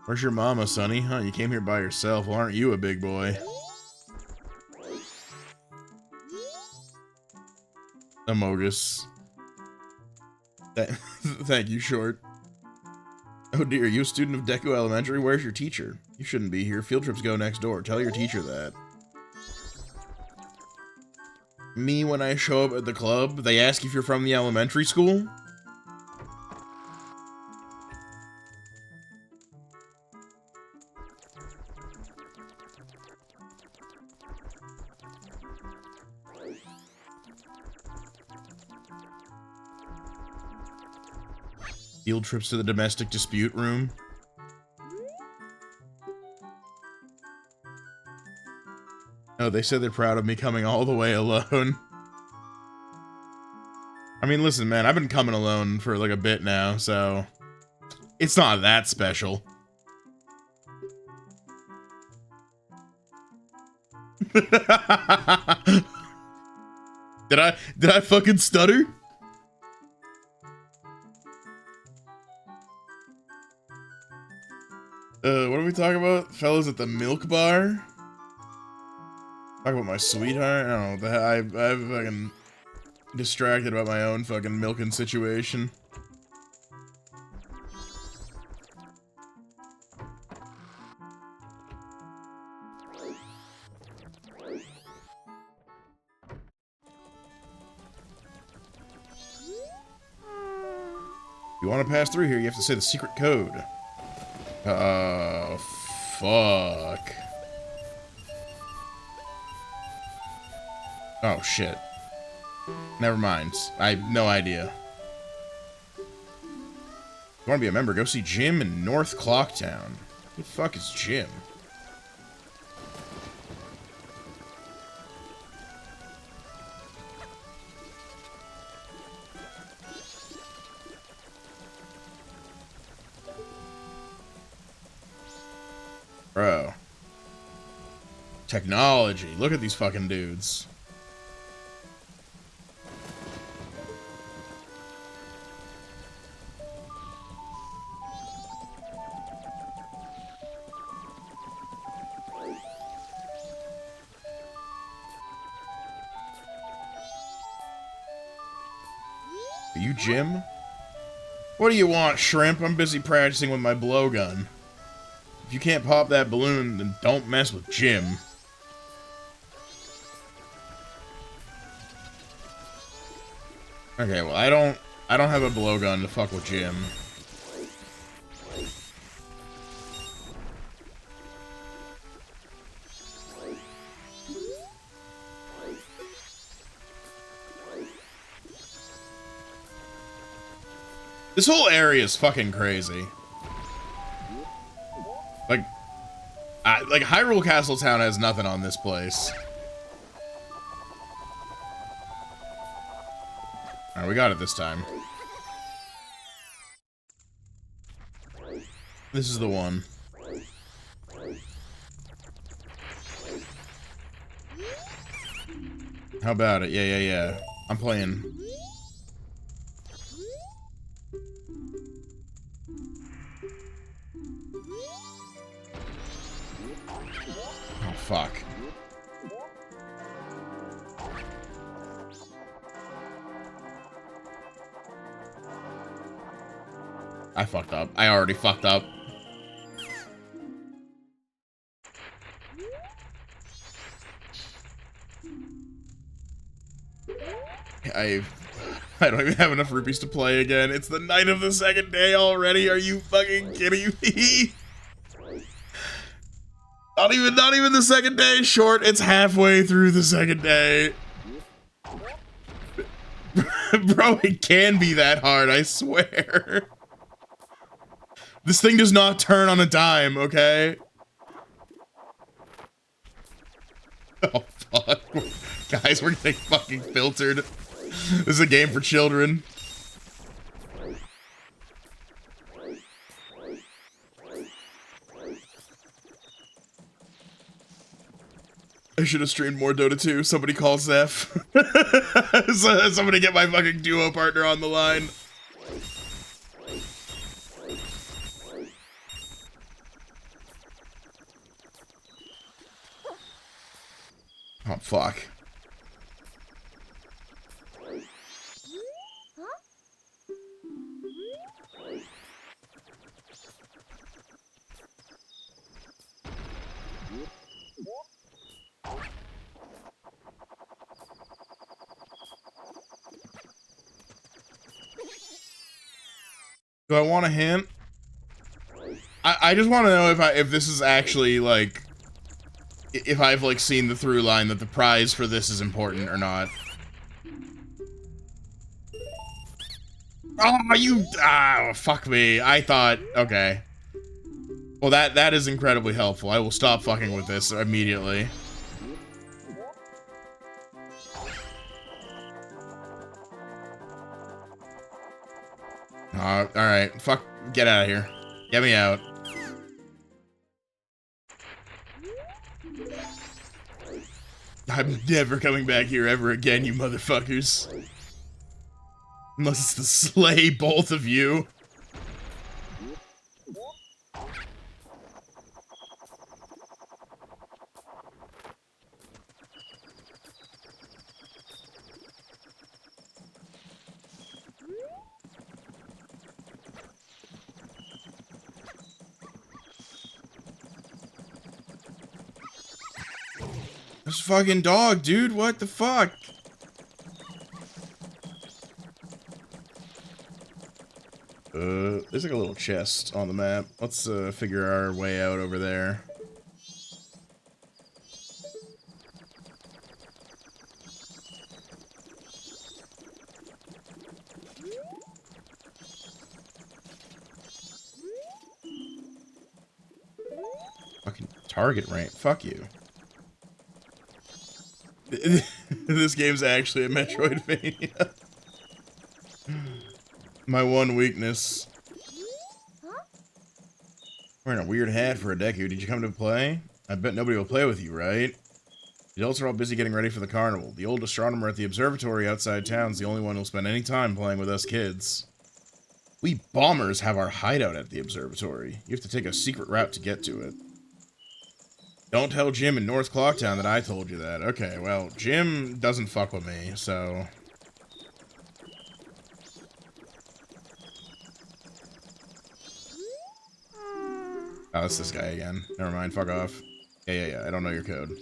Where's your mama, Sonny? Huh, you came here by yourself. Well, aren't you a big boy? Amogus. Thank you, Short. Oh dear, you a student of Deku Elementary? Where's your teacher? You shouldn't be here. Field trips go next door. Tell your teacher that. Me, when I show up at the club, they ask if you're from the elementary school? Field trips to the domestic dispute room. Oh, they said they're proud of me coming all the way alone. I mean, listen, man, I've been coming alone for like a bit now, so it's not that special. Did I fucking stutter? What are we talking about? Fellas at the milk bar? Talk about my sweetheart? I don't know. I've fucking distracted about my own fucking milking situation. You want to pass through here, you have to say the secret code. Oh, fuck. Oh, shit. Never mind. I have no idea. If you want to be a member, go see Jim in North Clocktown. Who the fuck is Jim? Bro. Technology. Look at these fucking dudes. Are you Jim? What do you want, shrimp? I'm busy practicing with my blowgun. If you can't pop that balloon, then don't mess with Jim. Okay, well, I don't have a blowgun to fuck with Jim. This whole area is fucking crazy. Like Hyrule Castle Town has nothing on this place. Alright, we got it this time. This is the one. How about it? Yeah. I'm playing. Oh, fuck. I fucked up. I already fucked up. I don't even have enough rupees to play again. It's the night of the second day already. Are you fucking kidding me? Not even the second day, Short. It's halfway through the second day. Bro, it can be that hard, I swear. This thing does not turn on a dime, okay? Oh, fuck. Guys, we're getting fucking filtered. This is a game for children. I should have streamed more Dota 2. Somebody call Zeph. Somebody get my fucking duo partner on the line. Oh, fuck. Do I want a hint? I just want to know if this is actually, like, if I've, like, seen the through line that the prize for this is important or not. Oh, fuck me. I thought, okay. Well, that is incredibly helpful. I will stop fucking with this immediately. Alright. Fuck. Get out of here. Get me out. I'm never coming back here ever again, you motherfuckers. Unless it's to slay both of you. This fucking dog, dude. What the fuck? There's like a little chest on the map. Let's figure our way out over there. Fucking target rank. Fuck you. This game's actually a Metroidvania. My one weakness. Wearing a weird hat for a Deku. Did you come to play? I bet nobody will play with you, right? The adults are all busy getting ready for the carnival. The old astronomer at the observatory outside town's the only one who'll spend any time playing with us kids. We bombers have our hideout at the observatory. You have to take a secret route to get to it. Don't tell Jim in North Clocktown that I told you that. Okay, well, Jim doesn't fuck with me, so... Oh, it's this guy again. Never mind, fuck off. Yeah, I don't know your code.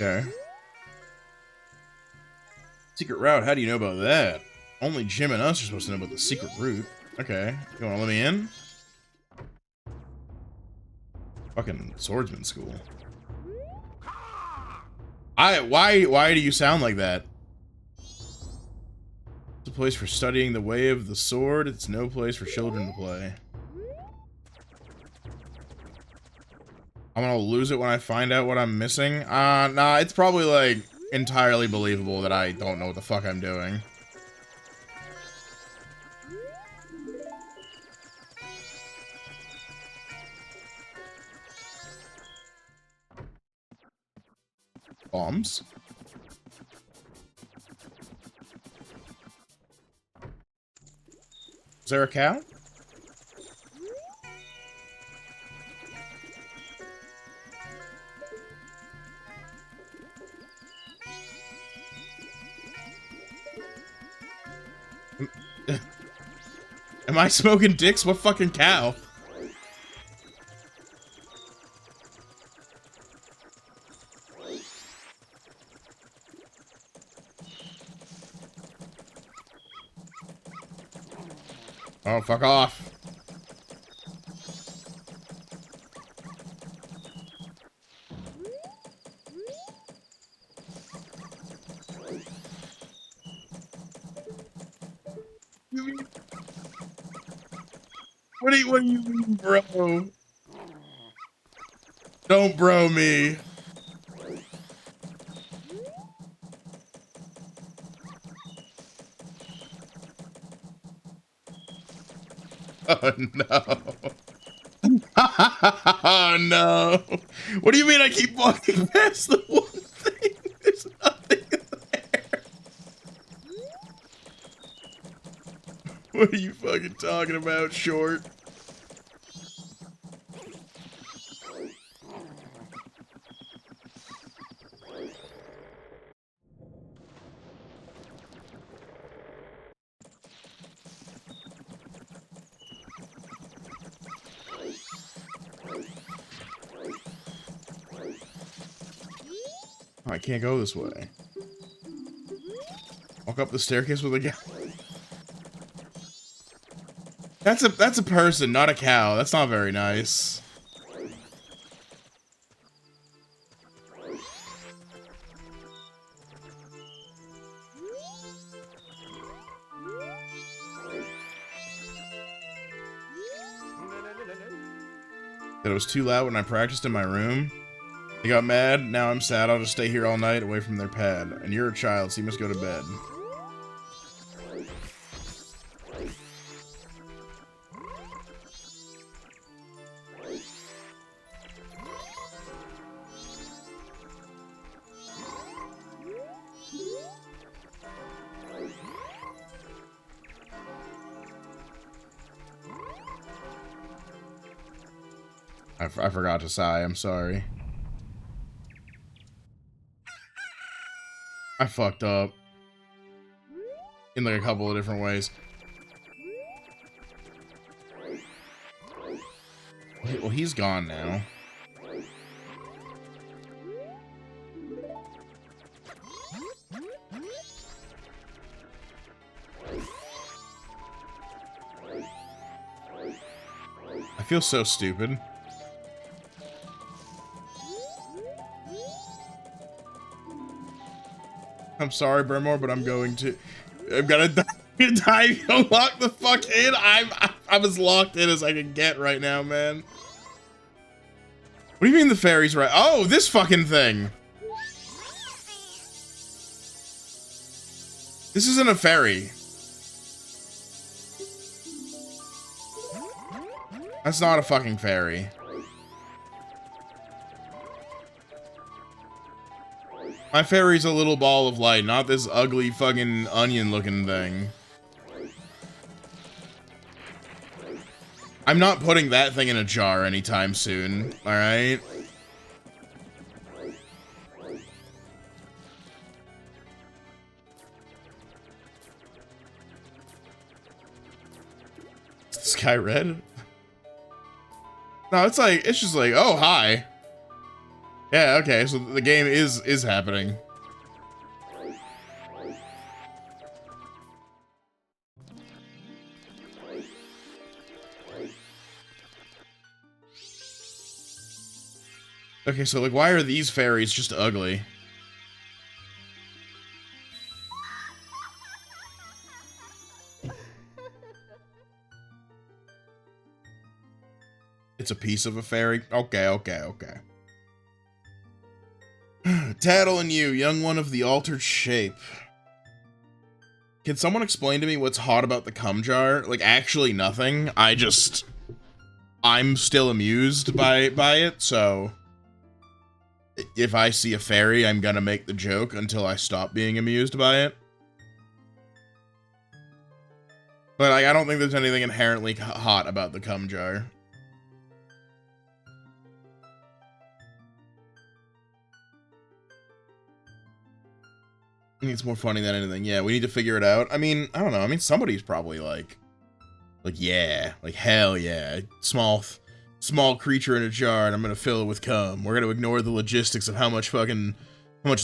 Okay. Secret route, how do you know about that? Only Jim and us are supposed to know about the secret route. Okay, you wanna let me in? Fucking swordsman school. Why do you sound like that? It's a place for studying the way of the sword. It's no place for children to play. I'm gonna lose it when I find out what I'm missing. Nah, it's probably, like, entirely believable that I don't know what the fuck I'm doing. Bombs? Is there a cow? Am I smoking dicks? What fucking cow? Oh, fuck off. What do you mean, bro? Don't bro me. Oh no. Oh no. What do you mean I keep walking past the one thing? There's nothing there. What are you fucking talking about, short? Oh, I can't go this way. Walk up the staircase with a cow. That's a person, not a cow. That's not very nice. That it was too loud when I practiced in my room. They got mad. Now I'm sad. I'll just stay here all night away from their pad. And you're a child, so you must go to bed. I forgot to sigh. I'm sorry. I fucked up. In like a couple of different ways. Well, he's gone now. I feel so stupid. I'm sorry, Brimore, but I'm going to. I'm gonna die. Lock the fuck in. I'm as locked in as I can get right now, man. What do you mean the fairy's right? Oh, this fucking thing. This isn't a fairy. That's not a fucking fairy. My fairy's a little ball of light, not this ugly fucking onion-looking thing. I'm not putting that thing in a jar anytime soon, alright? Is the sky red? No, it's like, it's just like, oh, hi. Yeah, okay, so the game is happening. Okay, so like, why are these fairies just ugly? It's a piece of a fairy? Okay, okay, okay. Tattle and you, young one of the altered shape. Can someone explain to me what's hot about the cum jar? Like, actually nothing. I'm still amused by it, so if I see a fairy, I'm gonna make the joke until I stop being amused by it. But like, I don't think there's anything inherently hot about the cum jar. I think it's more funny than anything. Yeah, we need to figure it out. I mean, I don't know. I mean, somebody's probably like yeah, like hell yeah, small creature in a jar, and I'm gonna fill it with cum. We're gonna ignore the logistics of how much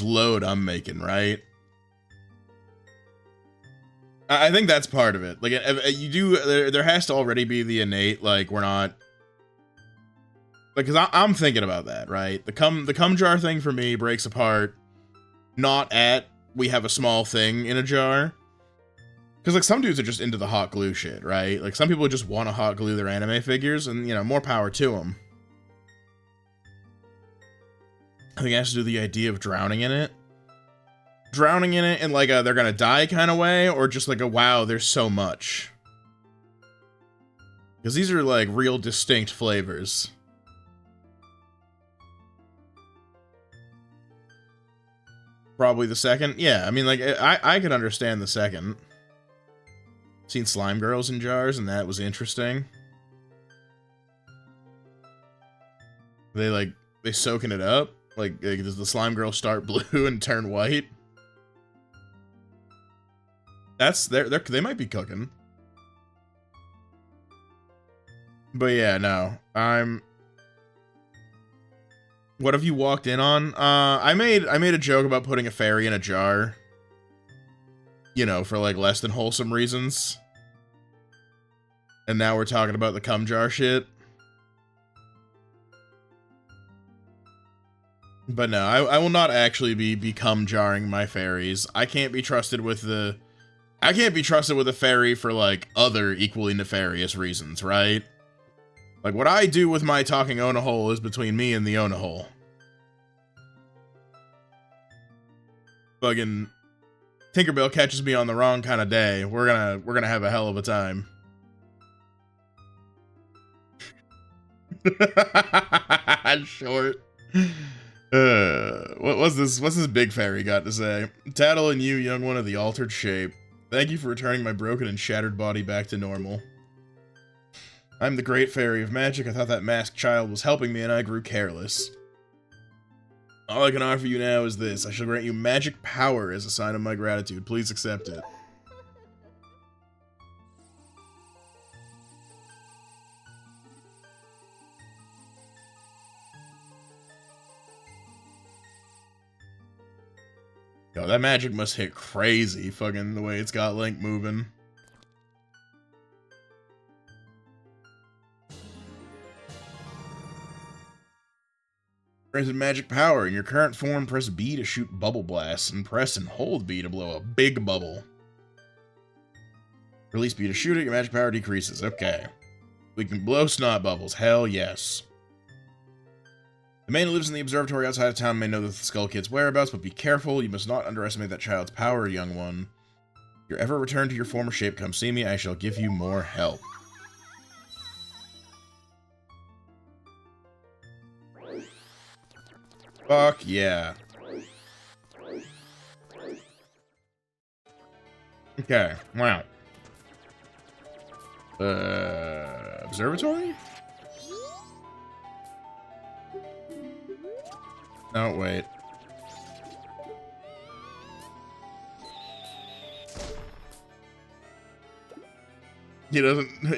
load I'm making, right? I think that's part of it. Like, you do. There has to already be the innate, like, we're not. Like, cause I'm thinking about that, right? The cum jar thing for me breaks apart. Not at we have a small thing in a jar. Because, like, some dudes are just into the hot glue shit, right? Like, some people just want to hot glue their anime figures, and, you know, more power to them. I think it has to do with the idea of drowning in it. Drowning in it in, like, a they're gonna die kind of way, or just like a, wow, there's so much. Because these are, like, real distinct flavors. Probably the second. Yeah, I mean, like, I could understand the second. Seen slime girls in jars, and that was interesting. They soaking it up? Like, does the slime girl start blue and turn white? They might be cooking. But yeah, no. What have you walked in on? I made a joke about putting a fairy in a jar. You know, for, like, less than wholesome reasons. And now we're talking about the cum jar shit. But no, I will not actually be cum jarring my fairies. I can't be trusted with a fairy for, like, other equally nefarious reasons, right? Like, what I do with my talking Onahole is between me and the Onahole. Fucking Tinkerbell catches me on the wrong kind of day. We're gonna have a hell of a time. Short. What's this big fairy got to say? Tattle and you, young one of the altered shape. Thank you for returning my broken and shattered body back to normal. I'm the great fairy of magic. I thought that masked child was helping me and I grew careless. All I can offer you now is this. I shall grant you magic power as a sign of my gratitude. Please accept it. Yo, that magic must hit crazy, fucking the way it's got Link moving. Press magic power. In your current form, press B to shoot bubble blasts, and press and hold B to blow a big bubble. Release B to shoot it, your magic power decreases. Okay. We can blow snot bubbles. Hell yes. The man who lives in the observatory outside of town may know the Skull Kid's whereabouts, but be careful. You must not underestimate that child's power, young one. If you ever return to your former shape, come see me. I shall give you more help. Fuck yeah. Okay, wow. Observatory? No, wait.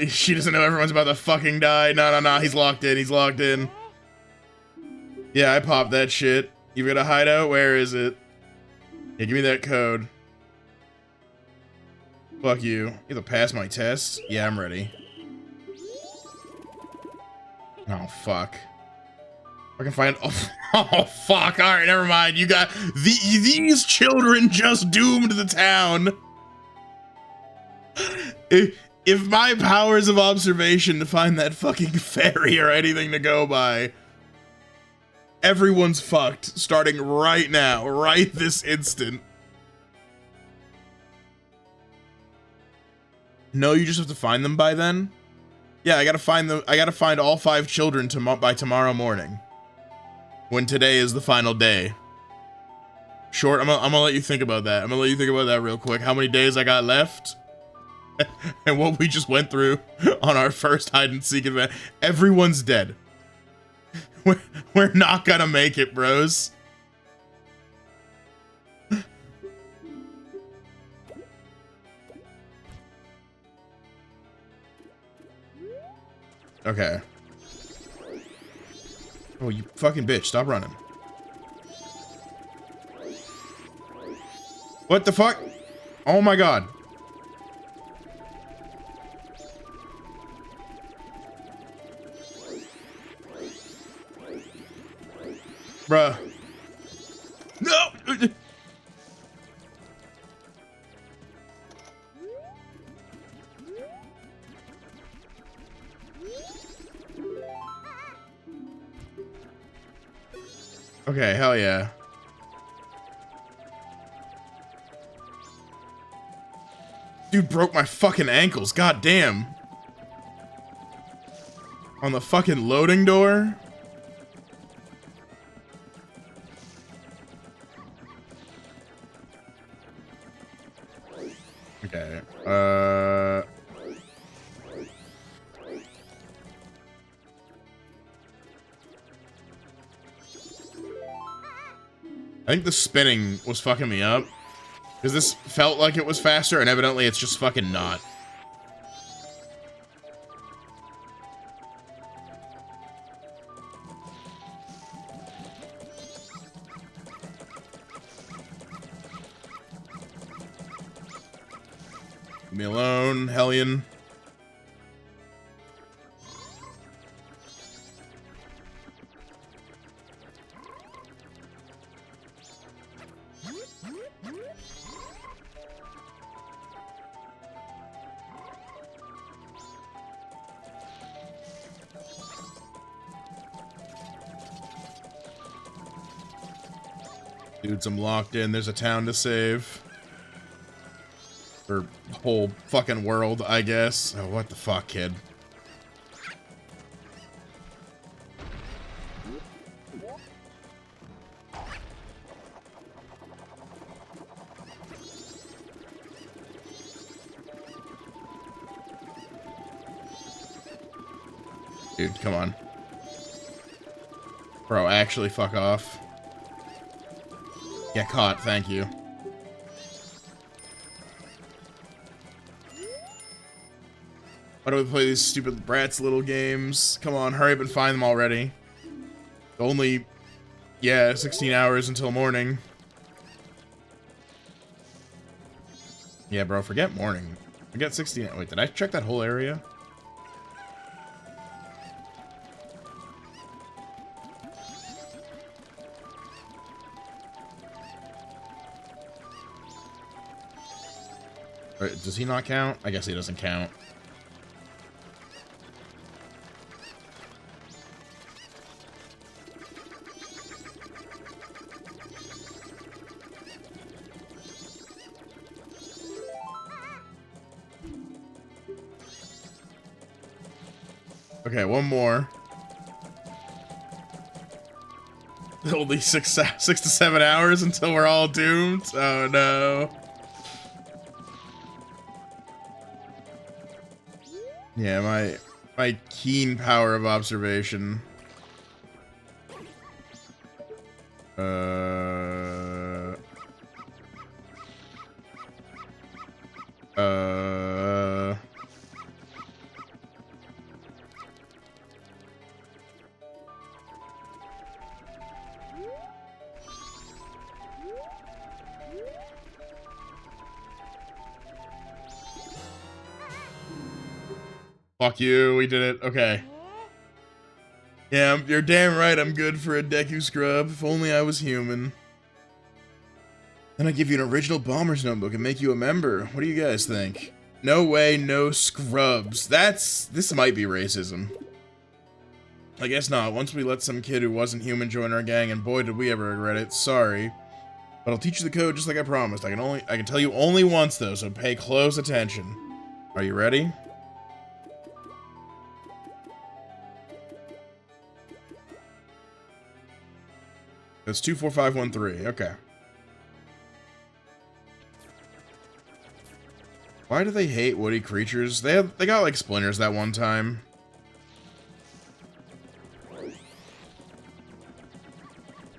She doesn't know everyone's about to fucking die. No, he's locked in. Yeah, I popped that shit. You've got a hideout? Where is it? Yeah, give me that code. Fuck you. You have to pass my test? Yeah, I'm ready. Oh, fuck. I can find... Oh, fuck. Alright, never mind. You got... These children just doomed the town. If my powers of observation to find that fucking fairy or anything to go by... Everyone's fucked, starting right now, right this instant. No, you just have to find them by then? Yeah, I gotta find all 5 children by tomorrow morning. When today is the final day. Short, I'm gonna let you think about that. I'm gonna let you think about that real quick. How many days I got left? And what we just went through on our first hide and seek event. Everyone's dead. We're not gonna make it, bros. Okay. Oh, you fucking bitch. Stop running. What the fuck? Oh my god. Bruh. No! Okay, hell yeah. Dude broke my fucking ankles, god damn. On the fucking loading door? Okay, I think the spinning was fucking me up. Because this felt like it was faster, and evidently it's just fucking not. Leave me alone, Hellion. Dudes, I'm locked in. There's a town to save. Or whole fucking world, I guess. Oh, what the fuck, kid? Dude, come on. Bro, actually fuck off. Get caught, thank you. Why do we play these stupid brats little games? Come on, hurry up and find them already. Only, yeah, 16 hours until morning. Yeah, bro, forget morning. Forget 16. Wait, did I check that whole area? Or does he not count? I guess he doesn't count. Okay, one more. Only six to 7 hours until we're all doomed. Oh no. Yeah, my keen power of observation. Fuck you, we did it. Okay. Yeah, you're damn right I'm good for a Deku scrub. If only I was human. Then I'd give you an original Bomber's notebook and make you a member. What do you guys think? No way, no scrubs. This might be racism. I guess not. Once we let some kid who wasn't human join our gang, and boy did we ever regret it. Sorry. But I'll teach you the code just like I promised. I can tell you only once though, so pay close attention. Are you ready? It's 24513. Okay. Why do they hate woody creatures? They got like splinters that one time.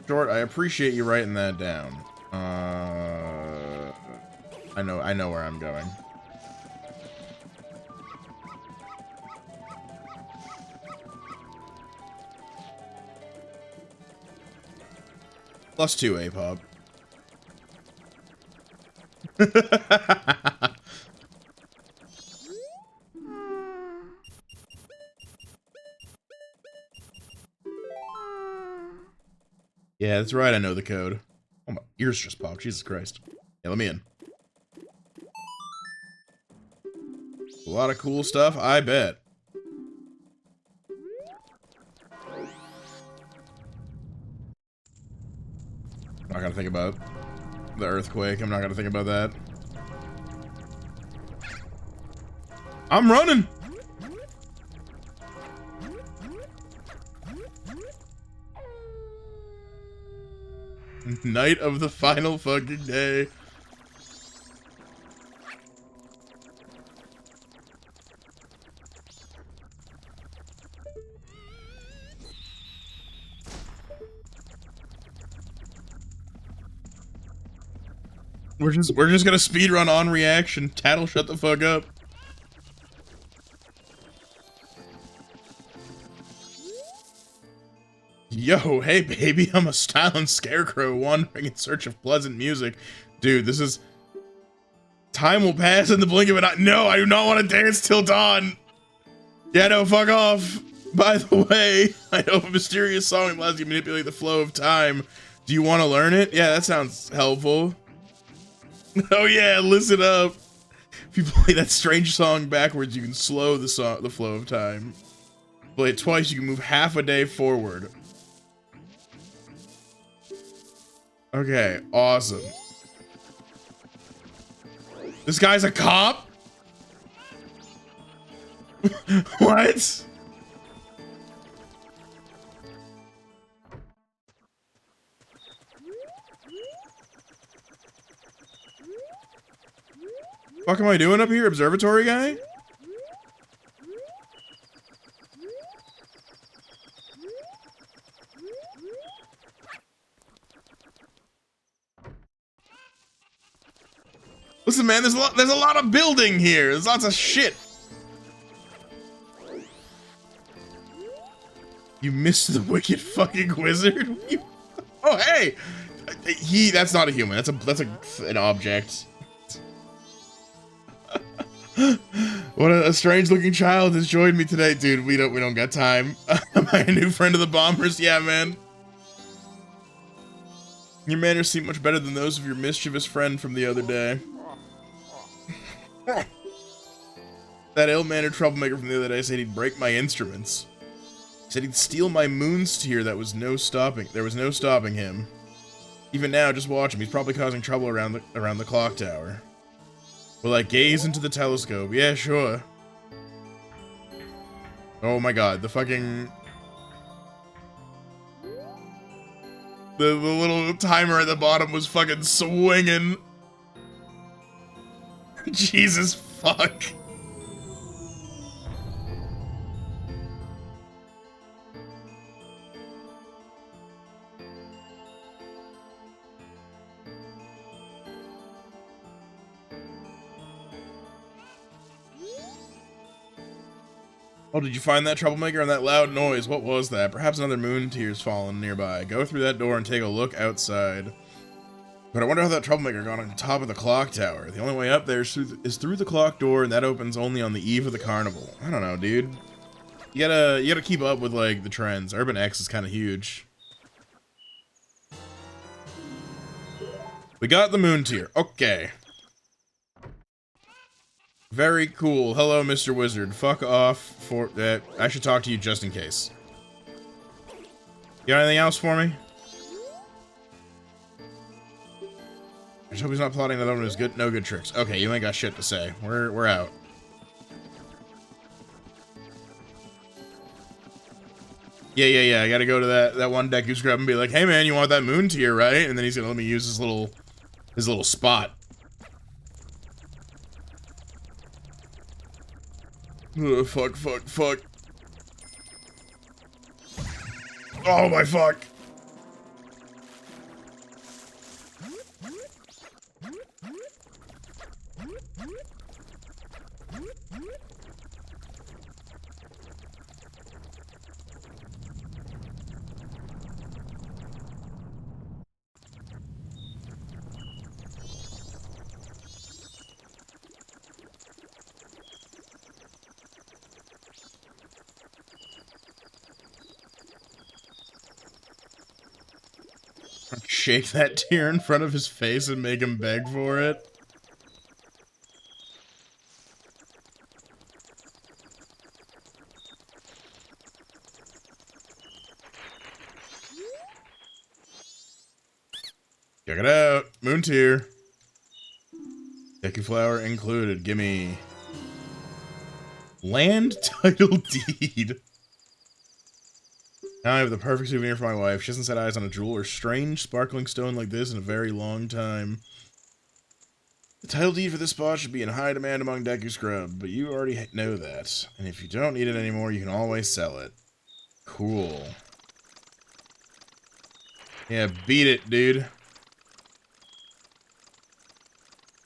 Short, I appreciate you writing that down. I know where I'm going. +2 APOP. Yeah, that's right, I know the code. Oh, my ears just popped, Jesus Christ. Yeah, let me in. A lot of cool stuff, I bet. I'm not gonna think about the earthquake. I'm not gonna think about that. I'm running! Night of the final fucking day. We're just gonna speedrun on reaction. Tattle, shut the fuck up. Yo, hey baby, I'm a styling scarecrow wandering in search of pleasant music. Dude, this is... Time will pass in the blink of an eye. No, I do not want to dance till dawn. Yeah, no, fuck off. By the way, I know a mysterious song that allows you to manipulate the flow of time. Do you want to learn it? Yeah, that sounds helpful. Oh yeah, listen up. If you play that strange song backwards, you can slow the flow of time. Play it twice, you can move half a day forward. Okay, awesome. This guy's a cop? What? Fuck am I doing up here, observatory guy? Listen, man, there's a lot of building here. There's lots of shit. You missed the wicked fucking wizard. Oh, hey, that's not a human. That's an object. What a strange looking child has joined me today, dude. We don't got time. Am I a new friend of the bombers? Yeah, man. Your manners seem much better than those of your mischievous friend from the other day. That ill-mannered troublemaker from the other day said he'd break my instruments. He said he'd steal my moon's tear. There was no stopping him. Even now, just watch him. He's probably causing trouble around the clock tower. Will I gaze into the telescope? Yeah, sure. Oh my god, the fucking... The little timer at the bottom was fucking swinging. Jesus fuck. Oh, did you find that troublemaker and that loud noise? What was that? Perhaps another moon tear's fallen nearby. Go through that door and take a look outside. But I wonder how that troublemaker got on top of the clock tower. The only way up there is through the clock door, and that opens only on the eve of the carnival. I don't know, dude. You gotta keep up with, like, the trends. Urban X is kind of huge. We got the moon tier. Okay. Very cool. Hello, Mr. Wizard. Fuck off for that. I should talk to you just in case. You got anything else for me? I just hope he's not plotting another one of his no good tricks. Okay, you ain't got shit to say. We're out. Yeah. I gotta go to that one Deku scrub and be like, hey man, you want that moon tier, right? And then he's gonna let me use his little spot. Ugh, fuck. Oh my fuck. Shake that tear in front of his face and make him beg for it. Check it out. Moon tier. Deku flower included. Gimme. Land title deed. Now I have the perfect souvenir for my wife. She hasn't set eyes on a jewel or strange sparkling stone like this in a very long time. The title deed for this spot should be in high demand among Deku Scrub, but you already know that. And if you don't need it anymore, you can always sell it. Cool. Yeah, beat it, dude.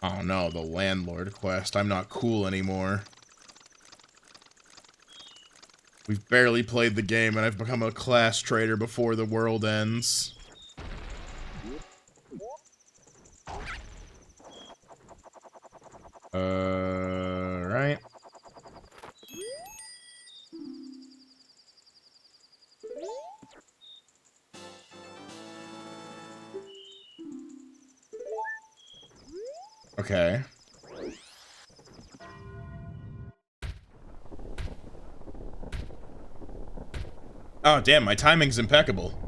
Oh no, the landlord quest. I'm not cool anymore. We've barely played the game and I've become a class traitor before the world ends. Right. Okay. Oh, damn, my timing's impeccable.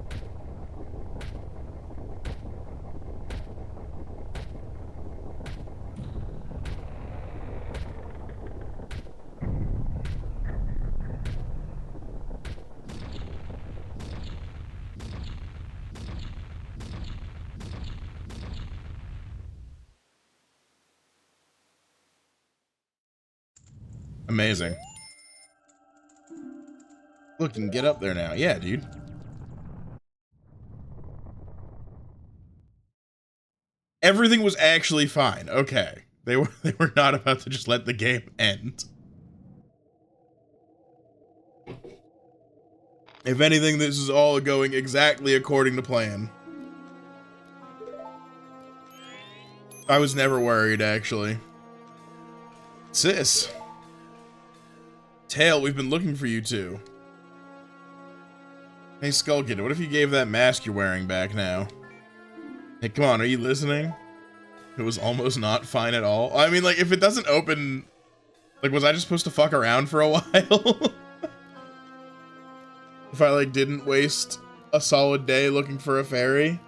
Amazing. Look, you can get up there now. Yeah, dude. Everything was actually fine. Okay. They were not about to just let the game end. If anything, this is all going exactly according to plan. I was never worried, actually. Sis. Tail, we've been looking for you two. Hey, Skull Kid, what if you gave that mask you're wearing back now? Hey, come on, are you listening? It was almost not fine at all. I mean, like, if it doesn't open... Like, was I just supposed to fuck around for a while? If I, like, didn't waste a solid day looking for a fairy?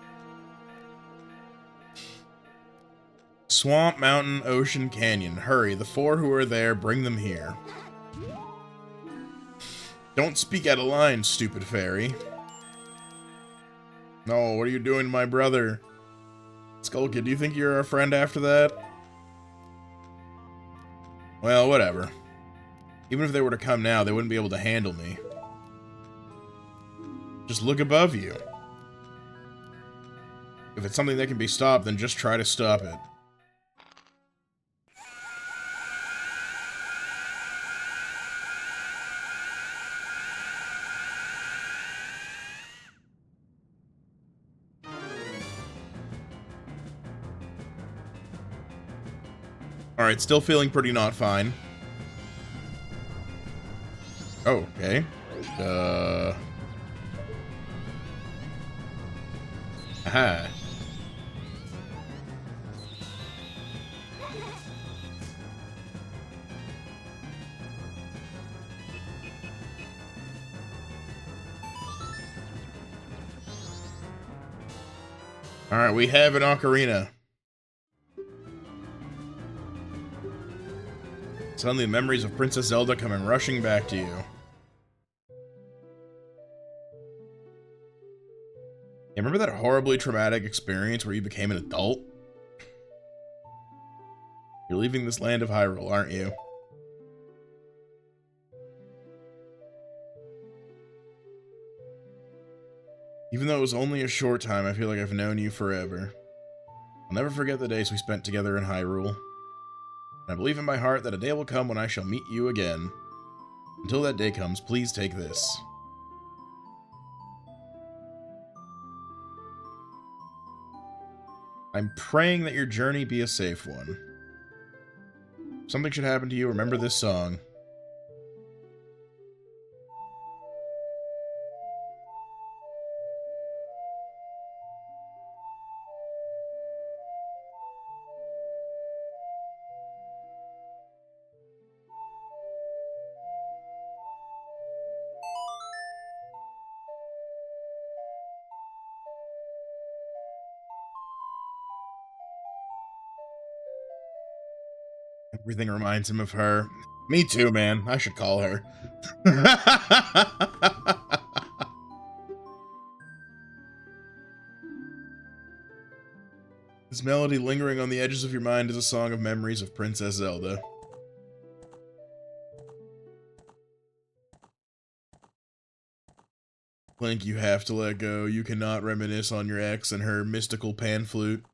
Swamp, mountain, ocean, canyon. Hurry, the four who are there, bring them here. Don't speak out of line, stupid fairy. No, what are you doing to my brother? Skull Kid, do you think you're our friend after that? Well, whatever. Even if they were to come now, they wouldn't be able to handle me. Just look above you. If it's something that can be stopped, then just try to stop it. Alright, still feeling pretty not fine. Oh, okay. Aha. Alright, we have an ocarina. Suddenly, the memories of Princess Zelda coming rushing back to you. Yeah, remember that horribly traumatic experience where you became an adult? You're leaving this land of Hyrule, aren't you? Even though it was only a short time, I feel like I've known you forever. I'll never forget the days we spent together in Hyrule. And I believe in my heart that a day will come when I shall meet you again. Until that day comes, please take this. I'm praying that your journey be a safe one. If something should happen to you, remember this song. Everything reminds him of her. Me too, man. I should call her. This melody lingering on the edges of your mind is a song of memories of Princess Zelda. Link, you have to let go. You cannot reminisce on your ex and her mystical pan flute.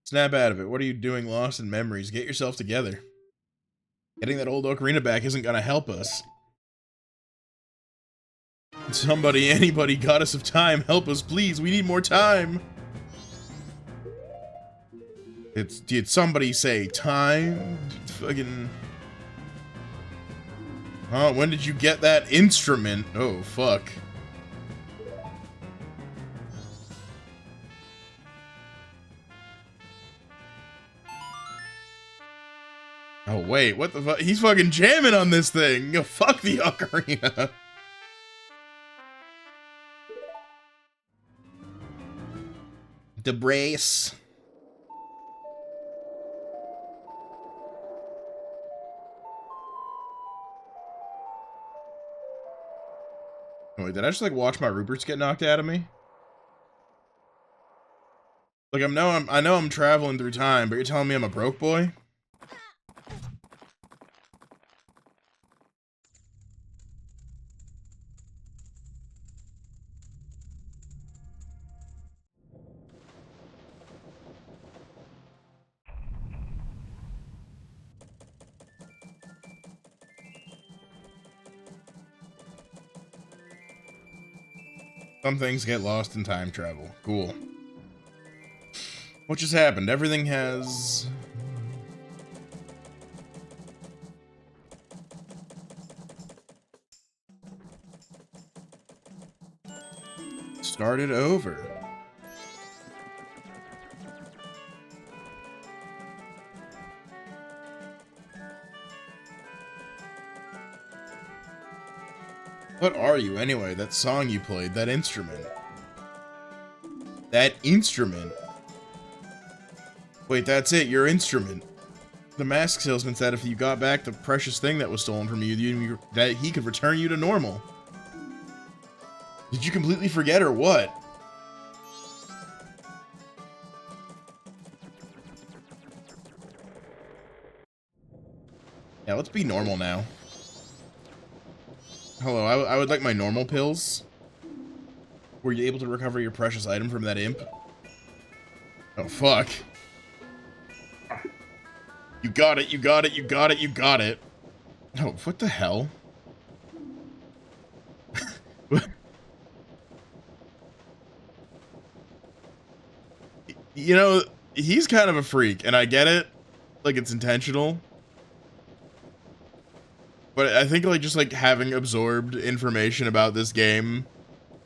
Snap out of it. What are you doing lost in memories? Get yourself together. Getting that old ocarina back isn't gonna help us. Somebody, anybody, goddess of time, help us, please. We need more time. Did somebody say time? Fucking. Huh? When did you get that instrument? Oh, fuck. Oh, wait, what the fuck? He's fucking jamming on this thing. Yo, fuck the ocarina. The brace. Oh, wait, did I just like watch my Ruperts get knocked out of me? Like I know I'm traveling through time, but you're telling me I'm a broke boy? Some things get lost in time travel. Cool. What just happened? Everything has... started over. What are you anyway? That song you played, that instrument. That instrument. Wait, that's it, your instrument. The mask salesman said if you got back the precious thing that was stolen from you, that he could return you to normal. Did you completely forget or what? Yeah, let's be normal now. Hello, I would like my normal pills. Were you able to recover your precious item from that imp? Oh, fuck. You got it, you got it, you got it, you got it. Oh, what the hell? You know, he's kind of a freak, and I get it. Like, it's intentional. But I think, like, just, like, having absorbed information about this game,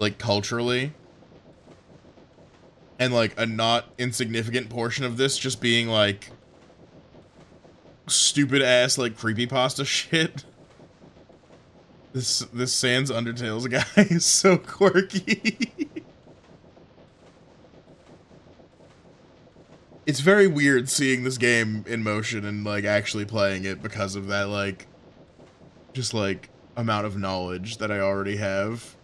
like, culturally, and, like, a not insignificant portion of this just being, like, stupid-ass, like, creepypasta shit. This Sans Undertales guy is so quirky. It's very weird seeing this game in motion and, like, actually playing it because of that, like, just, like, amount of knowledge that I already have.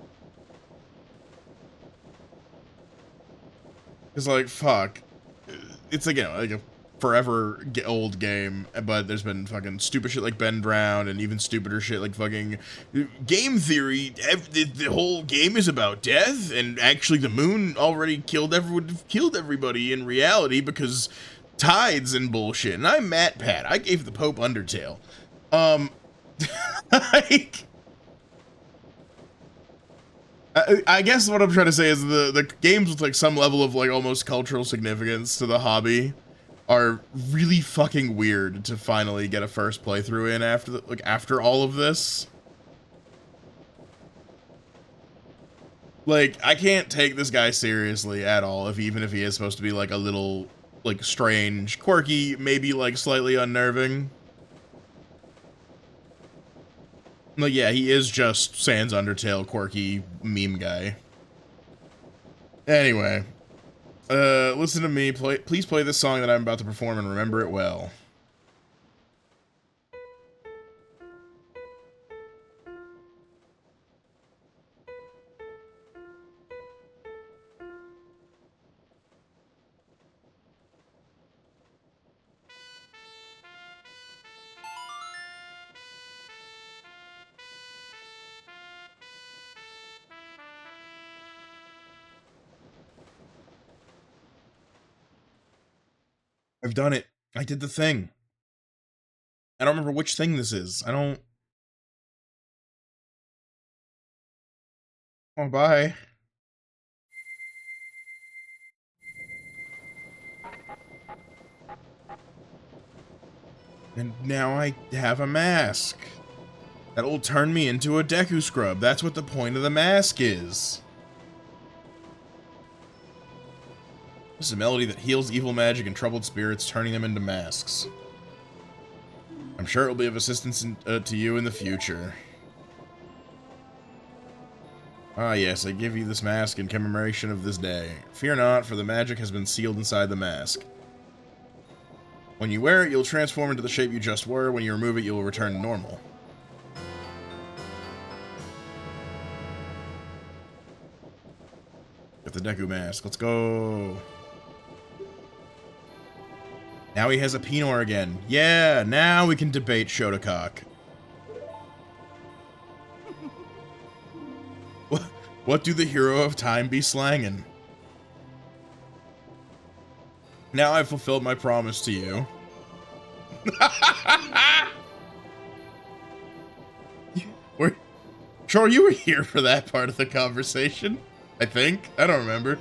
It's like, fuck. It's, like, you know, like a forever old game, but there's been fucking stupid shit like Ben Brown and even stupider shit like fucking game theory. The whole game is about death, and actually the moon already killed everybody in reality because tides and bullshit. And I'm Matt Pat. I gave the Pope Undertale. Like, I guess what I'm trying to say is the games with like some level of like almost cultural significance to the hobby are really fucking weird to finally get a first playthrough in after all of this. Like, I can't take this guy seriously at all, even if he is supposed to be like a little like strange, quirky, maybe like slightly unnerving. Like, yeah, he is just Sans Undertale quirky meme guy. Anyway, listen to me. Please play this song that I'm about to perform and remember it well. I've done it. I did the thing. I don't remember which thing this is. I don't... Oh, bye. And now I have a mask. That'll turn me into a Deku Scrub. That's what the point of the mask is. This is a melody that heals evil magic and troubled spirits, turning them into masks. I'm sure it'll be of assistance to you in the future. Ah yes, I give you this mask in commemoration of this day. Fear not, for the magic has been sealed inside the mask. When you wear it, you'll transform into the shape you just were. When you remove it, you'll return to normal. Get the Deku mask. Let's go. Now he has a Pinor again. Yeah, now we can debate Shotocock. What do the hero of time be slangin'? Now I've fulfilled my promise to you. Sure, you were here for that part of the conversation. I think. I don't remember.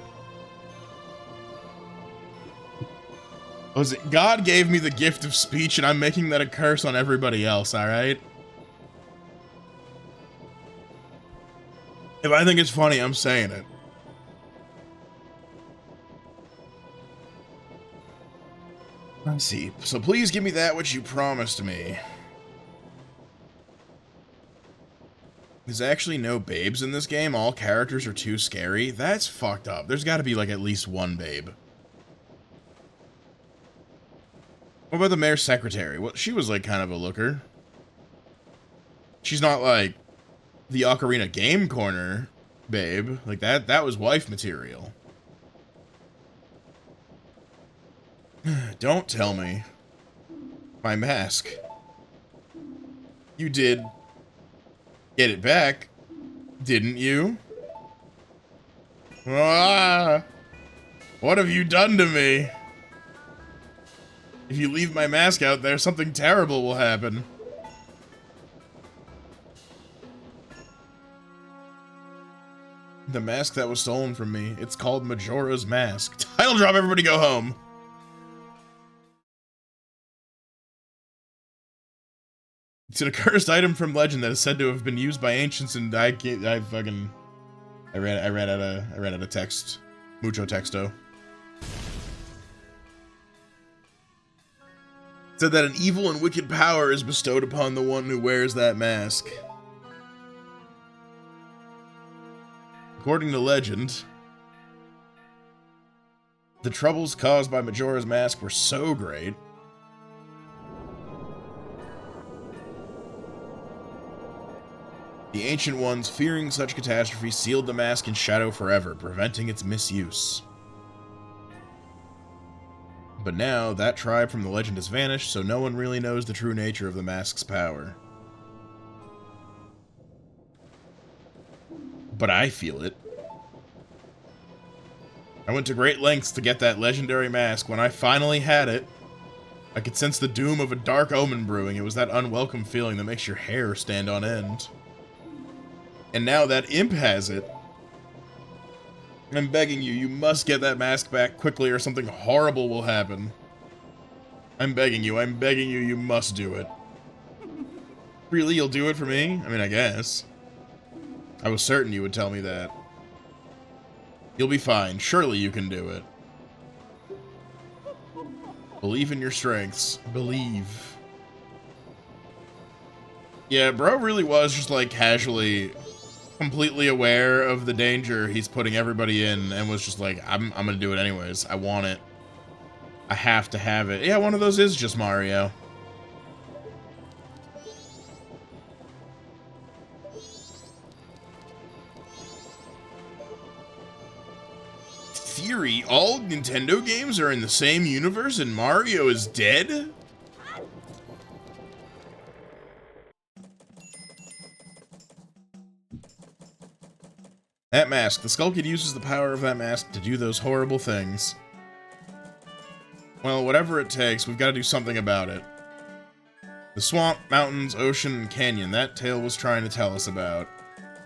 Was it God gave me the gift of speech and I'm making that a curse on everybody else, alright? If I think it's funny, I'm saying it. Let's see. So please give me that which you promised me. There's actually no babes in this game. All characters are too scary. That's fucked up. There's got to be like at least one babe. What about the mayor's secretary? Well, she was like kind of a looker. She's not like the Ocarina Game Corner babe. Like that was wife material. Don't tell me. My mask. You did get it back, didn't you? Ah! What have you done to me? If you leave my mask out there, something terrible will happen. The mask that was stolen from me. It's called Majora's Mask. Title drop, everybody go home. It's an accursed item from legend that is said to have been used by ancients, and I ran out of text. Mucho texto. It said that an evil and wicked power is bestowed upon the one who wears that mask. According to legend, the troubles caused by Majora's Mask were so great the Ancient Ones, fearing such catastrophe, sealed the mask in shadow forever, preventing its misuse. But now, that tribe from the legend has vanished, so no one really knows the true nature of the mask's power. But I feel it. I went to great lengths to get that legendary mask. When I finally had it, I could sense the doom of a dark omen brewing. It was that unwelcome feeling that makes your hair stand on end. And now that imp has it. I'm begging you, you must get that mask back quickly or something horrible will happen. I'm begging you, you must do it. Really, you'll do it for me? I mean, I guess. I was certain you would tell me that. You'll be fine. Surely you can do it. Believe in your strengths. Believe. Yeah, bro really was just like casually completely aware of the danger he's putting everybody in and was just like, I'm gonna do it anyways. I want it. I have to have it. Yeah, one of those is just Mario. Theory, all Nintendo games are in the same universe and Mario is dead? That mask. The Skull Kid uses the power of that mask to do those horrible things. Well, whatever it takes, we've got to do something about it. The swamp, mountains, ocean, and canyon that tale was trying to tell us about.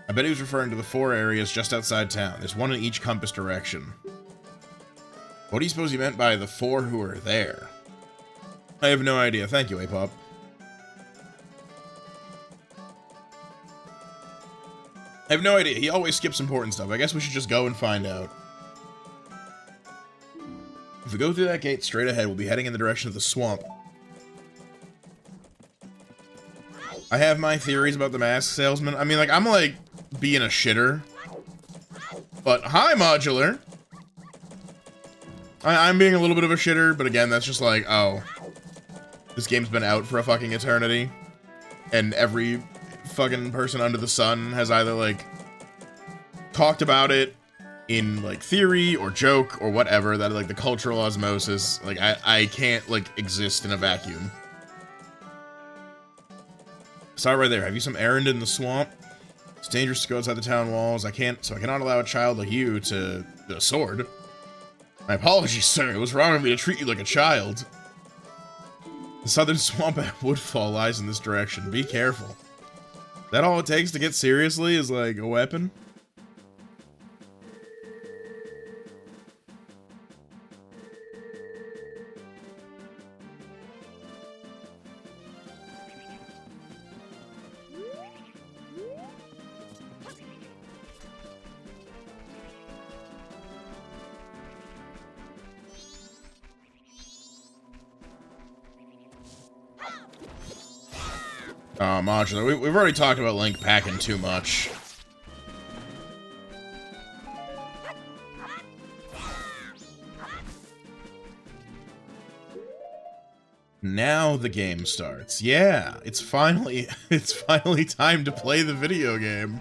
I bet he was referring to the 4 areas just outside town. There's one in each compass direction. What do you suppose he meant by the 4 who are there? I have no idea. Thank you, A-Pop. I have no idea. He always skips important stuff. I guess we should just go and find out. If we go through that gate straight ahead, we'll be heading in the direction of the swamp. I have my theories about the mask salesman. I mean, like, I'm, like, being a shitter. But, hi, Modular! I'm being a little bit of a shitter, but again, that's just like, oh. This game's been out for a fucking eternity. And every fucking person under the sun has either, like, talked about it in, like, theory or joke or whatever, that, like, the cultural osmosis, like, I can't, like, exist in a vacuum. Sorry right there. Have you some errand in the swamp? It's dangerous to go outside the town walls. I cannot allow a child like you to... a sword. My apologies, sir. It was wrong of me to treat you like a child. The southern swamp at Woodfall lies in this direction. Be careful. Is that all it takes to get seriously is, like, a weapon? Modular. We've already talked about Link packing too much. Now the game starts. Yeah, it's finally time to play the video game.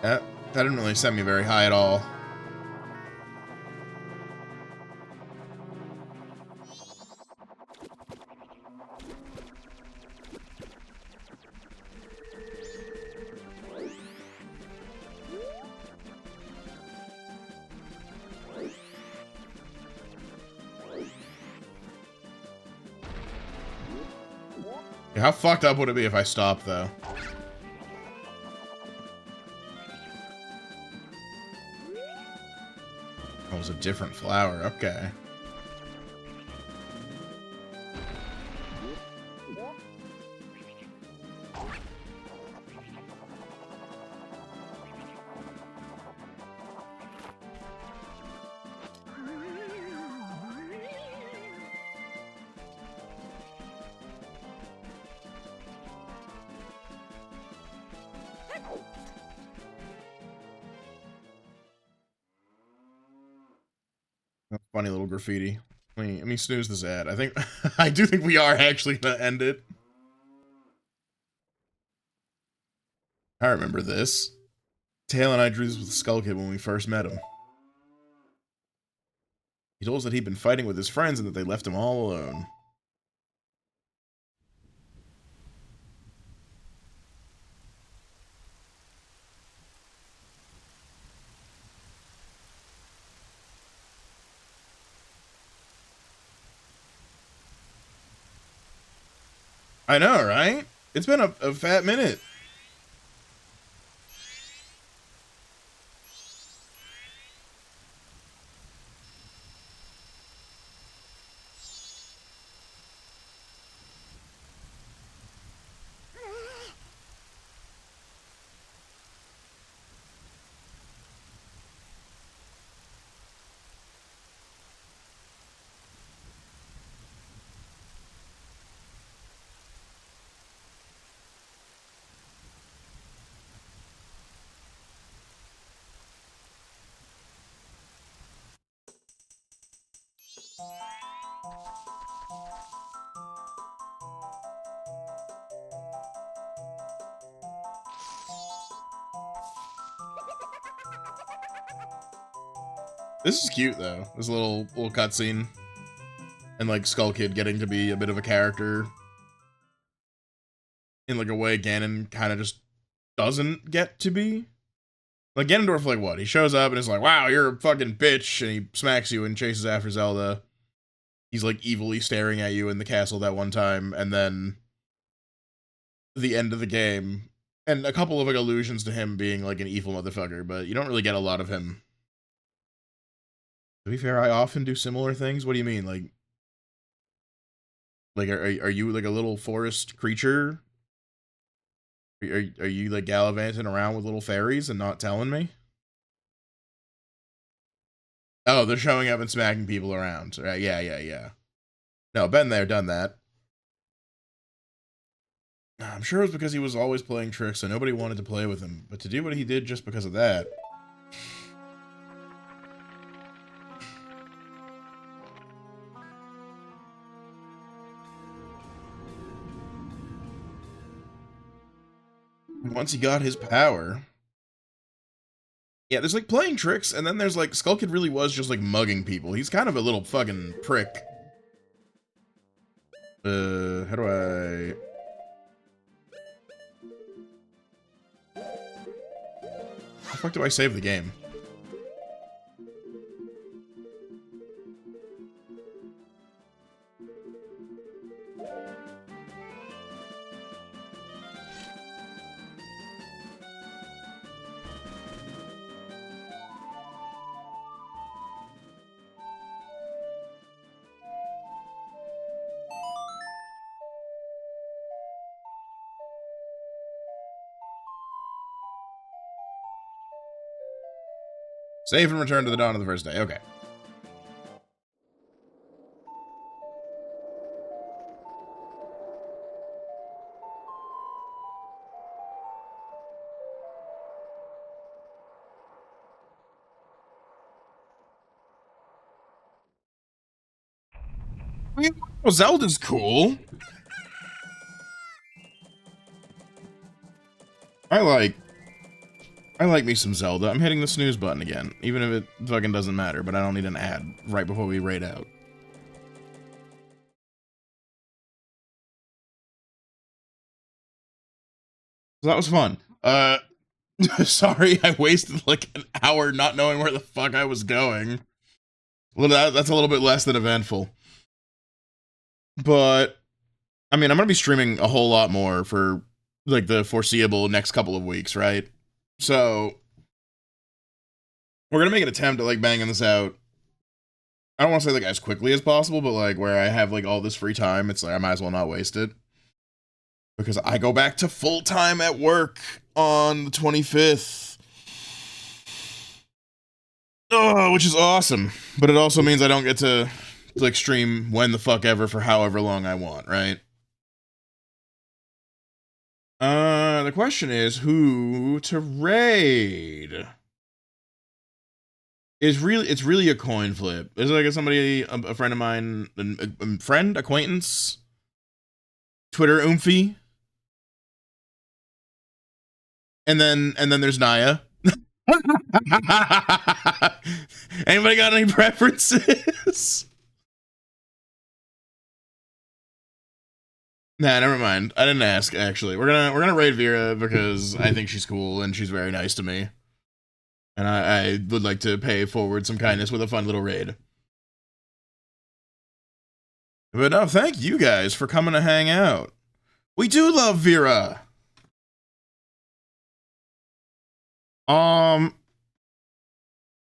That didn't really send me very high at all. How fucked up would it be if I stopped, though? Oh, it was a different flower. Okay. Funny little graffiti. Let me snooze this ad. I think I do think we are actually gonna end it. I remember this. Tail and I drew this with the Skull Kid when we first met him. He told us that he'd been fighting with his friends and that they left him all alone. I know, right? It's been a fat minute. This is cute though. This little cutscene and like Skull Kid getting to be a bit of a character in like a way Ganon kind of just doesn't get to be. Like Ganondorf, like what? He shows up and is like, "Wow, you're a fucking bitch," and he smacks you and chases after Zelda. He's like evilly staring at you in the castle that one time, and then the end of the game, and a couple of like allusions to him being like an evil motherfucker, but you don't really get a lot of him. To be fair, I often do similar things. What do you mean, like are you like a little forest creature? Are you like gallivanting around with little fairies and not telling me? Oh, they're showing up and smacking people around. Right? Yeah, yeah, yeah. No, been there, done that. I'm sure it was because he was always playing tricks, so nobody wanted to play with him. But to do what he did just because of that. Once he got his power. Yeah, there's like playing tricks, and then there's like Skull Kid really was just like mugging people. He's kind of a little fucking prick. How do I... How the fuck do I save the game? Save and return to the dawn of the first day. Okay. Well, Zelda's cool. I like me some Zelda. I'm hitting the snooze button again, even if it fucking doesn't matter, but I don't need an ad right before we raid out. So that was fun. Sorry I wasted like an hour not knowing where the fuck I was going. Well, that's a little bit less than eventful. But, I mean, I'm gonna be streaming a whole lot more for, like, the foreseeable next couple of weeks, right? So, we're gonna make an attempt at, like, banging this out. I don't want to say, like, as quickly as possible, but, like, where I have, like, all this free time, it's like, I might as well not waste it. Because I go back to full-time at work on the 25th. Oh, which is awesome. But it also means I don't get to, like, stream when the fuck ever for however long I want, right? The question is who to raid. It's really a coin flip. There's like somebody, a friend of mine, a friend, acquaintance, Twitter oomphy, and then there's Naya. Anybody got any preferences? Nah, never mind. I didn't ask. Actually, we're gonna raid Vera because I think she's cool and she's very nice to me, and I would like to pay forward some kindness with a fun little raid. But no, thank you guys for coming to hang out. We do love Vera. Oh,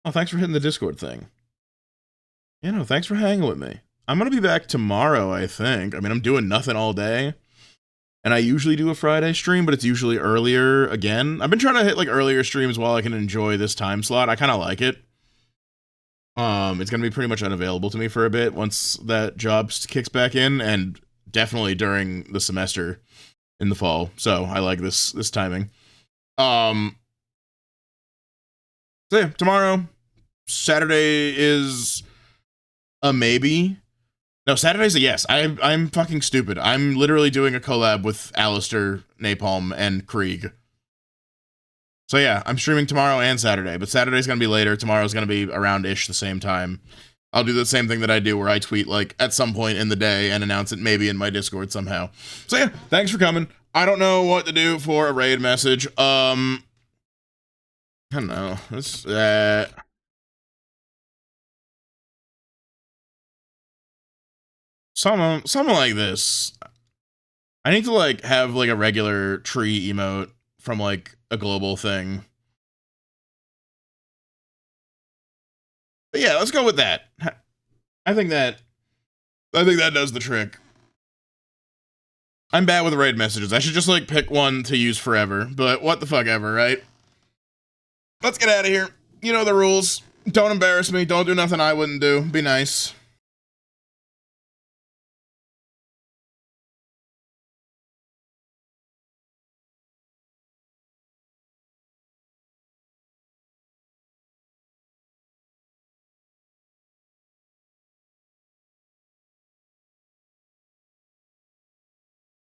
thanks for hitting the Discord thing. You know, thanks for hanging with me. I'm gonna be back tomorrow, I think. I mean, I'm doing nothing all day. And I usually do a Friday stream, but it's usually earlier again. I've been trying to hit like earlier streams while I can enjoy this time slot. I kind of like it. It's gonna be pretty much unavailable to me for a bit once that job kicks back in, and definitely during the semester in the fall. So I like this timing. So yeah, tomorrow, Saturday is a maybe. No, Saturday's a yes. I'm fucking stupid. I'm literally doing a collab with Alistair, Napalm, and Krieg. So yeah, I'm streaming tomorrow and Saturday, but Saturday's gonna be later. Tomorrow's gonna be around-ish the same time. I'll do the same thing that I do where I tweet like at some point in the day and announce it maybe in my Discord somehow. So yeah, thanks for coming. I don't know what to do for a raid message. I don't know. It's something like this. I need to like have like a regular tree emote from like a global thing. But yeah, let's go with that. I think that does the trick. I'm bad with raid messages. I should just like pick one to use forever. But what the fuck ever, right? Let's get out of here. You know the rules. Don't embarrass me. Don't do nothing I wouldn't do. Be nice.